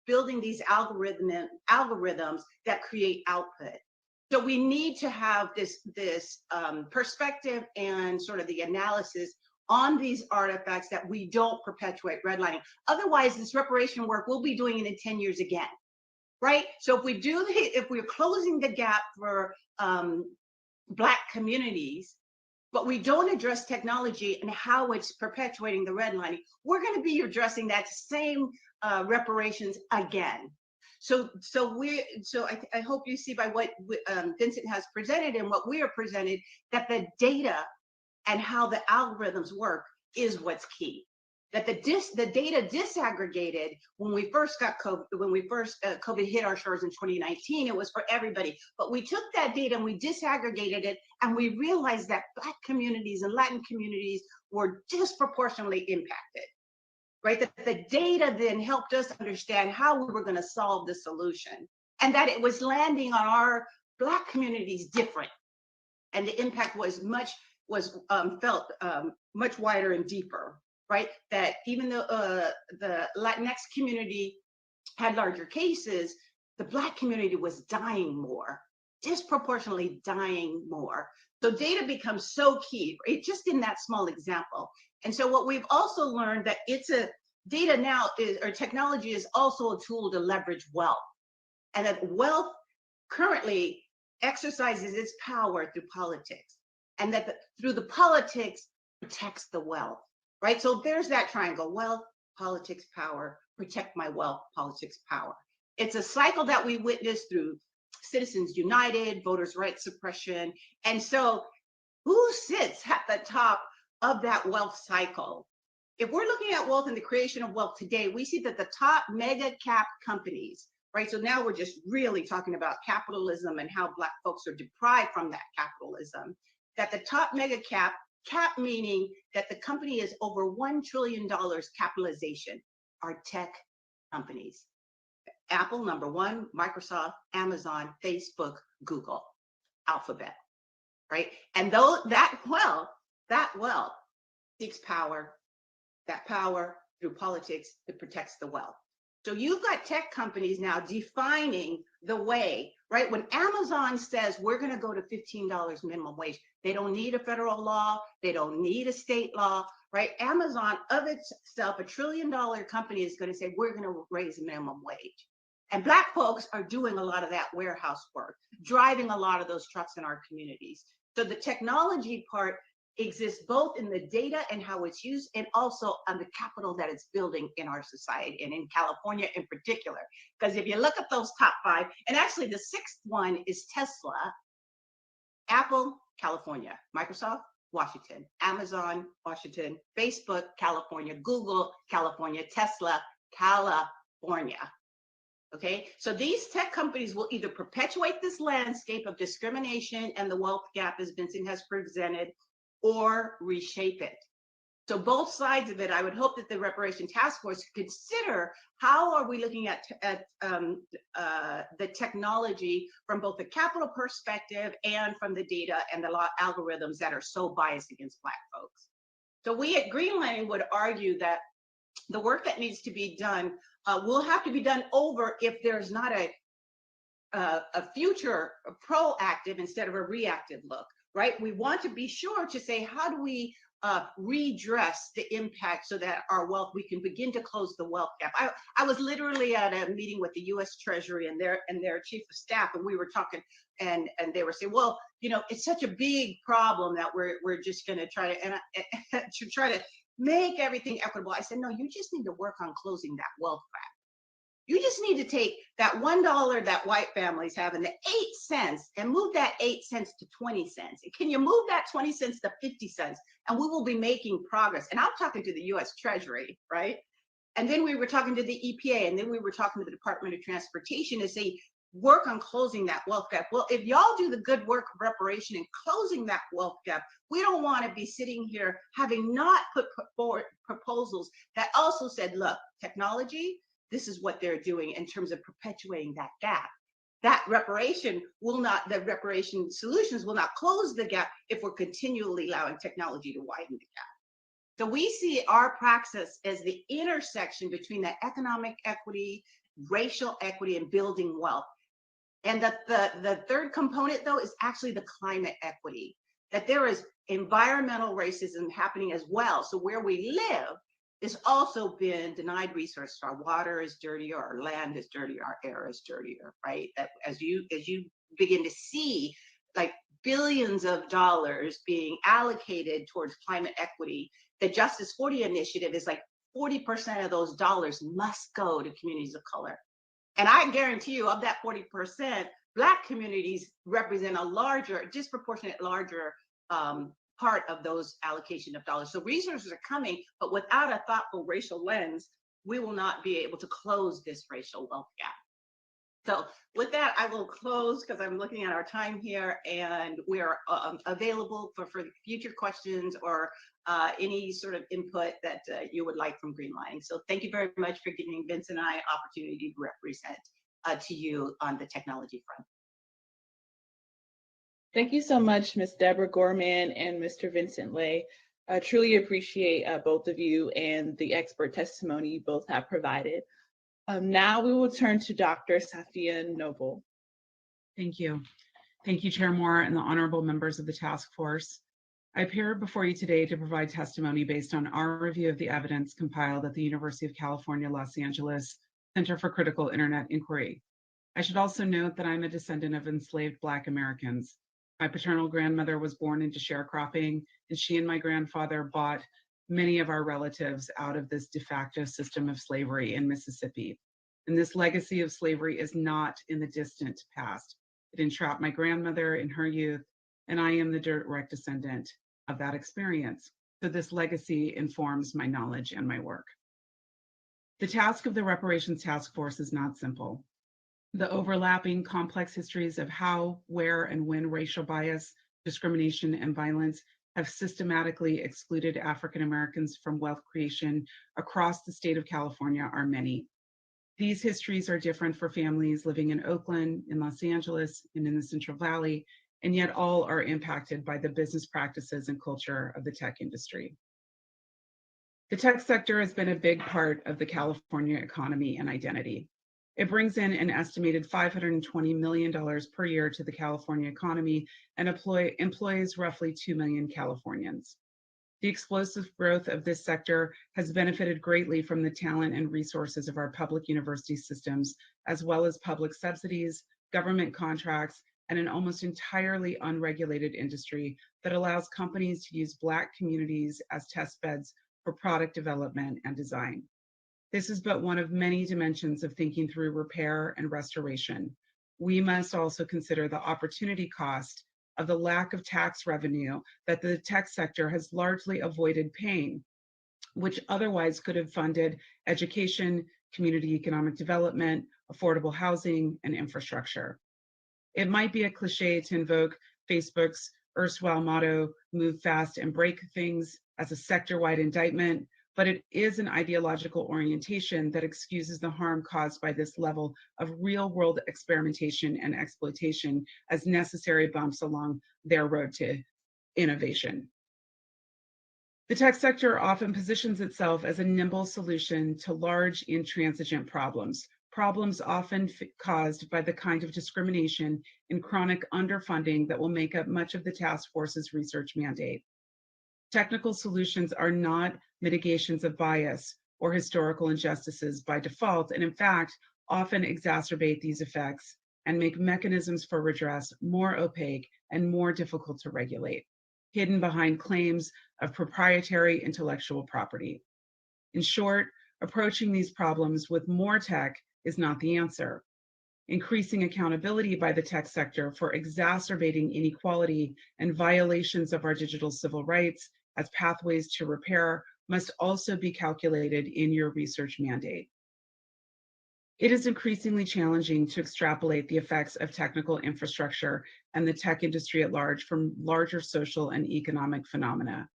building these algorithms that create output. So we need to have this perspective and sort of the analysis on these artifacts that we don't perpetuate redlining. Otherwise, this reparation work, we'll be doing it in 10 years again, right? So if we're closing the gap for Black communities, but we don't address technology and how it's perpetuating the redlining, we're going to be addressing that same reparations again. So I hope you see by what Vincent has presented and what we are presented, that the data and how the algorithms work is what's key. That the data disaggregated when we first got COVID, COVID hit our shores in 2019, it was for everybody. But we took that data and we disaggregated it, and we realized that Black communities and Latin communities were disproportionately impacted, right? That the data then helped us understand how we were going to solve the solution, and that it was landing on our Black communities different, and the impact was felt much wider and deeper. Right, that even though the Latinx community had larger cases, the Black community was dying more, disproportionately dying more. So data becomes so key, right? Just in that small example. And so what we've also learned that data now is, or technology is also a tool to leverage wealth, and that wealth currently exercises its power through politics, and that through the politics protects the wealth. Right, so there's that triangle: wealth, politics, power. Protect my wealth, politics, power. It's a cycle that we witnessed through Citizens United, voters' rights suppression. And so who sits at the top of that wealth cycle? If we're looking at wealth and the creation of wealth today, we see that the top mega cap companies right? So now we're just really talking about capitalism and how Black folks are deprived from that capitalism. That the top mega cap meaning that the company is over $1 trillion capitalization, are tech companies. Apple, number one, Microsoft, Amazon, Facebook, Google, Alphabet, right? And though that wealth seeks power, that power through politics that protects the wealth. So you've got tech companies now defining the way, right? When Amazon says we're going to go to $15 minimum wage, they don't need a federal law, they don't need a state law, right? Amazon of itself, $1 trillion company, is going to say we're going to raise minimum wage. And Black folks are doing a lot of that warehouse work, driving a lot of those trucks in our communities. So the technology part exists both in the data and how it's used, and also on the capital that it's building in our society, and in California in particular. Because if you look at those top five, and actually the sixth one is Tesla, Apple, California, Microsoft, Washington, Amazon, Washington, Facebook, California, Google, California, Tesla, California. Okay, so these tech companies will either perpetuate this landscape of discrimination and the wealth gap, as Vincent has presented, or reshape it. So both sides of it, I would hope that the Reparation Task Force consider how are we looking at the technology from both the capital perspective and from the data and the algorithms that are so biased against Black folks. So we at Greenlining would argue that the work that needs to be done will have to be done over if there's not a future proactive instead of a reactive look, right? We want to be sure to say, how do we redress the impact so that our wealth, we can begin to close the wealth gap. I was literally at a meeting with the U.S. Treasury and their chief of staff, and we were talking, and they were saying, well, you know, it's such a big problem that we're just going to try to make everything equitable. I said, no, you just need to work on closing that wealth gap. You just need to take that $1 that white families have and the 8 cents and move that 8 cents to 20 cents. Can you move that 20 cents to 50 cents? And we will be making progress. And I'm talking to the US Treasury, right? And then we were talking to the EPA, and then we were talking to the Department of Transportation to say, work on closing that wealth gap. Well, if y'all do the good work of reparation and closing that wealth gap, we don't want to be sitting here having not put forward proposals that also said, look, technology, this is what they're doing in terms of perpetuating that gap. That reparation solutions will not close the gap if we're continually allowing technology to widen the gap. So we see our praxis as the intersection between the economic equity, racial equity, and building wealth. And that the third component, though, is actually the climate equity, that there is environmental racism happening as well. So where we live is also been denied resources. Our water is dirtier, our land is dirtier, our air is dirtier, right? That as you begin to see like billions of dollars being allocated towards climate equity, the Justice 40 initiative is like 40% of those dollars must go to communities of color. And I guarantee you, of that 40%, Black communities represent a disproportionate larger part of those allocation of dollars. So resources are coming, but without a thoughtful racial lens, we will not be able to close this racial wealth gap. So with that, I will close because I'm looking at our time here, and we are available for future questions or any sort of input that you would like from Greenlining. So thank you very much for giving Vincent and I an opportunity to represent to you on the technology front. Thank you so much, Ms. Deborah Gorman and Mr. Vincent Lay. I truly appreciate both of you and the expert testimony you both have provided. Now we will turn to Dr. Safia Noble. Thank you. Thank you, Chair Moore, and the honorable members of the task force. I appear before you today to provide testimony based on our review of the evidence compiled at the University of California, Los Angeles Center for Critical Internet Inquiry. I should also note that I'm a descendant of enslaved Black Americans. My paternal grandmother was born into sharecropping, and she and my grandfather bought many of our relatives out of this de facto system of slavery in Mississippi. And this legacy of slavery is not in the distant past. It entrapped my grandmother in her youth, and I am the direct descendant of that experience. So this legacy informs my knowledge and my work. The task of the Reparations Task Force is not simple. The overlapping complex histories of how, where, and when racial bias, discrimination, and violence have systematically excluded African Americans from wealth creation across the state of California are many. These histories are different for families living in Oakland, in Los Angeles, and in the Central Valley, and yet all are impacted by the business practices and culture of the tech industry. The tech sector has been a big part of the California economy and identity. It brings in an estimated $520 million per year to the California economy and employs roughly 2 million Californians. The explosive growth of this sector has benefited greatly from the talent and resources of our public university systems, as well as public subsidies, government contracts, and an almost entirely unregulated industry that allows companies to use Black communities as test beds for product development and design. This is but one of many dimensions of thinking through repair and restoration. We must also consider the opportunity cost of the lack of tax revenue that the tech sector has largely avoided paying, which otherwise could have funded education, community economic development, affordable housing, and infrastructure. It might be a cliche to invoke Facebook's erstwhile motto, move fast and break things, as a sector-wide indictment, but it is an ideological orientation that excuses the harm caused by this level of real-world experimentation and exploitation as necessary bumps along their road to innovation. The tech sector often positions itself as a nimble solution to large intransigent problems, problems often caused by the kind of discrimination and chronic underfunding that will make up much of the task force's research mandate. Technical solutions are not mitigations of bias or historical injustices by default, and in fact, often exacerbate these effects and make mechanisms for redress more opaque and more difficult to regulate, hidden behind claims of proprietary intellectual property. In short, approaching these problems with more tech is not the answer. Increasing accountability by the tech sector for exacerbating inequality and violations of our digital civil rights as pathways to repair must also be calculated in your research mandate. It is increasingly challenging to extrapolate the effects of technical infrastructure and the tech industry at large from larger social and economic phenomena.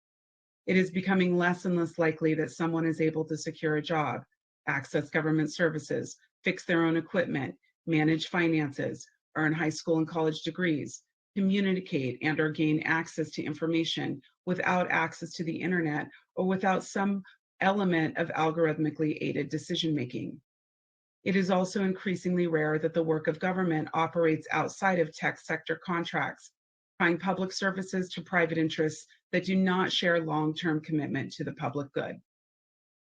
It is becoming less and less likely that someone is able to secure a job, access government services, fix their own equipment, manage finances, earn high school and college degrees, communicate and or gain access to information without access to the internet or without some element of algorithmically aided decision-making. It is also increasingly rare that the work of government operates outside of tech sector contracts, tying public services to private interests that do not share long-term commitment to the public good.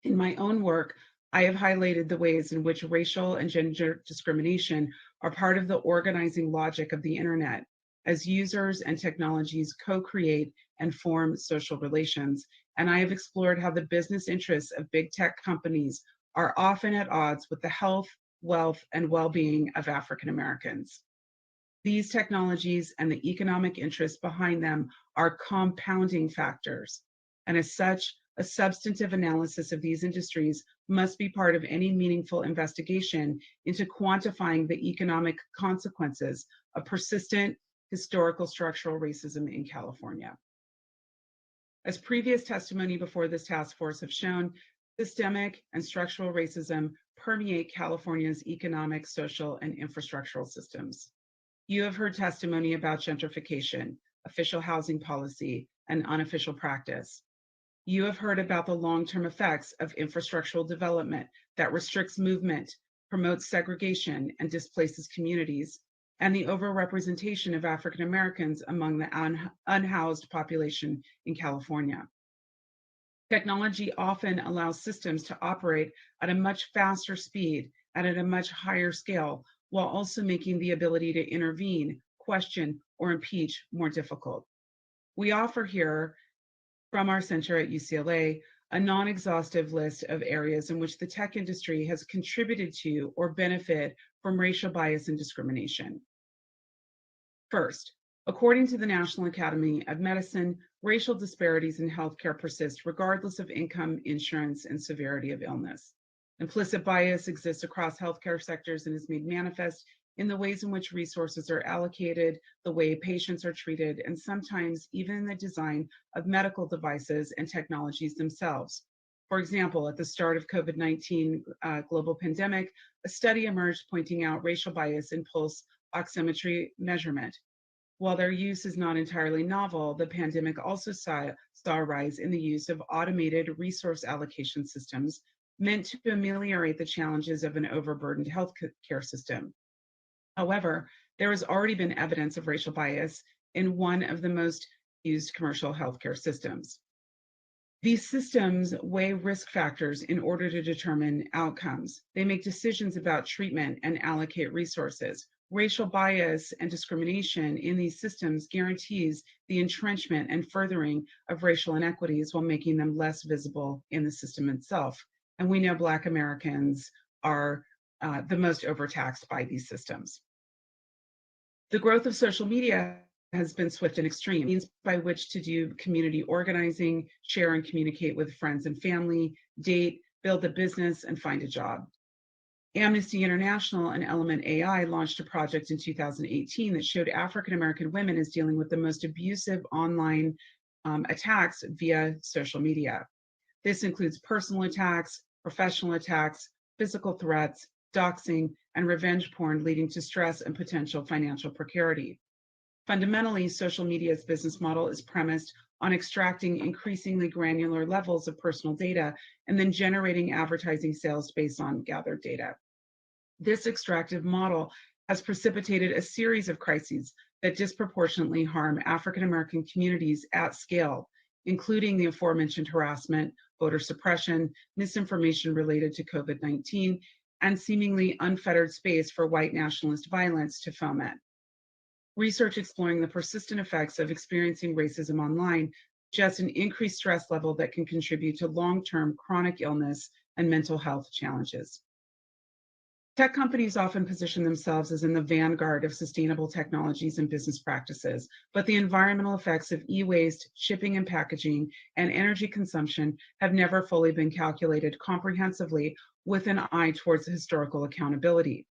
In my own work, I have highlighted the ways in which racial and gender discrimination are part of the organizing logic of the internet, as users and technologies co-create and form social relations, and I have explored how the business interests of big tech companies are often at odds with the health, wealth, and well-being of African Americans. These technologies and the economic interests behind them are compounding factors, and as such, a substantive analysis of these industries must be part of any meaningful investigation into quantifying the economic consequences of persistent historical structural racism in California. As previous testimony before this task force have shown, systemic and structural racism permeate California's economic, social, and infrastructural systems. You have heard testimony about gentrification, official housing policy, and unofficial practice. You have heard about the long-term effects of infrastructural development that restricts movement, promotes segregation, and displaces communities, and the overrepresentation of African Americans among the unhoused population in California. Technology often allows systems to operate at a much faster speed and at a much higher scale, while also making the ability to intervene, question, or impeach more difficult. We offer here, from our center at UCLA, a non-exhaustive list of areas in which the tech industry has contributed to or benefit from racial bias and discrimination. First, according to the National Academy of Medicine, racial disparities in healthcare persist regardless of income, insurance, and severity of illness. Implicit bias exists across healthcare sectors and is made manifest in the ways in which resources are allocated, the way patients are treated, and sometimes even in the design of medical devices and technologies themselves. For example, at the start of COVID-19 global pandemic, a study emerged pointing out racial bias in pulse oximetry measurement. While their use is not entirely novel, the pandemic also saw a rise in the use of automated resource allocation systems meant to ameliorate the challenges of an overburdened healthcare system. However, there has already been evidence of racial bias in one of the most used commercial healthcare systems. These systems weigh risk factors in order to determine outcomes. They make decisions about treatment and allocate resources. Racial bias and discrimination in these systems guarantees the entrenchment and furthering of racial inequities while making them less visible in the system itself. And we know Black Americans are the most overtaxed by these systems. The growth of social media has been swift and extreme, means by which to do community organizing, share and communicate with friends and family, date, build a business, and find a job. Amnesty International and Element AI launched a project in 2018 that showed African-American women as dealing with the most abusive online attacks via social media. This includes personal attacks, professional attacks, physical threats, doxing, and revenge porn leading to stress and potential financial precarity. Fundamentally, social media's business model is premised on extracting increasingly granular levels of personal data and then generating advertising sales based on gathered data. This extractive model has precipitated a series of crises that disproportionately harm African-American communities at scale, including the aforementioned harassment, voter suppression, misinformation related to COVID-19, and seemingly unfettered space for white nationalist violence to foment. Research exploring the persistent effects of experiencing racism online suggests an increased stress level that can contribute to long-term chronic illness and mental health challenges. Tech companies often position themselves as in the vanguard of sustainable technologies and business practices, but the environmental effects of e-waste, shipping and packaging, and energy consumption have never fully been calculated comprehensively with an eye towards historical accountability.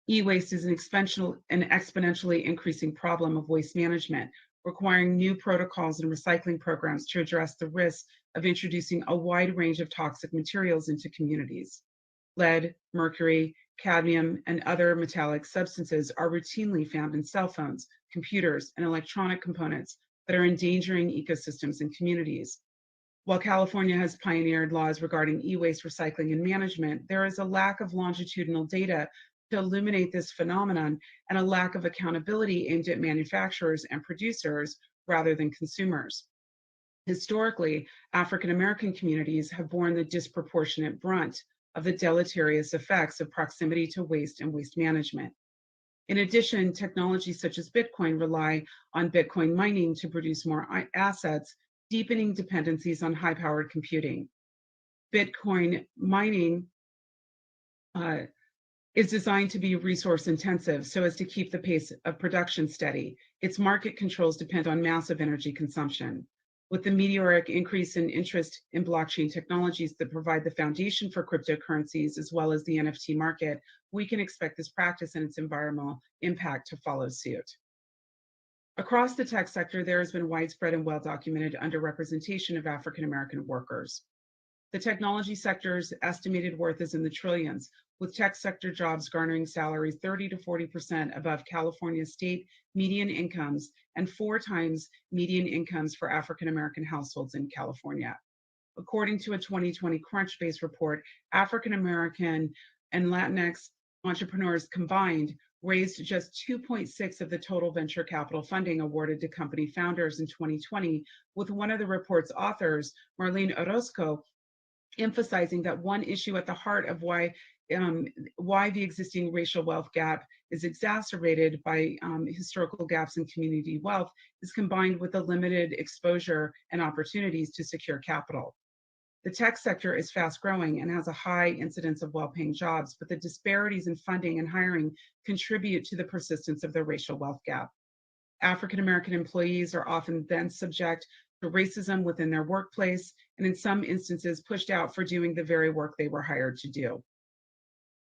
E-waste is an exponentially increasing problem of waste management, requiring new protocols and recycling programs to address the risks of introducing a wide range of toxic materials into communities. Lead, mercury, cadmium, and other metallic substances are routinely found in cell phones, computers, and electronic components that are endangering ecosystems and communities. While California has pioneered laws regarding e-waste recycling and management, there is a lack of longitudinal data to illuminate this phenomenon and a lack of accountability aimed at manufacturers and producers rather than consumers. Historically, African-American communities have borne the disproportionate brunt of the deleterious effects of proximity to waste and waste management. In addition, technologies such as Bitcoin rely on Bitcoin mining to produce more assets, deepening dependencies on high-powered computing. Bitcoin mining is designed to be resource intensive so as to keep the pace of production steady. Its market controls depend on massive energy consumption. With the meteoric increase in interest in blockchain technologies that provide the foundation for cryptocurrencies as well as the NFT market, we can expect this practice and its environmental impact to follow suit. Across the tech sector, there has been widespread and well-documented underrepresentation of African-American workers. The technology sector's estimated worth is in the trillions, with tech sector jobs garnering salaries 30 to 40% above California state median incomes and 4 times median incomes for African-American households in California. According to a 2020 Crunchbase report, African-American and Latinx entrepreneurs combined raised just 2.6 of the total venture capital funding awarded to company founders in 2020, with one of the report's authors, Marlene Orozco, emphasizing that one issue at the heart of why the existing racial wealth gap is exacerbated by historical gaps in community wealth is combined with the limited exposure and opportunities to secure capital. The tech sector is fast growing and has a high incidence of well-paying jobs, but the disparities in funding and hiring contribute to the persistence of the racial wealth gap. African-American employees are often then subject to racism within their workplace, and in some instances pushed out for doing the very work they were hired to do.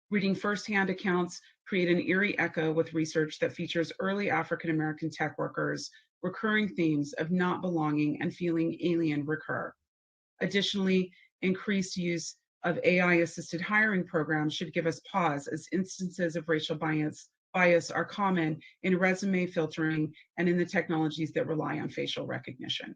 Reading firsthand accounts create an eerie echo with research that features early African-American tech workers. Recurring themes of not belonging and feeling alien recur. Additionally, increased use of AI-assisted hiring programs should give us pause, as instances of racial bias are common in resume filtering and in the technologies that rely on facial recognition.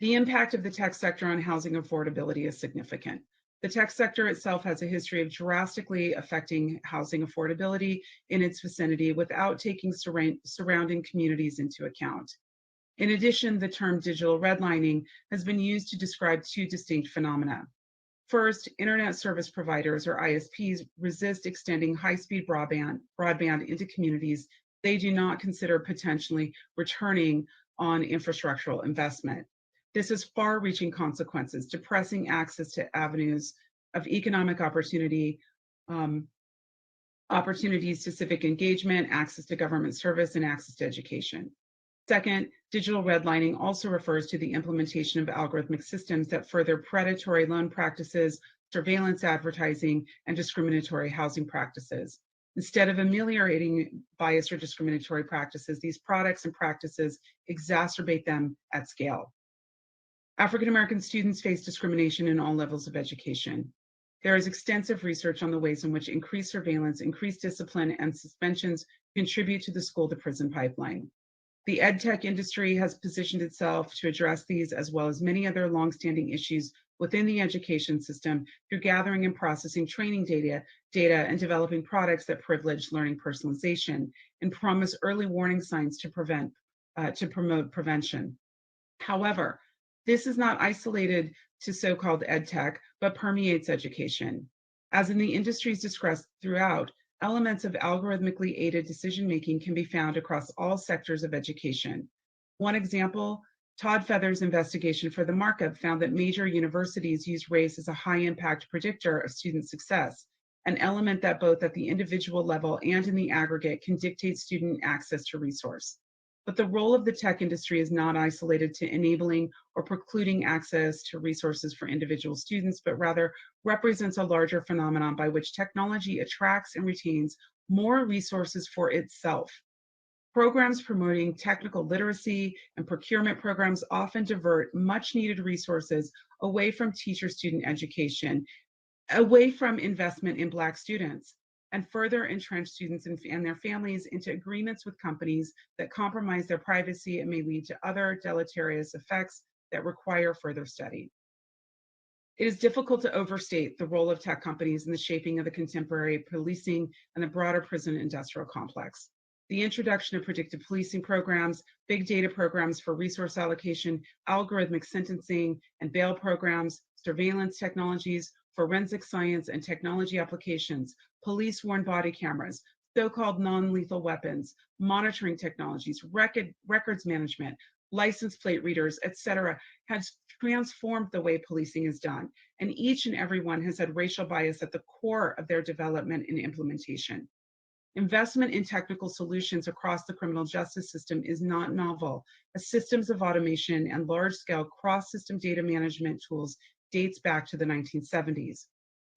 The impact of the tech sector on housing affordability is significant. The tech sector itself has a history of drastically affecting housing affordability in its vicinity without taking surrounding communities into account. In addition, the term digital redlining has been used to describe two distinct phenomena. First, internet service providers, or ISPs, resist extending high-speed broadband into communities they do not consider potentially returning on infrastructural investment. This has far-reaching consequences, depressing access to avenues of economic opportunity, opportunities to civic engagement, access to government service, and access to education. Second, digital redlining also refers to the implementation of algorithmic systems that further predatory loan practices, surveillance advertising, and discriminatory housing practices. Instead of ameliorating bias or discriminatory practices, these products and practices exacerbate them at scale. African-American students face discrimination in all levels of education. There is extensive research on the ways in which increased surveillance, increased discipline, and suspensions contribute to the school-to-prison pipeline. The edtech industry has positioned itself to address these, as well as many other longstanding issues within the education system, through gathering and processing training data and developing products that privilege learning personalization and promise early warning signs to promote prevention. However, this is not isolated to so-called edtech, but permeates education. As in the industries discussed throughout, elements of algorithmically aided decision-making can be found across all sectors of education. One example, Todd Feather's investigation for the markup found that major universities use race as a high-impact predictor of student success, an element that both at the individual level and in the aggregate can dictate student access to resource. But the role of the tech industry is not isolated to enabling or precluding access to resources for individual students, but rather represents a larger phenomenon by which technology attracts and retains more resources for itself. Programs promoting technical literacy and procurement programs often divert much needed resources away from teacher-student education, away from investment in Black students, and further entrench students and their families into agreements with companies that compromise their privacy and may lead to other deleterious effects that require further study. It is difficult to overstate the role of tech companies in the shaping of the contemporary policing and the broader prison industrial complex. The introduction of predictive policing programs, big data programs for resource allocation, algorithmic sentencing and bail programs, surveillance technologies, forensic science and technology applications, police-worn body cameras, so-called non-lethal weapons, monitoring technologies, records management, license plate readers, etc., has transformed the way policing is done, and each and every one has had racial bias at the core of their development and implementation. Investment in technical solutions across the criminal justice system is not novel, as systems of automation and large-scale cross-system data management tools dates back to the 1970s.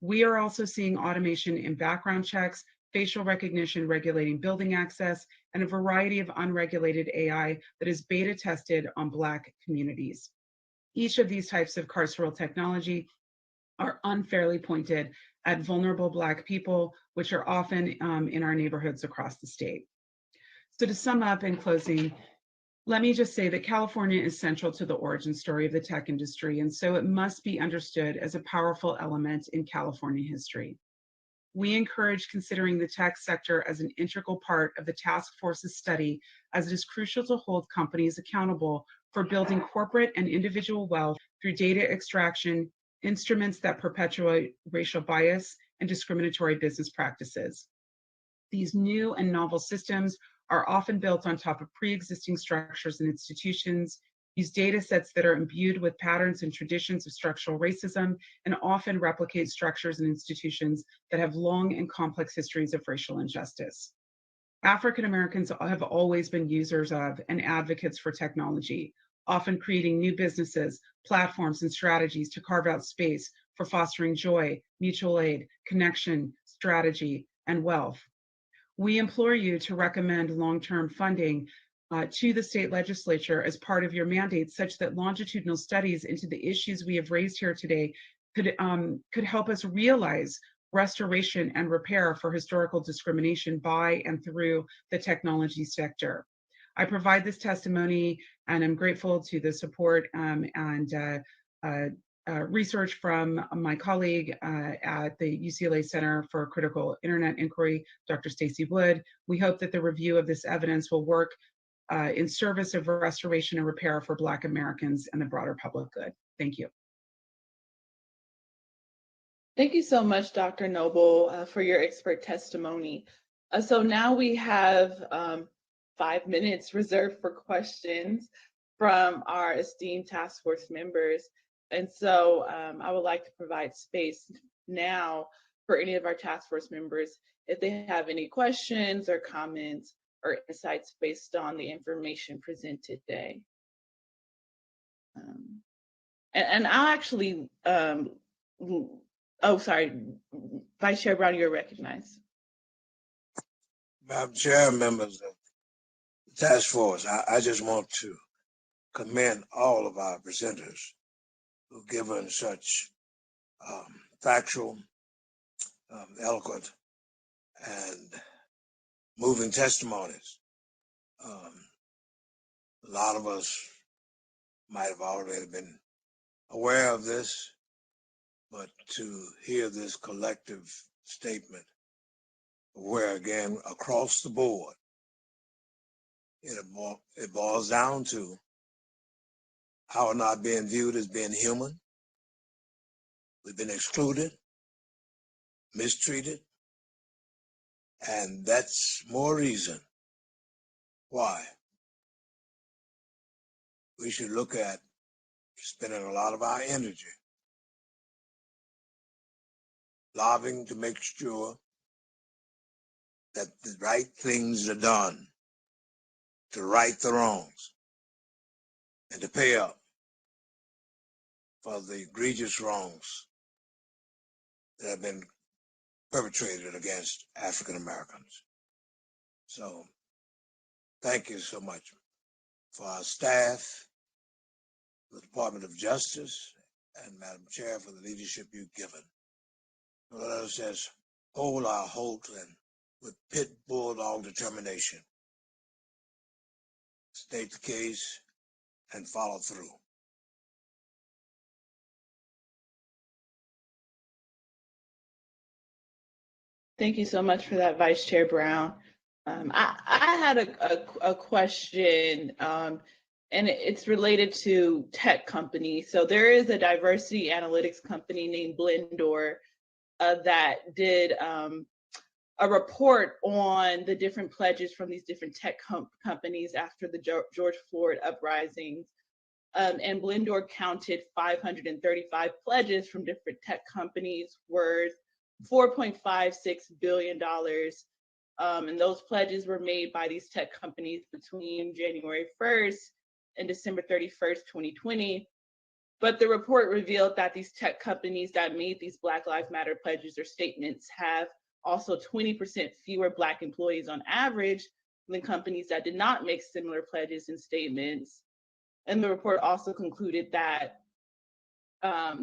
We are also seeing automation in background checks, facial recognition regulating building access, and a variety of unregulated AI that is beta tested on Black communities. Each of these types of carceral technology are unfairly pointed at vulnerable Black people, which are often in our neighborhoods across the state. So to sum up in closing, let me just say that California is central to the origin story of the tech industry, and so it must be understood as a powerful element in California history. We encourage considering the tech sector as an integral part of the task force's study, as it is crucial to hold companies accountable for building corporate and individual wealth through data extraction, instruments that perpetuate racial bias, and discriminatory business practices. These new and novel systems are often built on top of pre-existing structures and institutions, use data sets that are imbued with patterns and traditions of structural racism, and often replicate structures and institutions that have long and complex histories of racial injustice. African Americans have always been users of and advocates for technology. often creating new businesses, platforms, and strategies to carve out space for fostering joy, mutual aid, connection, strategy, and wealth. We implore you to recommend long-term funding to the state legislature as part of your mandate, such that longitudinal studies into the issues we have raised here today could help us realize restoration and repair for historical discrimination by and through the technology sector. I provide this testimony and I'm grateful to the support and research from my colleague at the UCLA Center for Critical Internet Inquiry, Dr. Stacy Wood. We hope that the review of this evidence will work in service of restoration and repair for Black Americans and the broader public good. Thank you. Thank you so much, Dr. Noble, for your expert testimony. So now we have 5 minutes reserved for questions from our esteemed task force members. And so I would like to provide space now for any of our task force members if they have any questions or comments or insights based on the information presented today. And I'll actually, oh, sorry, Vice Chair Brown, you're recognized. Madam Chair, members of the task force, I just want to commend all of our presenters who've given such factual, eloquent, and moving testimonies. A lot of us might have already been aware of this, but to hear this collective statement where, again, across the board, it boils down to our not being viewed as being human. We've been excluded, mistreated, and that's more reason why we should look at spending a lot of our energy lobbying to make sure that the right things are done to right the wrongs and to pay up for the egregious wrongs that have been perpetrated against African Americans. So thank you so much for our staff, the Department of Justice, and Madam Chair for the leadership you've given. Let us just hold our holt and with pit bulldog determination, state the case and follow through. Thank you so much for that, Vice Chair Brown. I had a question, and it's related to tech companies. So there is a diversity analytics company named Blendor that did a report on the different pledges from these different tech companies after the George Floyd uprisings. And Blendor counted 535 pledges from different tech companies worth $4.56 billion. And those pledges were made by these tech companies between January 1st and December 31st, 2020. But the report revealed that these tech companies that made these Black Lives Matter pledges or statements have also 20% fewer Black employees on average than companies that did not make similar pledges and statements. And the report also concluded that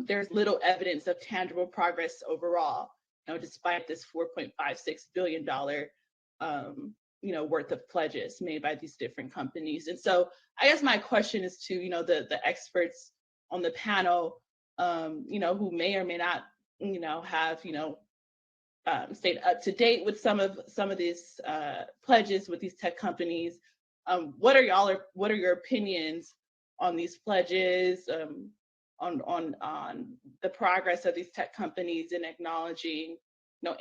there's little evidence of tangible progress overall, despite this $4.56 billion worth of pledges made by these different companies. And so I guess my question is to the experts on the panel, who may or may not have stayed up to date with some of these pledges with these tech companies. What are your opinions on these pledges, on the progress of these tech companies in acknowledging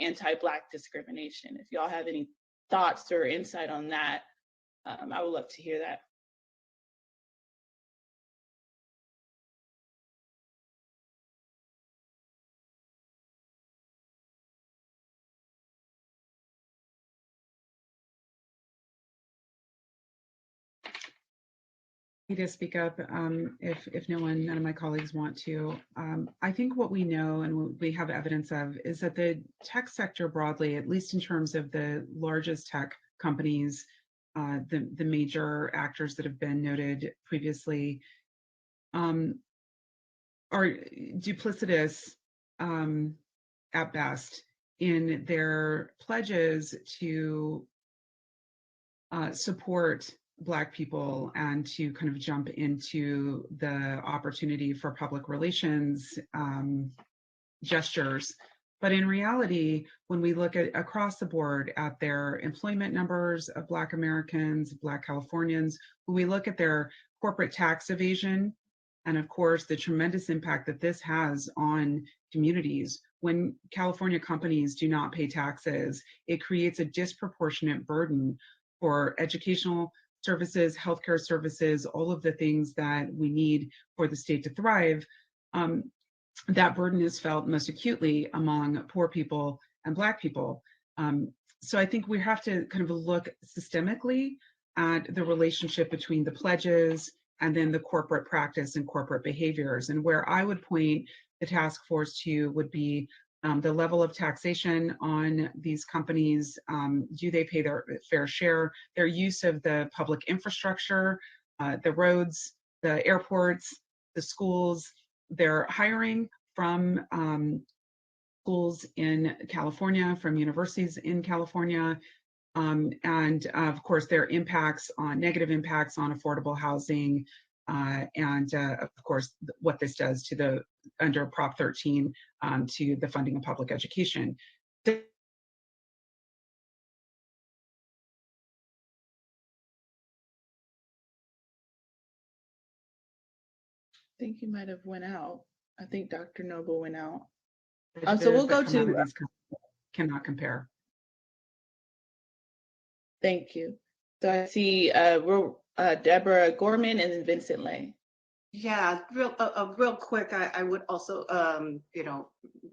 anti-Black discrimination? If y'all have any thoughts or insight on that, I would love to hear that. to speak up if none of my colleagues want to. I think what we know and what we have evidence of is that the tech sector broadly, at least in terms of the largest tech companies, the major actors that have been noted previously, are duplicitous at best in their pledges to support Black people and to kind of jump into the opportunity for public relations gestures. But in reality, when we look at across the board at their employment numbers of Black Americans, Black Californians, when we look at their corporate tax evasion, and of course, the tremendous impact that this has on communities. When California companies do not pay taxes, it creates a disproportionate burden for educational services, healthcare services, all of the things that we need for the state to thrive. That burden is felt most acutely among poor people and Black people. So I think we have to kind of look systemically at the relationship between the pledges and then the corporate practice and corporate behaviors. And where I would point the task force to would be the level of taxation on these companies. Do they pay their fair share? Their use of the public infrastructure, the roads, the airports, the schools, their hiring from schools in California, from universities in California, and of course their impacts on negative impacts on affordable housing, and of course what this does to the under Prop 13 to the funding of public education. I think you might have went out. I think Dr. Noble went out. So we'll go to. Cannot compare. Thank you. So I see Deborah Gorman and then Vincent Lay. Yeah, real quick, I would also,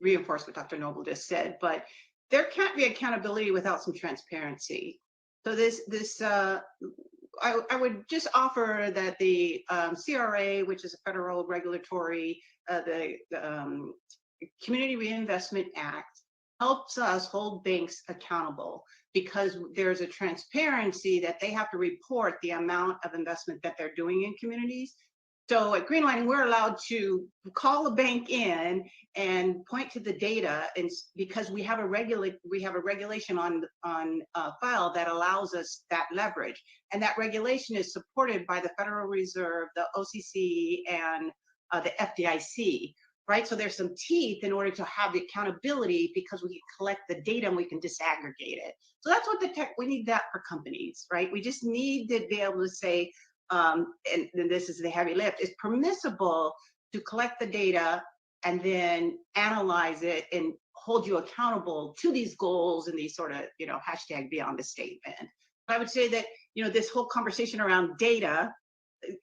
reinforce what Dr. Noble just said, but there can't be accountability without some transparency. So I would just offer that the CRA, which is a federal regulatory, the Community Reinvestment Act, helps us hold banks accountable because there's a transparency that they have to report the amount of investment that they're doing in communities. So at Greenlining, we're allowed to call a bank in and point to the data, and because we have a regulation on file that allows us that leverage, and that regulation is supported by the Federal Reserve, the OCC, and the FDIC. Right, so there's some teeth in order to have the accountability because we can collect the data and we can disaggregate it. So that's what we need that for companies, right? We just need to be able to say, and this is the heavy lift, it's permissible to collect the data and then analyze it and hold you accountable to these goals and these sort of, hashtag beyond the statement. I would say that, this whole conversation around data,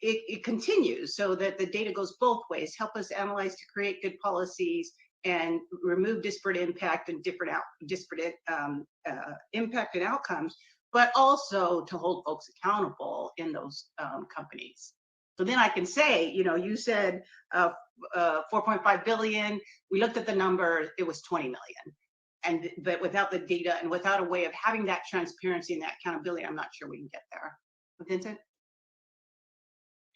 it continues so that the data goes both ways, help us analyze to create good policies and remove disparate impact and disparate impact and outcomes, but also to hold folks accountable in those companies. So then I can say, you said 4.5 billion, we looked at the number, it was 20 million. But without the data and without a way of having that transparency and that accountability, I'm not sure we can get there. Vincent?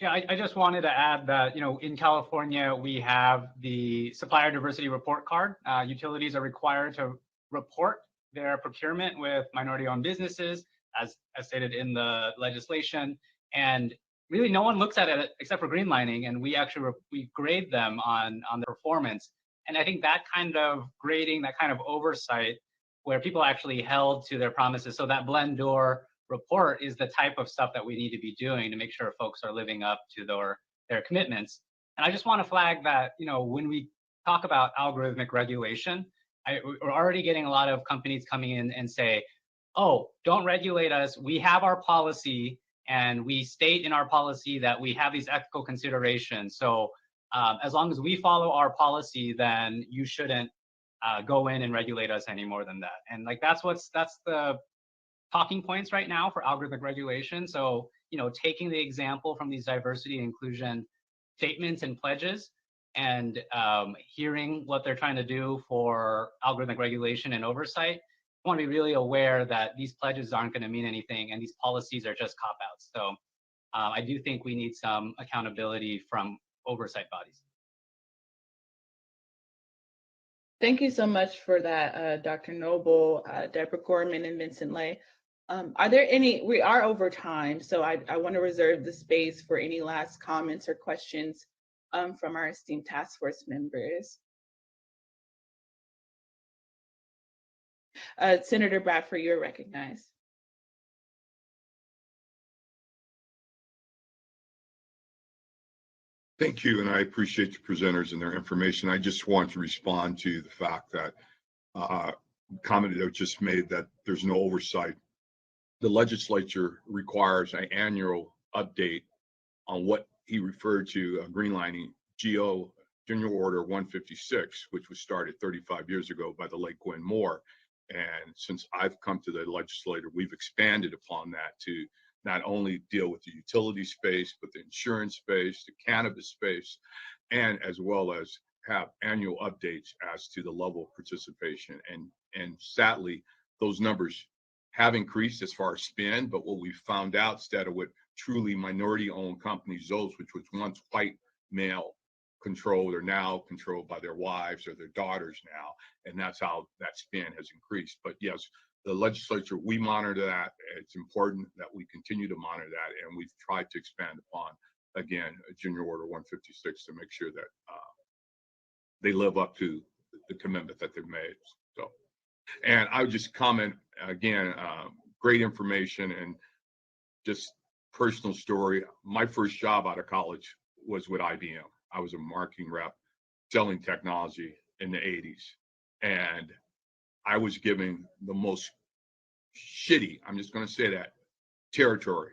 Yeah, I just wanted to add that, in California, we have the supplier diversity report card. Utilities are required to report their procurement with minority-owned businesses, as stated in the legislation. And really, no one looks at it except for Greenlining, and we actually we grade them on the performance. And I think that kind of grading, that kind of oversight, where people actually held to their promises, so that blend door report is the type of stuff that we need to be doing to make sure folks are living up to their commitments. And I just want to flag that, when we talk about algorithmic regulation, we're already getting a lot of companies coming in and say, oh, don't regulate us. We have our policy and we state in our policy that we have these ethical considerations. So as long as we follow our policy, then you shouldn't go in and regulate us any more than that. And that's the talking points right now for algorithmic regulation. So taking the example from these diversity and inclusion statements and pledges and hearing what they're trying to do for algorithmic regulation and oversight, I want to be really aware that these pledges aren't going to mean anything and these policies are just cop-outs. So I do think we need some accountability from oversight bodies. Thank you so much for that, Dr. Noble, Deborah Gorman, and Vincent Lay. Are there any, we are over time, so I want to reserve the space for any last comments or questions from our esteemed task force members. Senator Bradford, you're recognized. Thank you, and I appreciate the presenters and their information. I just want to respond to the fact that comment that was just made that there's no oversight. The legislature requires an annual update on what he referred to greenlining GO General Order 156, which was started 35 years ago by the late Gwen Moore. And since I've come to the legislature, we've expanded upon that to not only deal with the utility space, but the insurance space, the cannabis space, and as well as have annual updates as to the level of participation. And sadly, those numbers have increased as far as spend, but what we found out instead of with truly minority-owned companies, those which was once white male controlled are now controlled by their wives or their daughters now, and that's how that spend has increased. But yes, the legislature, we monitor that. It's important that we continue to monitor that, and we've tried to expand upon, again, General Order 156 to make sure that they live up to the commitment that they've made. So, and I would just comment again, great information and just personal story. My first job out of college was with IBM. I was a marketing rep selling technology in the 80s. And I was given the most shitty, I'm just going to say that, territory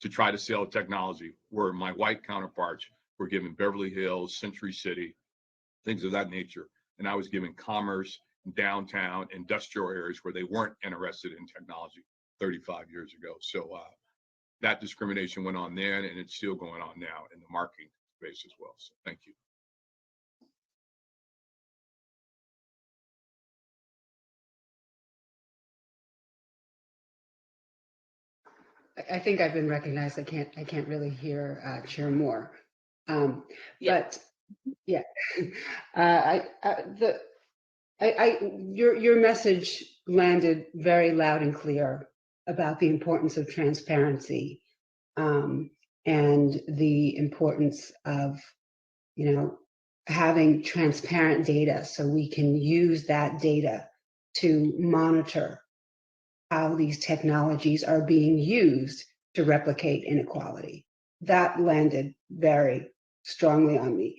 to try to sell technology, where my white counterparts were given Beverly Hills, Century City, things of that nature. And I was given commerce, downtown, industrial areas where they weren't interested in technology 35 years ago. So that discrimination went on then, and it's still going on now in the marketing space as well. So thank you. I think I've been recognized. I can't really hear Chair Moore. But yeah, your message landed very loud and clear about the importance of transparency and the importance of, having transparent data so we can use that data to monitor how these technologies are being used to replicate inequality. That landed very strongly on me.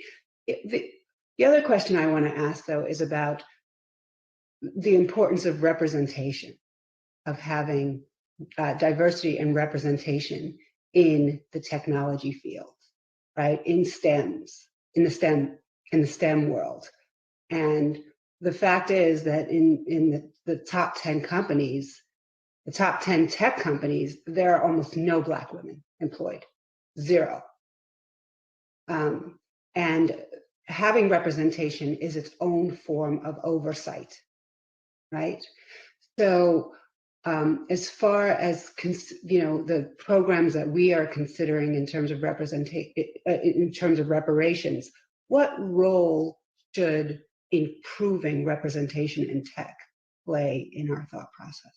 The other question I want to ask, though, is about the importance of representation, of having diversity and representation in the technology field, right? In the STEM world. And the fact is that in the top 10 companies, the top 10 tech companies, there are almost no Black women employed, zero. And having representation is its own form of oversight, right? So as far as the programs that we are considering in terms of reparations, what role should improving representation in tech play in our thought process?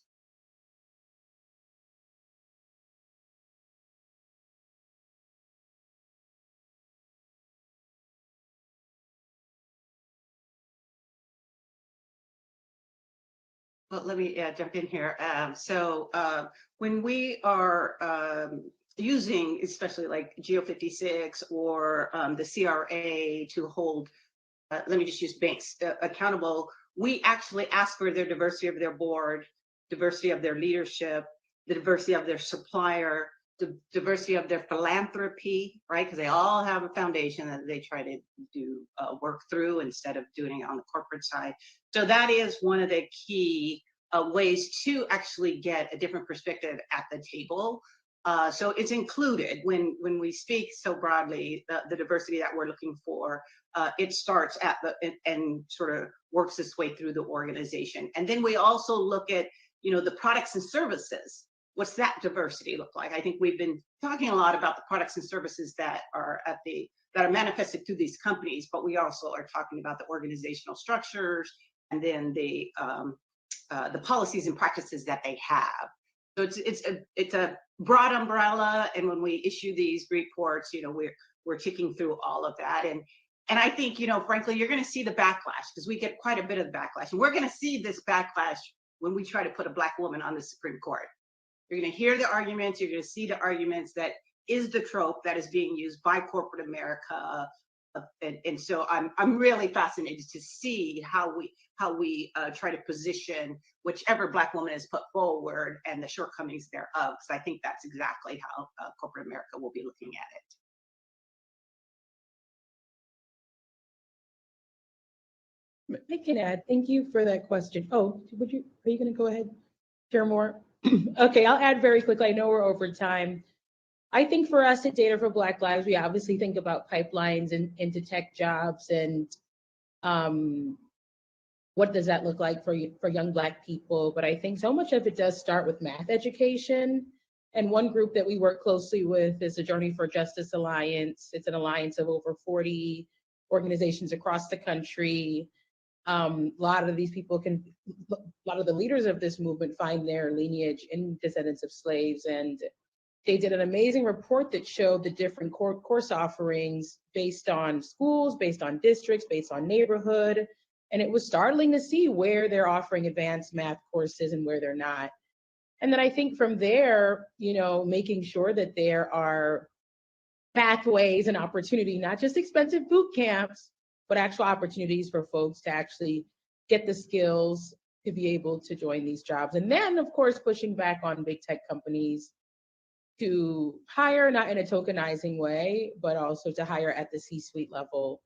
Well, let me jump in here. When we are using, especially like GO56 or the CRA to hold, let me just use banks accountable, we actually ask for their diversity of their board, diversity of their leadership, the diversity of their supplier, the diversity of their philanthropy, right? Because they all have a foundation that they try to do work through instead of doing it on the corporate side. So that is one of the key ways to actually get a different perspective at the table. So it's included when we speak so broadly, the diversity that we're looking for, it starts at and sort of works its way through the organization. And then we also look at, the products and services. What's that diversity look like? I think we've been talking a lot about the products and services that are manifested through these companies, but we also are talking about the organizational structures and then the policies and practices that they have. So it's a broad umbrella, and when we issue these reports, we're ticking through all of that. And I think, frankly, you're going to see the backlash, because we get quite a bit of backlash, and we're going to see this backlash when we try to put a Black woman on the Supreme Court. You're going to hear the arguments. You're going to see the arguments that is the trope that is being used by corporate America. And so I'm really fascinated to see how we try to position whichever Black woman is put forward and the shortcomings thereof, because I think that's exactly how corporate America will be looking at it. I can add, thank you for that question. Oh, are you going to go ahead, Chair Moore? Okay, I'll add very quickly. I know we're over time. I think for us at Data for Black Lives, we obviously think about pipelines into tech jobs and what does that look like for young Black people. But I think so much of it does start with math education. And one group that we work closely with is the Journey for Justice Alliance. It's an alliance of over 40 organizations across the country. A lot of these people a lot of the leaders of this movement find their lineage in descendants of slaves, and they did an amazing report that showed the different course offerings based on schools, based on districts, based on neighborhood, and it was startling to see where they're offering advanced math courses and where they're not. And then I think from there, making sure that there are pathways and opportunity, not just expensive boot camps, but actual opportunities for folks to actually get the skills to be able to join these jobs. And then, of course, pushing back on big tech companies to hire, not in a tokenizing way, but also to hire at the C-suite level.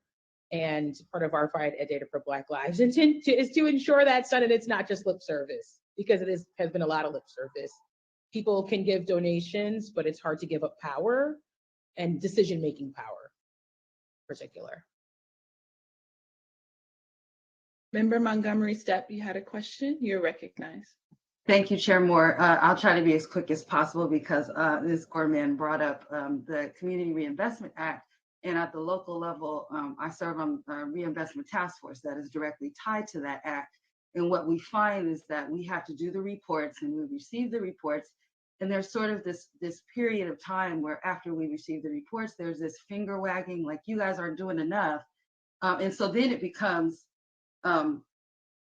And part of our fight at Data for Black Lives is to ensure that's done, and it's not just lip service, because it has been a lot of lip service. People can give donations, but it's hard to give up power and decision-making power in particular. Member Montgomery Stepp, you had a question? You're recognized. Thank you, Chair Moore. I'll try to be as quick as possible because Ms. Gorman brought up the Community Reinvestment Act. And at the local level, I serve on a reinvestment task force that is directly tied to that act. And what we find is that we have to do the reports, and we receive the reports. And there's sort of this period of time where after we receive the reports, there's this finger wagging, like you guys aren't doing enough. And so then it becomes,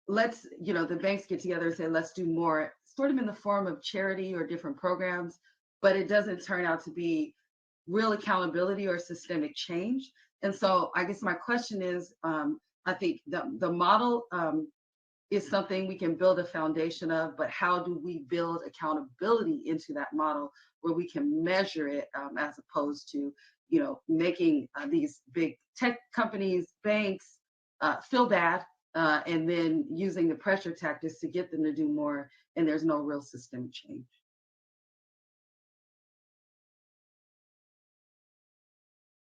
let's, the banks get together and say, let's do more, sort of in the form of charity or different programs, but it doesn't turn out to be real accountability or systemic change. And so I guess my question is, I think the model is something we can build a foundation of, but how do we build accountability into that model where we can measure it as opposed to, making these big tech companies, banks feel bad, and then using the pressure tactics to get them to do more, and there's no real systemic change.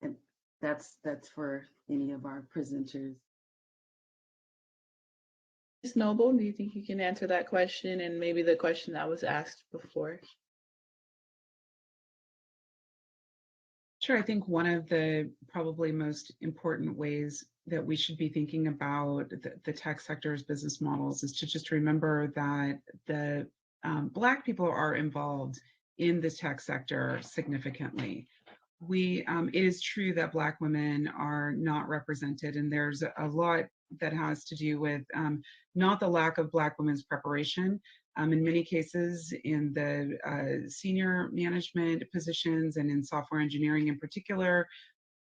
And that's for any of our presenters. Ms. Noble, do you think you can answer that question and maybe the question that was asked before? Sure. I think one of the probably most important ways that we should be thinking about the tech sector's business models is to just remember that the Black people are involved in the tech sector significantly. It is true that Black women are not represented, and there's a lot that has to do with not the lack of Black women's preparation. In many cases, in the senior management positions and in software engineering in particular,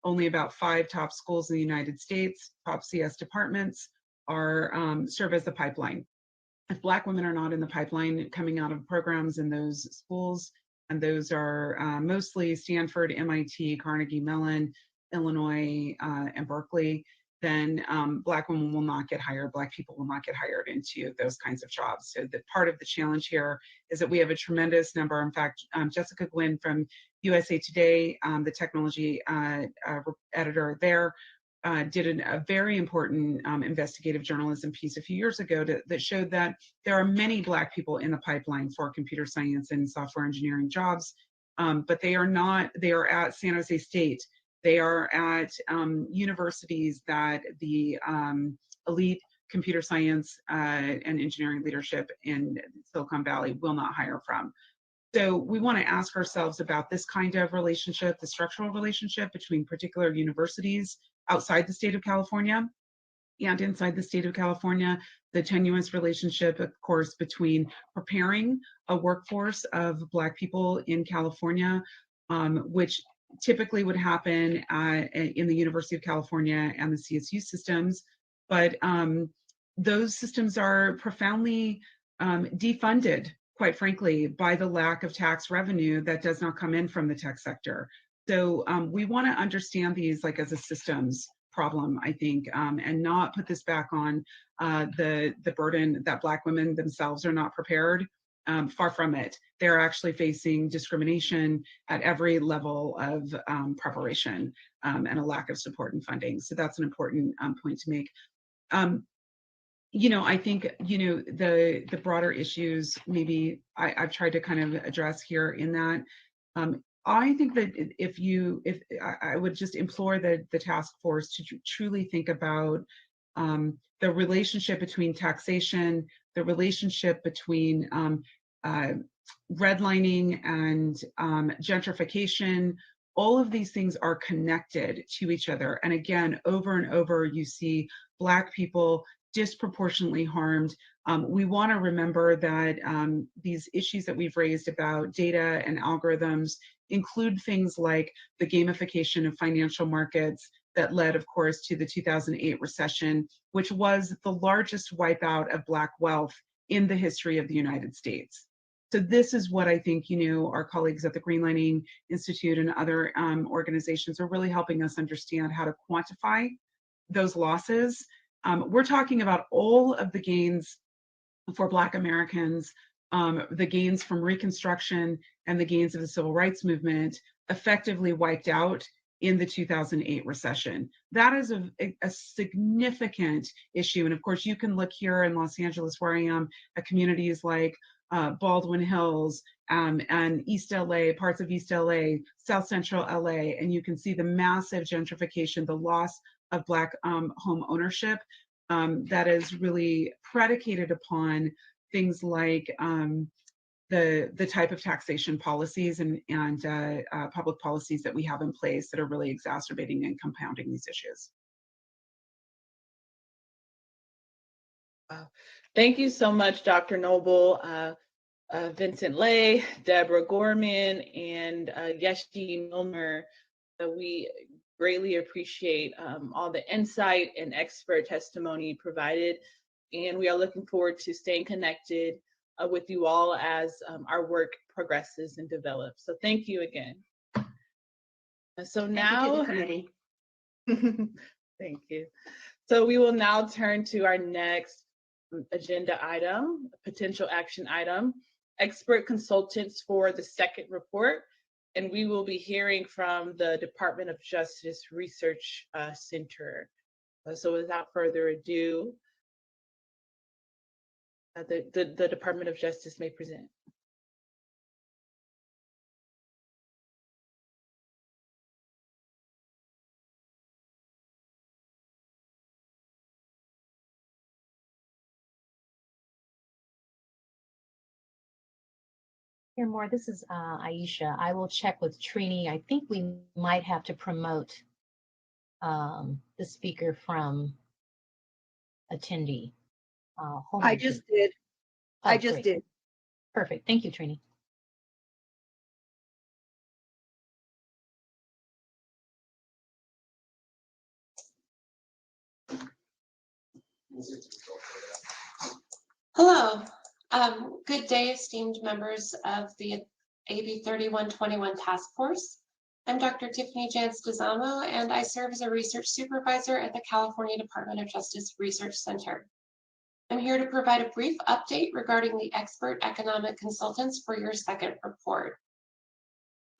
only about 5 top schools in the United States, top CS departments, serve as the pipeline. If Black women are not in the pipeline coming out of programs in those schools, and those are mostly Stanford, MIT, Carnegie Mellon, Illinois, and Berkeley, then Black women will not get hired, Black people will not get hired into those kinds of jobs. So that part of the challenge here is that we have a tremendous number. In fact, Jessica Gwynn from USA Today, the technology editor there, did a very important investigative journalism piece a few years ago that showed that there are many Black people in the pipeline for computer science and software engineering jobs, but they are at San Jose State. They are at universities that the elite computer science and engineering leadership in Silicon Valley will not hire from. So we want to ask ourselves about this kind of relationship, the structural relationship between particular universities outside the state of California and inside the state of California, the tenuous relationship, of course, between preparing a workforce of Black people in California, which typically would happen in the University of California and the CSU systems, but those systems are profoundly defunded, quite frankly, by the lack of tax revenue that does not come in from the tech sector. So we want to understand these like as a systems problem, I think, and not put this back on the burden that Black women themselves are not prepared. Far from it. They're actually facing discrimination at every level of preparation and a lack of support and funding. So that's an important point to make. You know, I think, you know, the broader issues maybe I've tried to kind of address here in that. I think that if I would just implore the task force to truly think about the relationship between taxation, the relationship between redlining and gentrification. All of these things are connected to each other. And again, over and over, you see Black people disproportionately harmed. We want to remember that these issues that we've raised about data and algorithms include things like the gamification of financial markets that led, of course, to the 2008 recession, which was the largest wipeout of Black wealth in the history of the United States. So this is what I think, you know, our colleagues at the Greenlining Institute and other organizations are really helping us understand how to quantify those losses. We're talking about all of the gains for Black Americans, the gains from Reconstruction and the gains of the Civil Rights Movement effectively wiped out in the 2008 recession. That is a significant issue. And of course, you can look here in Los Angeles, where I am, at communities like Baldwin Hills and East LA, parts of East LA, South Central LA, and you can see the massive gentrification, the loss of Black home ownership that is really predicated upon things like the type of taxation policies and public policies that we have in place that are really exacerbating and compounding these issues. Thank you so much, Dr. Noble, Vincent Lay, Deborah Gorman, and Yeshi Milner. We greatly appreciate all the insight and expert testimony provided, and we are looking forward to staying connected with you all as our work progresses and develops. So thank you again. So now, committee. Thank you. So we will now turn to our next agenda item, potential action item, expert consultants for the second report. And we will be hearing from the Department of Justice Research Center. So without further ado, the Department of Justice may present. Here more, this is Aisha. I will check with Trini. I think we might have to promote the speaker from attendee. I just did. Oh, I just great. did. Perfect. Thank you, Trini. Hello. Good day, esteemed members of the AB 3121 Task Force. I'm Dr. Tiffany Jantz-Dizamo, and I serve as a research supervisor at the California Department of Justice Research Center. I'm here to provide a brief update regarding the expert economic consultants for your second report.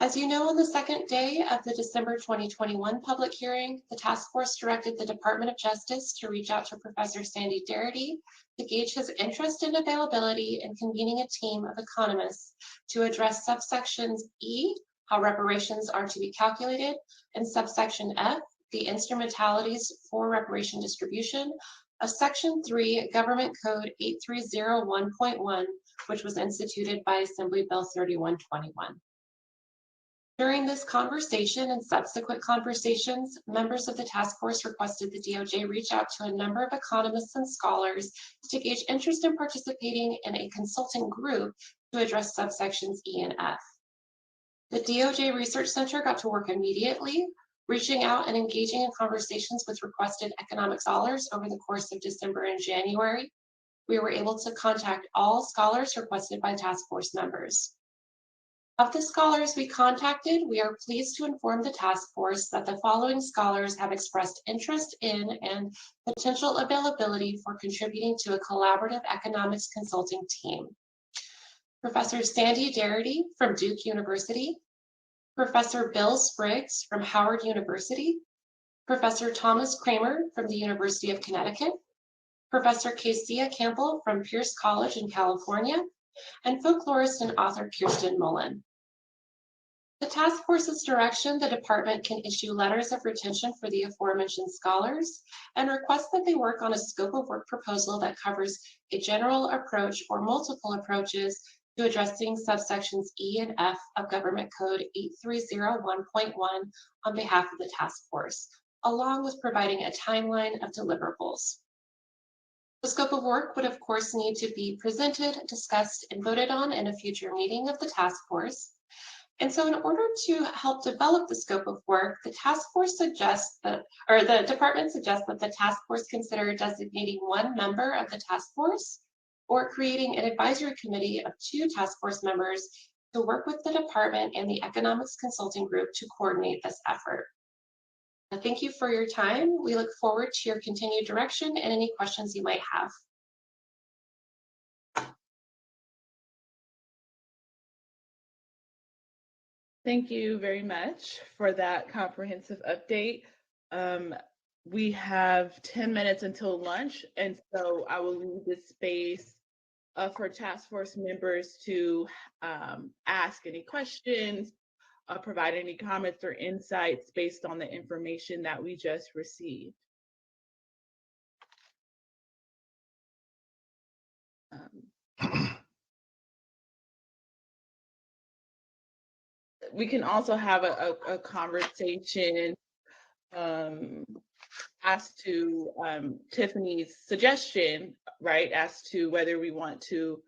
As you know, on the second day of the December 2021 public hearing, the task force directed the Department of Justice to reach out to Professor Sandy Darity to gauge his interest and availability in convening a team of economists to address subsections E, how reparations are to be calculated, and subsection F, the instrumentalities for reparation distribution, of Section 3, Government Code 8301.1, which was instituted by Assembly Bill 3121. During this conversation and subsequent conversations, members of the task force requested the DOJ reach out to a number of economists and scholars to gauge interest in participating in a consulting group to address subsections E and F. The DOJ Research Center got to work immediately, reaching out and engaging in conversations with requested economic scholars over the course of December and January. We were able to contact all scholars requested by task force members. Of the scholars we contacted, we are pleased to inform the task force that the following scholars have expressed interest in and potential availability for contributing to a collaborative economics consulting team. Professor Sandy Darity from Duke University, Professor Bill Spriggs from Howard University, Professor Thomas Kramer from the University of Connecticut, Professor Kesia Campbell from Pierce College in California, and folklorist and author Kirsten Mullen. The task force's direction, the department can issue letters of retention for the aforementioned scholars and request that they work on a scope of work proposal that covers a general approach or multiple approaches to addressing subsections E and F of Government Code 8301.1 on behalf of the task force, along with providing a timeline of deliverables. The scope of work would of course need to be presented, discussed, and voted on in a future meeting of the task force. And so in order to help develop the scope of work, the task force suggests that, or the department suggests that the task force consider designating one member of the task force or creating an advisory committee of 2 task force members to work with the department and the economics consulting group to coordinate this effort. Thank you for your time. We look forward to your continued direction and any questions you might have. Thank you very much for that comprehensive update. We have 10 minutes until lunch, and so I will leave this space for task force members to ask any questions, provide any comments or insights based on the information that we just received. We can also have a conversation as to Tiffany's suggestion, right, as to whether we want to,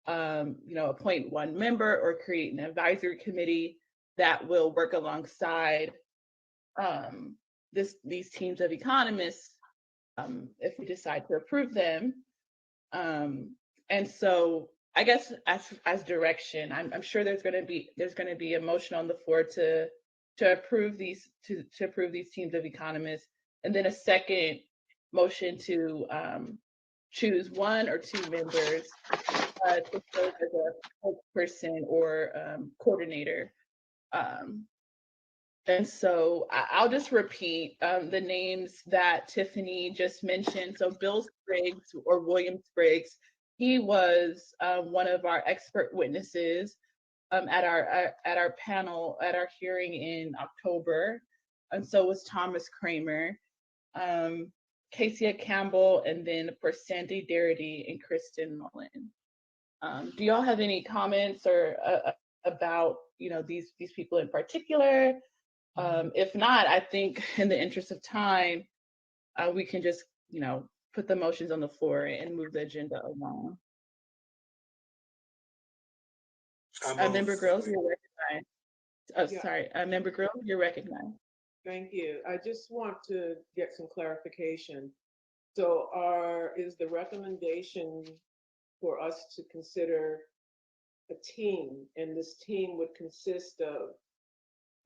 appoint one member or create an advisory committee that will work alongside these teams of economists if we decide to approve them. And so I guess as direction, I'm sure there's going to be a motion on the floor to approve these teams of economists, and then a second motion to choose 1 or 2 members to serve as a spokesperson or coordinator. And so I'll just repeat the names that Tiffany just mentioned. So Bill Spriggs or William Spriggs, he was one of our expert witnesses at our panel, at our hearing in October. And so was Thomas Kramer, Kesia Campbell, and then of course Sandy Darity and Kristen Mullen. Do y'all have any comments or about these people in particular? If not, I think in the interest of time, we can just put the motions on the floor and move the agenda along. Member Grills, you're recognized. Oh, Yeah. sorry, Member Grills, you're recognized. Thank you. I just want to get some clarification. So is the recommendation for us to consider a team, and this team would consist of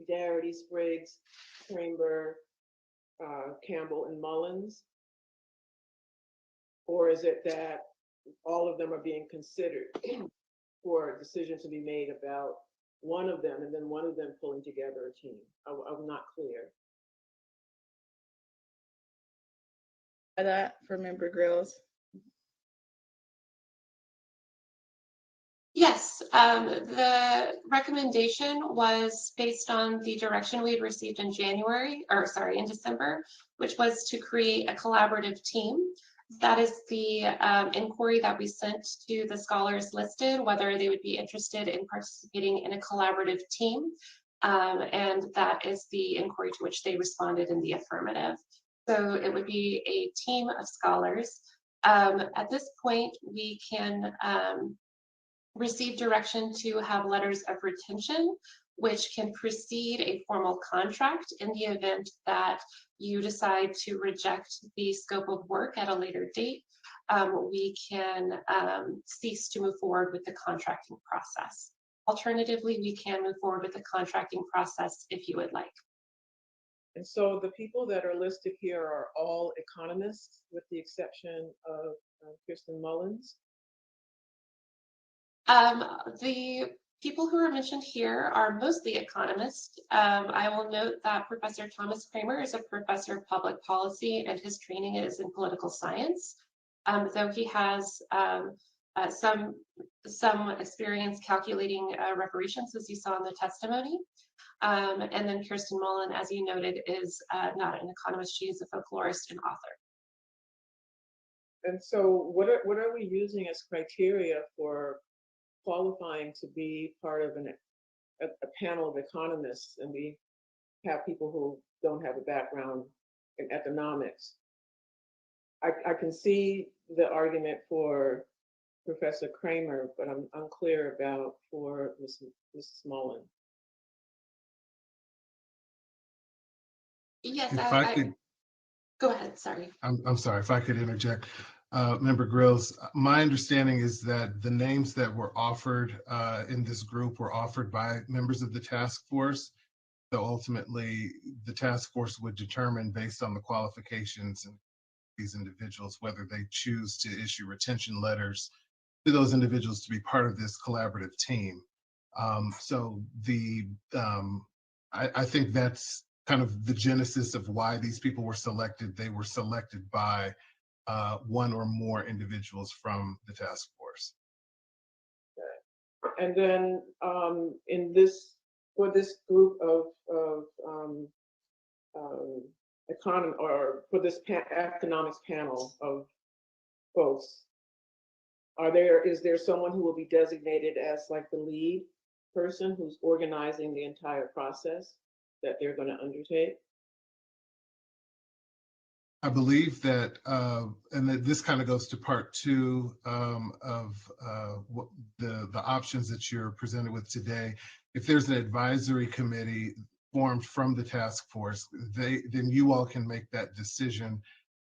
Darity, Spriggs, Kramer, Campbell, and Mullins? Or is it that all of them are being considered for a decision to be made about one of them and then one of them pulling together a team? I'm not clear. That for Member Grills. Yes, the recommendation was based on the direction we had received in in December, which was to create a collaborative team. That is the inquiry that we sent to the scholars listed, whether they would be interested in participating in a collaborative team. And that is the inquiry to which they responded in the affirmative. So it would be a team of scholars. At this point, we can receive direction to have letters of retention, which can precede a formal contract in the event that you decide to reject the scope of work at a later date. We can cease to move forward with the contracting process. Alternatively, we can move forward with the contracting process if you would like. And so the people that are listed here are all economists, with the exception of Kirsten Mullins? The people who are mentioned here are mostly economists. I will note that Professor Thomas Kramer is a professor of public policy and his training is in political science. Though he has some experience calculating reparations, as you saw in the testimony. And then Kirsten Mullen, as you noted, is not an economist, she is a folklorist and author. And so what are we using as criteria for qualifying to be part of a panel of economists, and we have people who don't have a background in economics? I can see the argument for Professor Kramer, but I'm unclear about for Mrs. Mullen. Yes, If I could, go ahead, sorry. I'm sorry, if I could interject. Member Grills, my understanding is that the names that were offered in this group were offered by members of the task force. So ultimately, the task force would determine, based on the qualifications of these individuals, whether they choose to issue retention letters to those individuals to be part of this collaborative team. So I think that's kind of the genesis of why these people were selected. They were selected by one or more individuals from the task force. And then for this group of economics panel of folks, is there someone who will be designated as like the lead person who's organizing the entire process that they're going to undertake? I believe that, and that this kind of goes to part two of what the options that you're presented with today. If there's an advisory committee formed from the task force, then you all can make that decision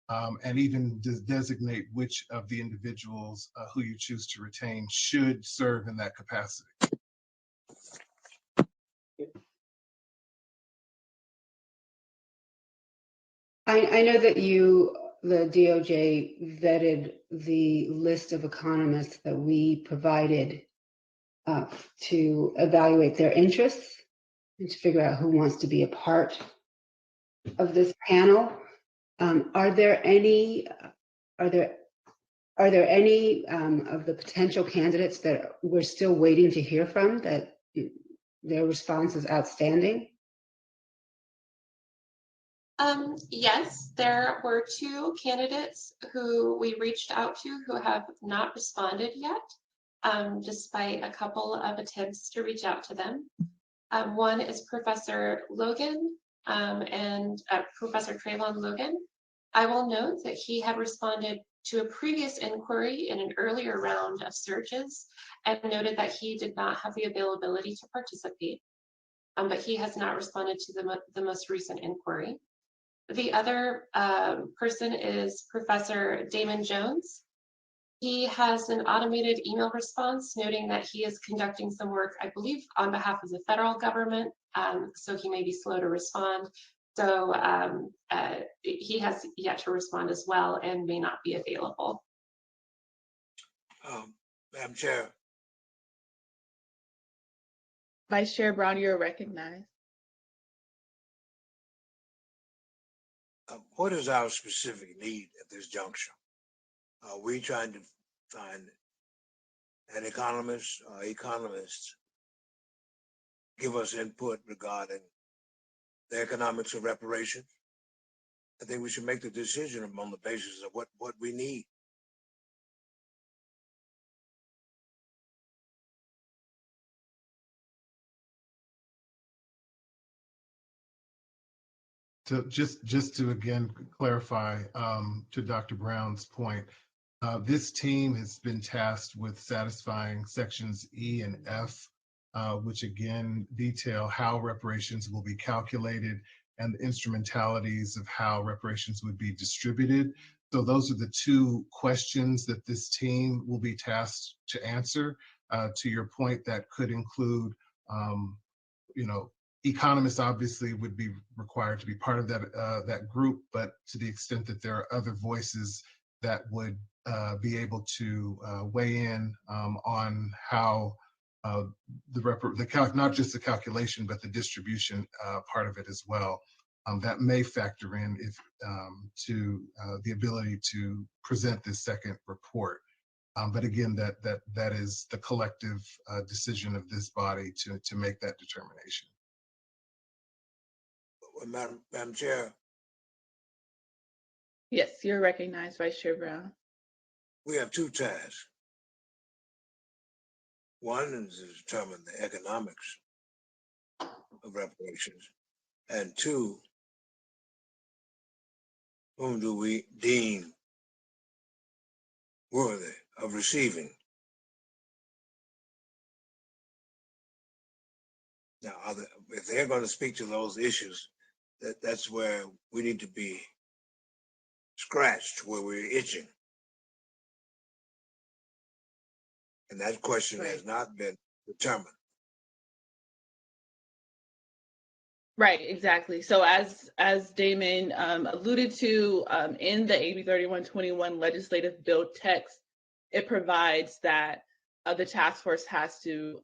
and even designate which of the individuals who you choose to retain should serve in that capacity. I know that the DOJ vetted the list of economists that we provided to evaluate their interests and to figure out who wants to be a part of this panel. Are there any of the potential candidates that we're still waiting to hear from, that their response is outstanding? Yes, there were two candidates who we reached out to who have not responded yet, despite a couple of attempts to reach out to them. One is Professor Logan and Professor Trayvon Logan. I will note that he had responded to a previous inquiry in an earlier round of searches and noted that he did not have the availability to participate, but he has not responded to the most recent inquiry. The other person is Professor Damon Jones. He has an automated email response noting that he is conducting some work, I believe, on behalf of the federal government so he may be slow to respond. So he has yet to respond as well and may not be available. Madam Chair. Vice Chair Brown, you're recognized. What is our specific need at this juncture? Are we trying to find an economist or economists give us input regarding the economics of reparations? I think we should make the decision on the basis of what we need. So just to again clarify to Dr. Brown's point, this team has been tasked with satisfying sections E and F, which again detail how reparations will be calculated and the instrumentalities of how reparations would be distributed. So those are the two questions that this team will be tasked to answer. To your point, that could include, economists obviously would be required to be part of that group, but to the extent that there are other voices that would be able to weigh in on how not just the calculation, but the distribution part of it as well. That may factor in to the ability to present this second report. But again, that is the collective decision of this body to make that determination. Madam Chair. Yes, you're recognized, Vice Chair Brown. We have two tasks. One is to determine the economics of reparations, and two, whom do we deem worthy of receiving? Now, if they're going to speak to those issues, that's where we need to be scratched, where we're itching. And that question has not been determined. Right, exactly. So as Damon alluded to in the AB 3121 legislative bill text, it provides that the task force has to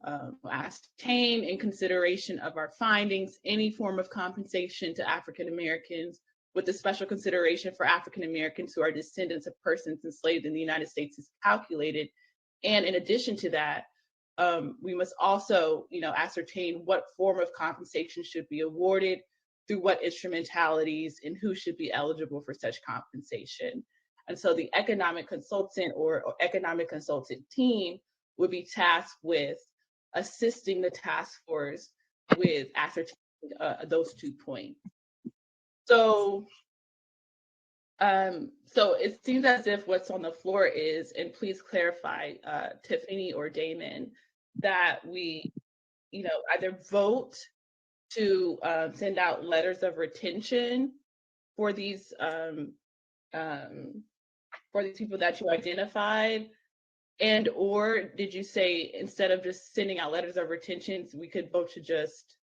ascertain, in consideration of our findings, any form of compensation to African Americans, with the special consideration for African Americans who are descendants of persons enslaved in the United States is calculated. And in addition to that, we must also, ascertain what form of compensation should be awarded, through what instrumentalities, and who should be eligible for such compensation. And so the economic consultant or economic consultant team would be tasked with assisting the task force with ascertaining those 2 points. So it seems as if what's on the floor is, and please clarify, Tiffany or Damon, that we, either vote to send out letters of retention for these people that you identified, and or did you say instead of just sending out letters of retention, we could vote to just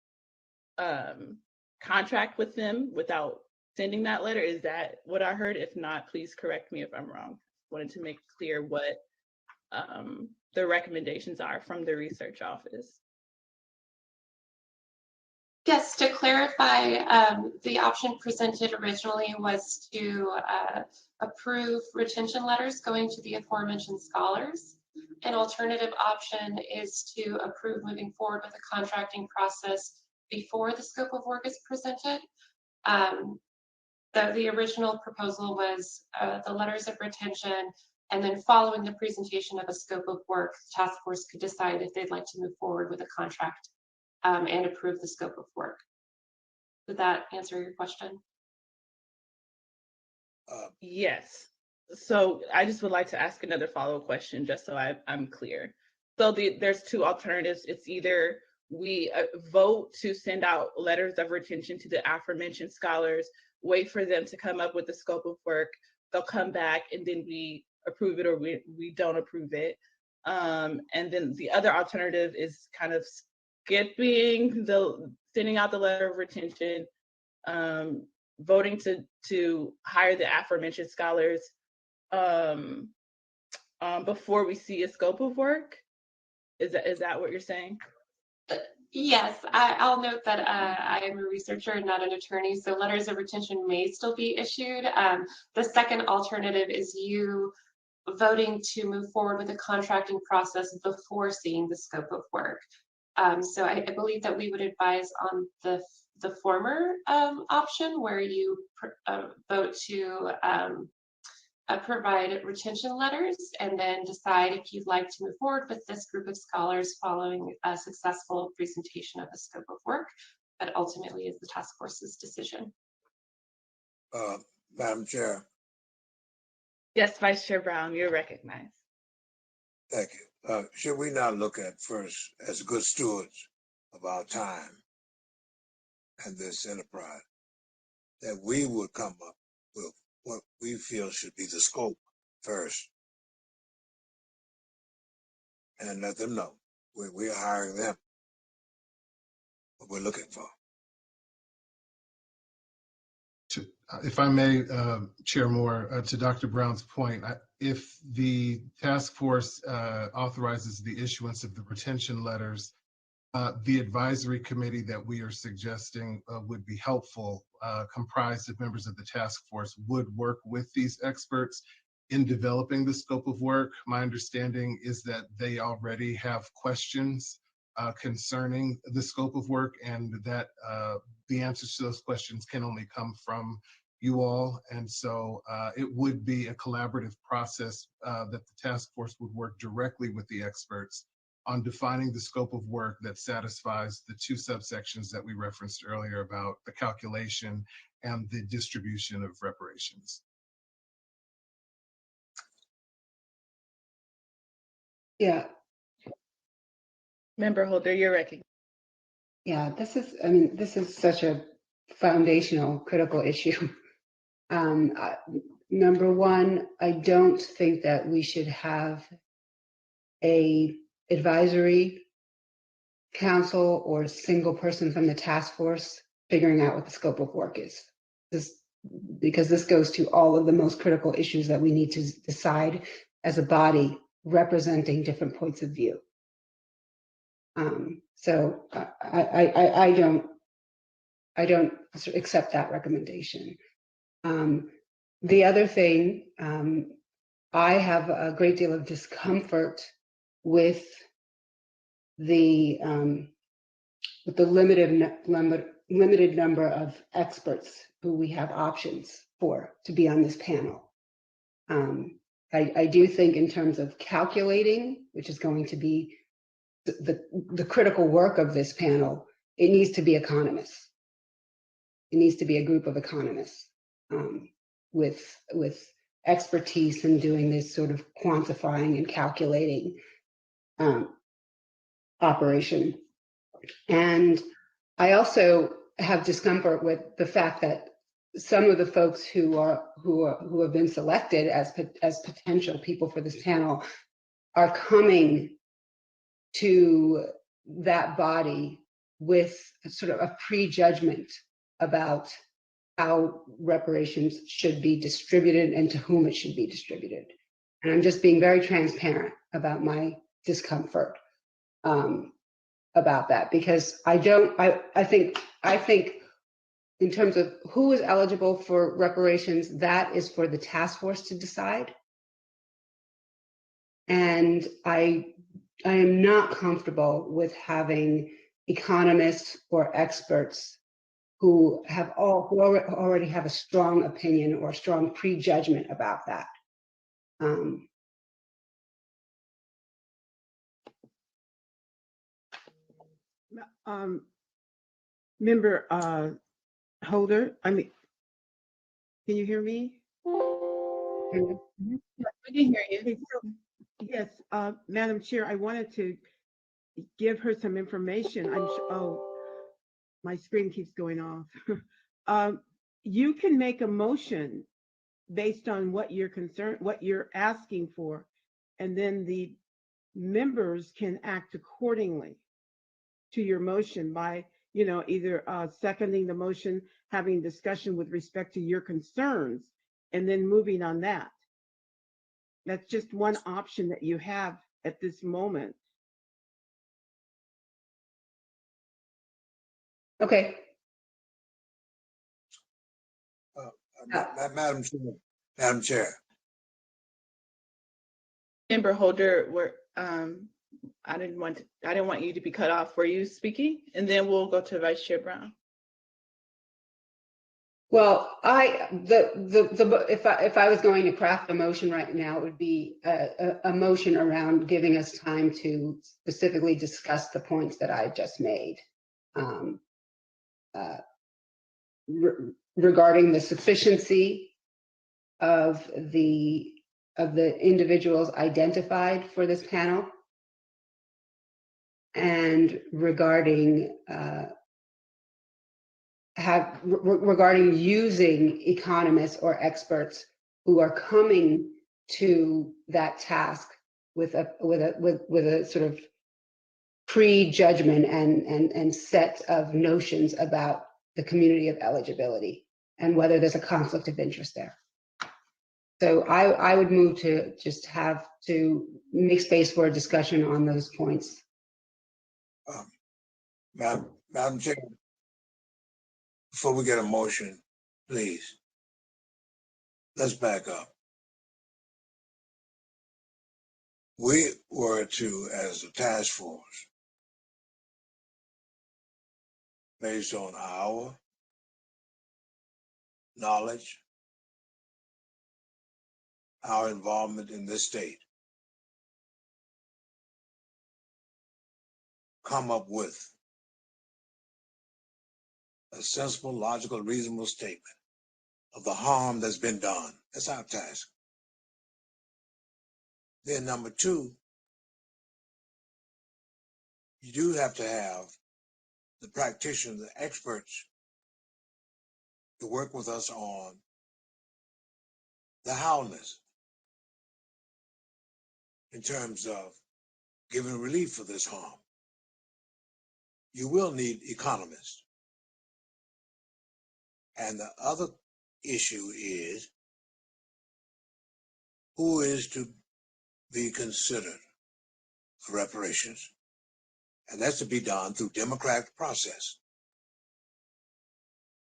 contract with them without sending that letter? Is that what I heard? If not, please correct me if I'm wrong. Wanted to make clear what the recommendations are from the research office. Yes, to clarify, the option presented originally was to approve retention letters going to the aforementioned scholars. An alternative option is to approve moving forward with a contracting process before the scope of work is presented. The original proposal was the letters of retention, and then following the presentation of a scope of work, the task force could decide if they'd like to move forward with a contract and approve the scope of work. Did that answer your question? Yes. So I just would like to ask another follow-up question, just so I'm clear. So there's 2 alternatives. It's either we vote to send out letters of retention to the aforementioned scholars, wait for them to come up with the scope of work, they'll come back, and then we approve it or we don't approve it. And then the other alternative is kind of skipping sending out the letter of retention, voting to hire the aforementioned scholars before we see a scope of work? Is that what you're saying? Yes, I'll note that I am a researcher and not an attorney, so letters of retention may still be issued. The second alternative is you voting to move forward with the contracting process before seeing the scope of work. So I believe that we would advise on the former option, where you vote to provide retention letters and then decide if you'd like to move forward with this group of scholars following a successful presentation of the scope of work. But ultimately is the task force's decision. Madam Chair. Yes, Vice Chair Brown, you're recognized. Thank you. Should we not look at first, as good stewards of our time and this enterprise, that we would come up with what we feel should be the scope first, and let them know we're hiring them, what we're looking for. If I may, Chair Moore, to Dr. Brown's point, if the task force authorizes the issuance of the retention letters, the advisory committee that we are suggesting would be helpful, comprised of members of the task force, would work with these experts in developing the scope of work. My understanding is that they already have questions concerning the scope of work, and that the answers to those questions can only come from you all. And so it would be a collaborative process that the task force would work directly with the experts on defining the scope of work that satisfies the two subsections that we referenced earlier about the calculation and the distribution of reparations. Yeah. Member Holder, you're recognized. Yeah, this is such a foundational, critical issue. Number one, I don't think that we should have a advisory council or a single person from the task force figuring out what the scope of work is. Because this goes to all of the most critical issues that we need to decide as a body representing different points of view. So I don't accept that recommendation. The other thing, I have a great deal of discomfort with the limited number of experts who we have options for to be on this panel. I do think in terms of calculating, which is going to be the critical work of this panel, it needs to be economists. It needs to be a group of economists with expertise in doing this sort of quantifying and calculating operation. And I also have discomfort with the fact that some of the folks who have been selected as potential people for this panel are coming to that body with sort of a prejudgment about how reparations should be distributed and to whom it should be distributed. And I'm just being very transparent about my discomfort about that, because I think in terms of who is eligible for reparations, that is for the task force to decide. And I am not comfortable with having economists or experts who already have a strong opinion or strong prejudgment about that. Member Holder, can you hear me? We can hear you. Yes, Madam Chair, I wanted to give her some information. My screen keeps going off. You can make a motion based on what you're asking for, and then the members can act accordingly to your motion by either seconding the motion, having discussion with respect to your concerns, and then moving on that. That's just one option that you have at this moment. Okay. Madam Chair. Member Holder, I didn't want you to be cut off. Were you speaking? And then we'll go to Vice Chair Brown. Well, if I was going to craft a motion right now, it would be a motion around giving us time to specifically discuss the points that I just made regarding the sufficiency of the individuals identified for this panel, and regarding regarding using economists or experts who are coming to that task with a sort of pre-judgment and set of notions about the community of eligibility and whether there's a conflict of interest there. So I would move to just have to make space for a discussion on those points. Madam Chair, before we get a motion, please, let's back up. We were to, as a task force, based on our knowledge, our involvement in this state, come up with a sensible, logical, reasonable statement of the harm that's been done. That's our task. Then number two, you do have to have the practitioners, the experts, to work with us on the howness in terms of giving relief for this harm. You will need economists. And the other issue is who is to be considered for reparations. And that's to be done through democratic process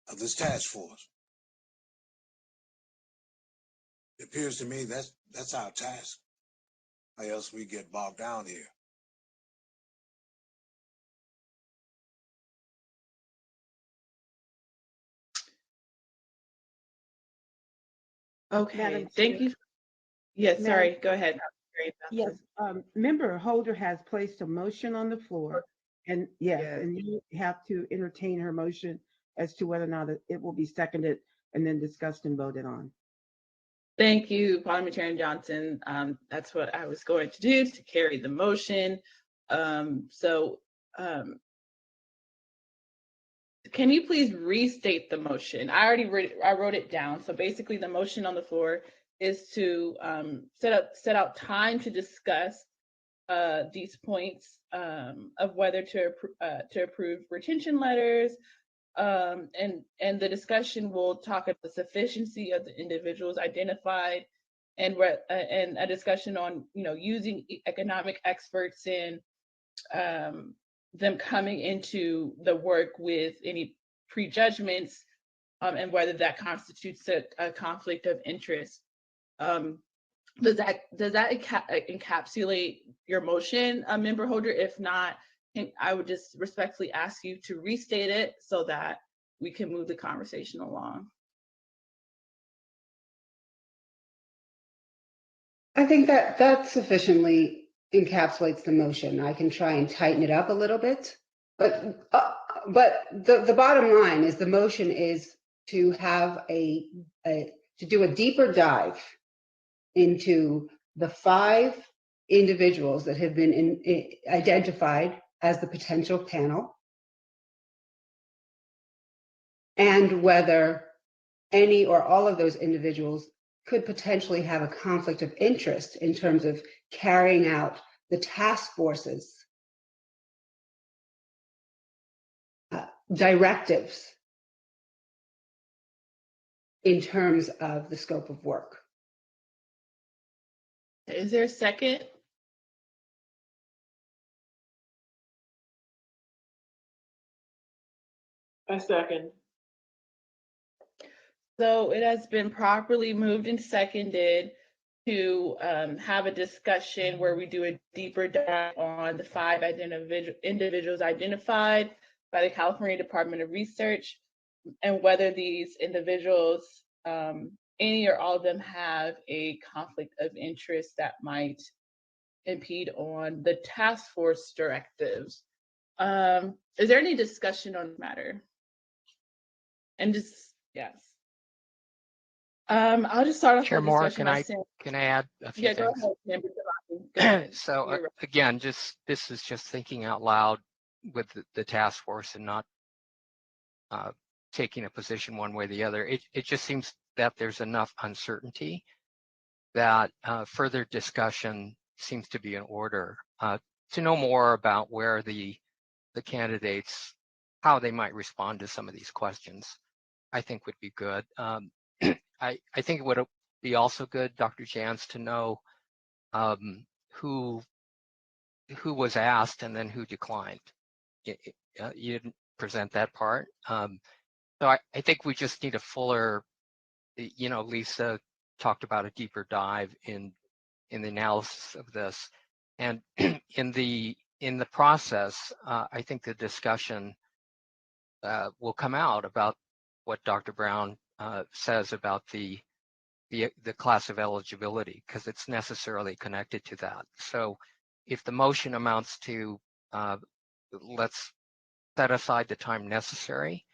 of this task force. It appears to me that's our task, or else we get bogged down here. Okay, Madam thank Chair. you. Yes, Madam- sorry, go ahead. Yes, Member Holder has placed a motion on the floor, and yes, and you have to entertain her motion as to whether or not it will be seconded and then discussed and voted on. Thank you, Parliamentarian Johnson. That's what I was going to do, to carry the motion. Can you please restate the motion? I wrote it down. So basically the motion on the floor is to set out time to discuss these points of whether to approve retention letters, and the discussion will talk about the sufficiency of the individuals identified, and a discussion on using economic experts in them coming into the work with any prejudgments, and whether that constitutes a conflict of interest. Does that encapsulate your motion, Member Holder? If not, I would just respectfully ask you to restate it so that we can move the conversation along. I think that sufficiently encapsulates the motion. I can try and tighten it up a little bit, but the bottom line is the motion is to have to do a deeper dive into the 5 individuals that have been identified as the potential panel, and whether any or all of those individuals could potentially have a conflict of interest in terms of carrying out the task force's directives in terms of the scope of work. Is there a second? A second. So it has been properly moved and seconded to have a discussion where we do a deeper dive on the 5 individuals identified by the California Department of Research and whether these individuals, any or all of them, have a conflict of interest that might impede on the task force directives. Is there any discussion on the matter? And just, yes. I'll just start off Chair the Moore, discussion by saying, can I add a few yeah, things? go ahead, Go ahead. So You're right. again, this is just thinking out loud with the task force and not taking a position one way or the other. It just seems that there's enough uncertainty that further discussion seems to be in order to know more about where the candidates, how they might respond to some of these questions, I think would be good. I think it would be also good, Dr. Jans, to know who was asked and then who declined. You didn't present that part. So I think we just need a fuller, Lisa talked about a deeper dive in the analysis of this. And in the process, I think the discussion will come out about what Dr. Brown says about the class of eligibility, because it's necessarily connected to that. So if the motion amounts to let's set aside the time necessary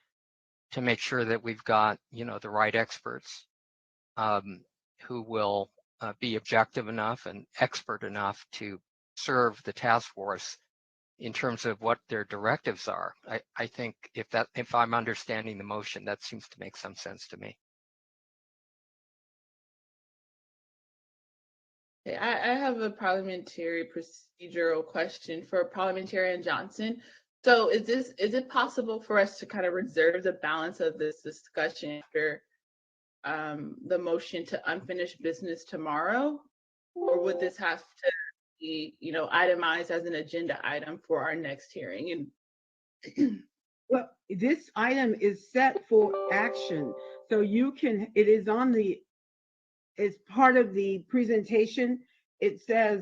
to make sure that we've got the right experts who will be objective enough and expert enough to serve the task force in terms of what their directives are. I think if I'm understanding the motion, that seems to make some sense to me. I have a parliamentary procedural question for Parliamentarian Johnson. So is it possible for us to kind of reserve the balance of this discussion after the motion to unfinished business tomorrow? Or would this have to be, itemized as an agenda item for our next hearing? And well, this item is set for action. So it is as part of the presentation, it says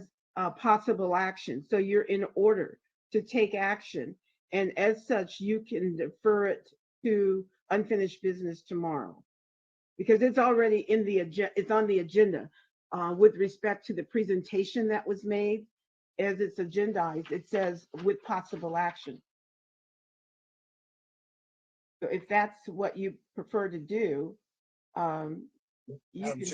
possible action. So you're in order to take action. And as such, you can defer it to unfinished business tomorrow because it's already it's on the agenda with respect to the presentation that was made. As it's agendized, it says with possible action. So if that's what you prefer to do, you can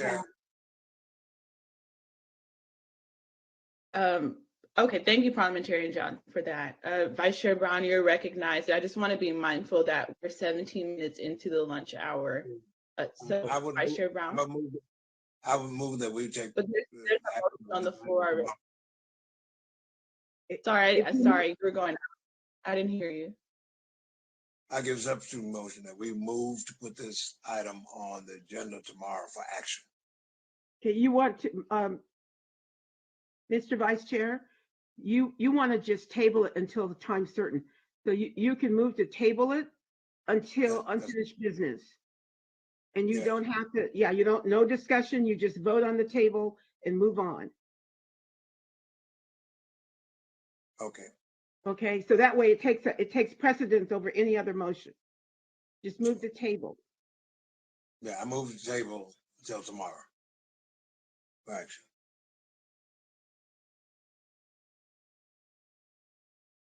have. Okay, thank you, Parliamentarian John, for that. Vice Chair Brown, you're recognized. I just want to be mindful that we're 17 minutes into the lunch hour. So, Vice Chair Brown. I would move that we take. But there's a motion on the floor already. Sorry, you were going out. I didn't hear you. I give substitute motion that we move to put this item on the agenda tomorrow for action. Okay, you want to, Mr. Vice Chair, you want to just table it until the time certain. So you can move to table it until unfinished business. And you don't have to, no discussion, you just vote on the table and move on. Okay. Okay, so that way it takes precedence over any other motion. Just move the table. Yeah, I move the table until tomorrow for action.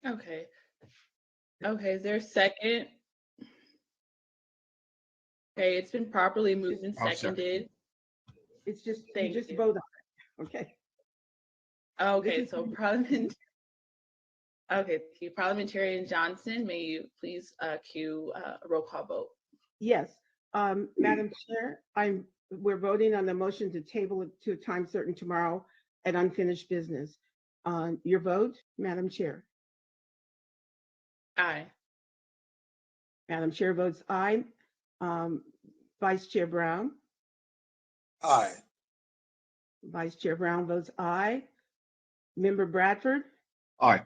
Okay. Okay, is there a second? Okay, it's been properly moved and seconded. It's just, you just vote on it, okay? Okay, so Parliamentarian Johnson, may you please cue a roll call vote? Yes, Madam Chair, we're voting on the motion to table it to a time certain tomorrow at unfinished business. Your vote, Madam Chair? Aye. Madam Chair votes aye. Vice Chair Brown. Aye. Vice Chair Brown votes aye. Member Bradford. Aye.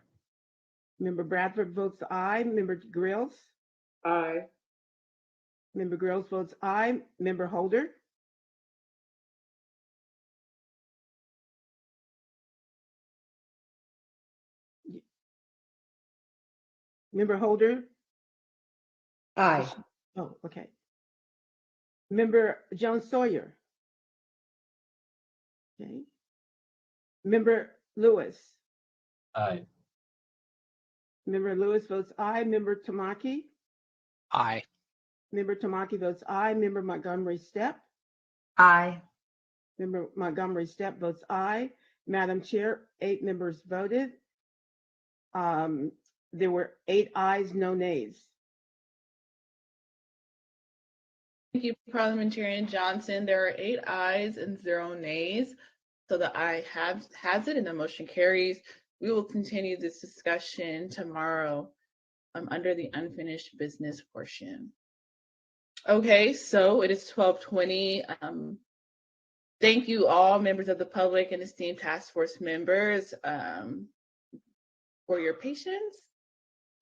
Member Bradford votes aye. Member Grills. Aye. Member Grills votes aye. Member Holder. Member Holder. Aye. Oh, okay. Member Jones Sawyer. Okay. Member Lewis. Aye. Member Lewis votes aye. Member Tamaki. Aye. Member Tamaki votes aye. Member Montgomery Stepp. Aye. Member Montgomery Stepp votes aye. Madam Chair, 8 members voted. There were 8 ayes, no nays. Thank you, Parliamentarian Johnson. There are 8 ayes and 0 nays. So the aye has it and the motion carries. We will continue this discussion tomorrow under the unfinished business portion. Okay, so it is 12:20. Thank you all members of the public and esteemed task force members for your patience.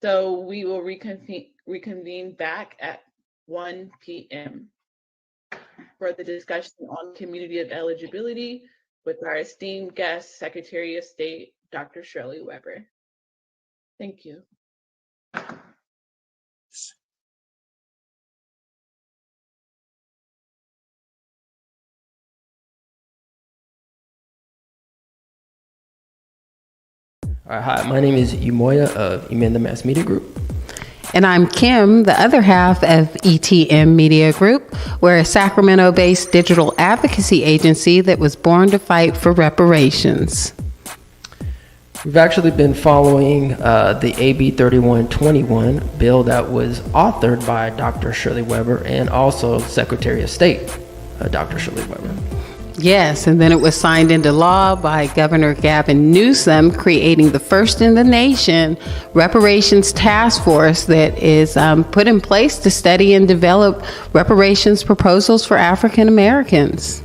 So we will reconvene back at 1 p.m. for the discussion on community of eligibility with our esteemed guest, Secretary of State, Dr. Shirley Weber. Thank you. All right, hi, my name is Umoya of Emenda Mass Media Group. And I'm Kim, the other half of ETM Media Group. We're a Sacramento-based digital advocacy agency that was born to fight for reparations. We've actually been following the AB 3121 bill that was authored by Dr. Shirley Weber and also Secretary of State, Dr. Shirley Weber. Yes, and then it was signed into law by Governor Gavin Newsom, creating the first in the nation reparations task force that is put in place to study and develop reparations proposals for African Americans.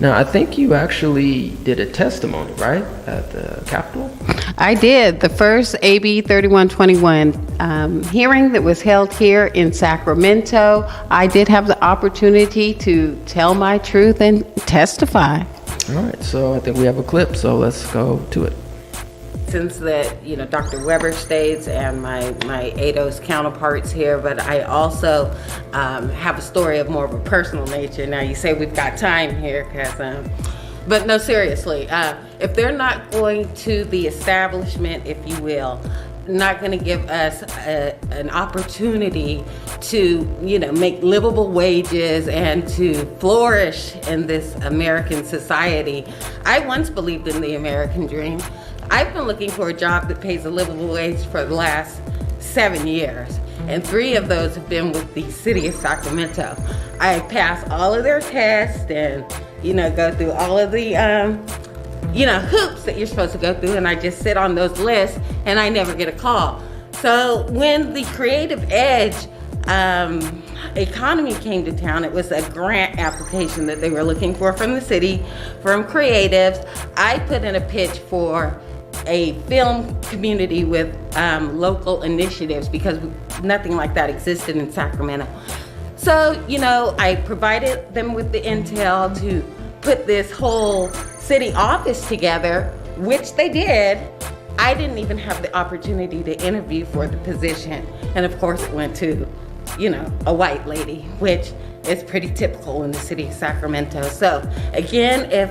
Now, I think you actually did a testimony, right, at the Capitol? I did. The first AB 3121 hearing that was held here in Sacramento. I did have the opportunity to tell my truth and testify. All right, so I think we have a clip, so let's go to it. Since that, Dr. Weber states and my ADOS counterparts here, but I also have a story of more of a personal nature. Now, you say we've got time here, but no, seriously, if they're not going to the establishment, if you will, not going to give us an opportunity to, make livable wages and to flourish in this American society. I once believed in the American dream. I've been looking for a job that pays a livable wage for the last 7 years, and 3 of those have been with the city of Sacramento. I pass all of their tests and, go through all of the, hoops that you're supposed to go through, and I just sit on those lists, and I never get a call. So when the Creative Edge economy came to town, it was a grant application that they were looking for from the city, from creatives. I put in a pitch for a film community with local initiatives because nothing like that existed in Sacramento. So, I provided them with the intel to put this whole city office together, which they did. I didn't even have the opportunity to interview for the position. And of course it went to, a white lady, which is pretty typical in the city of Sacramento. So again, if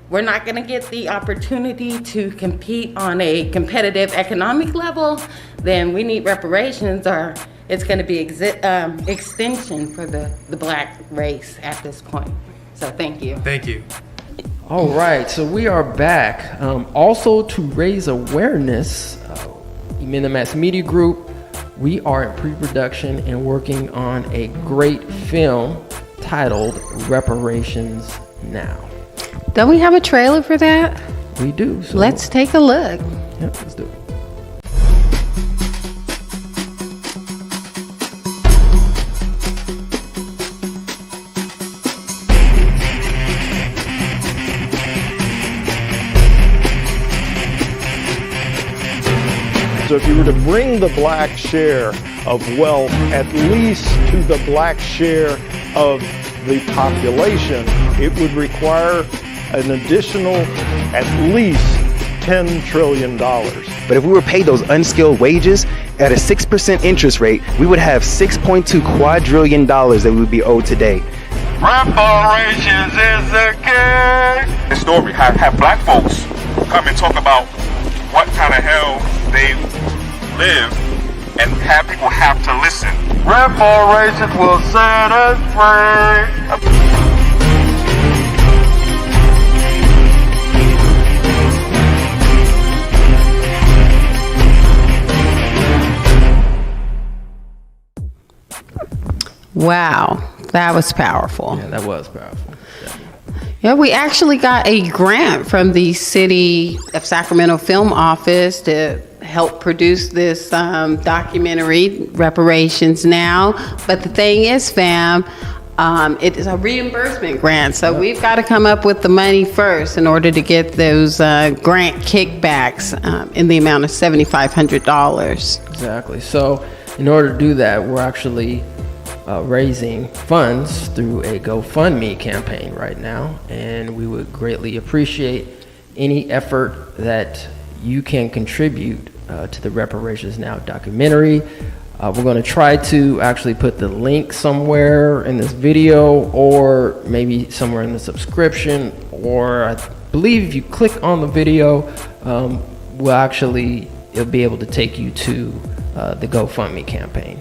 we're not going to get the opportunity to compete on a competitive economic level, then we need reparations, or it's going to be extinction for the Black race at this point. So thank you. Thank you. All right, so we are back. Also to raise awareness, Emenda Mass Media Group, we are in pre-production and working on a great film titled Reparations Now. Don't we have a trailer for that? We do. So let's take a look. Yep, let's do it. So if you were to bring the black share of wealth at least to the black share of the population, it would require an additional at least $10 trillion. But if we were paid those unskilled wages at a 6% interest rate, we would have $6.2 quadrillion that we would be owed today. Reparations is the key. The story, have black folks come and talk about what kind of hell they live and have people have to listen. Reparations will set us free. Wow, that was powerful. Yeah, that was powerful. Yeah, we actually got a grant from the City of Sacramento Film Office to help produce this documentary, Reparations Now. But the thing is, fam, it is a reimbursement grant. So we've got to come up with the money first in order to get those grant kickbacks in the amount of $7,500. Exactly. So in order to do that, we're actually raising funds through a GoFundMe campaign right now, and we would greatly appreciate any effort that you can contribute to the Reparations Now documentary. We're going to try to actually put the link somewhere in this video, or maybe somewhere in the subscription, or I believe if you click on the video, it'll be able to take you to the GoFundMe campaign.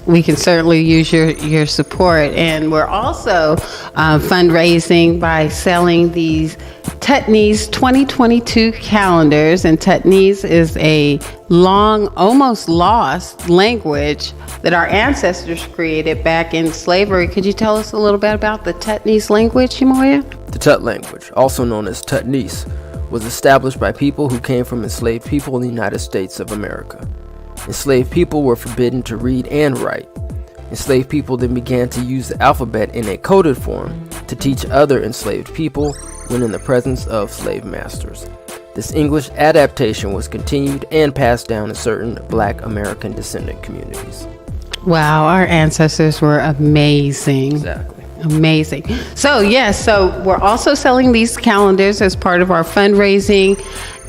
We can certainly use your support. And we're also fundraising by selling these Tutney's 2022 calendars. And Tutney's is a long, almost lost language that our ancestors created back in slavery. Could you tell us a little bit about the Tutney's language, Shimoya? The Tut language, also known as Tutney's, was established by people who came from enslaved people in the United States of America. Enslaved people were forbidden to read and write. Enslaved people then began to use the alphabet in a coded form to teach other enslaved people when in the presence of slave masters. This English adaptation was continued and passed down in certain Black American descendant communities. Wow, our ancestors were amazing. Exactly. Amazing. So we're also selling these calendars as part of our fundraising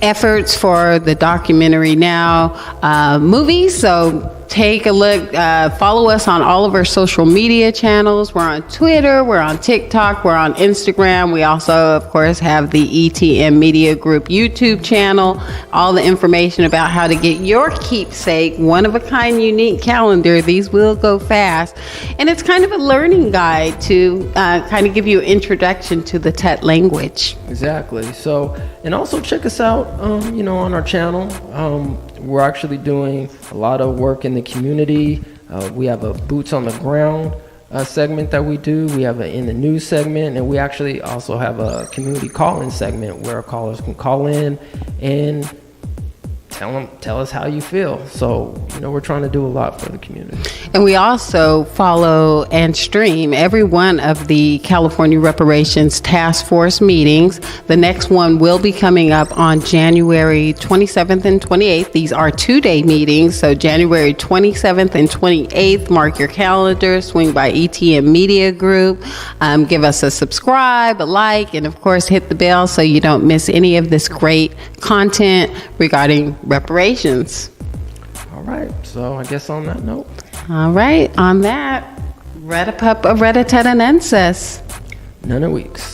efforts for the Documentary Now movie. So take a look, follow us on all of our social media channels. We're on Twitter, we're on TikTok, we're on Instagram. We also, of course, have the ETM Media Group YouTube channel. All the information about how to get your keepsake, one-of-a-kind unique calendar. These will go fast. And it's kind of a learning guide to kind of give you an introduction to the Tut language. Exactly. So, and also check us out, on our channel. We're actually doing a lot of work in the community. We have a boots on the ground segment that we do. We have an in the news segment, and we actually also have a community call-in segment where callers can call in and tell us how you feel. So, we're trying to do a lot for the community. And we also follow and stream every one of the California Reparations Task Force meetings. The next one will be coming up on January 27th and 28th. These are 2-day meetings. So January 27th and 28th, mark your calendar, swing by ETM Media Group. Give us a subscribe, a like, and of course hit the bell so you don't miss any of this great content regarding reparations. All right, so I guess on that note. All right, on that, Redipup of Reditatenensis. None of weeks.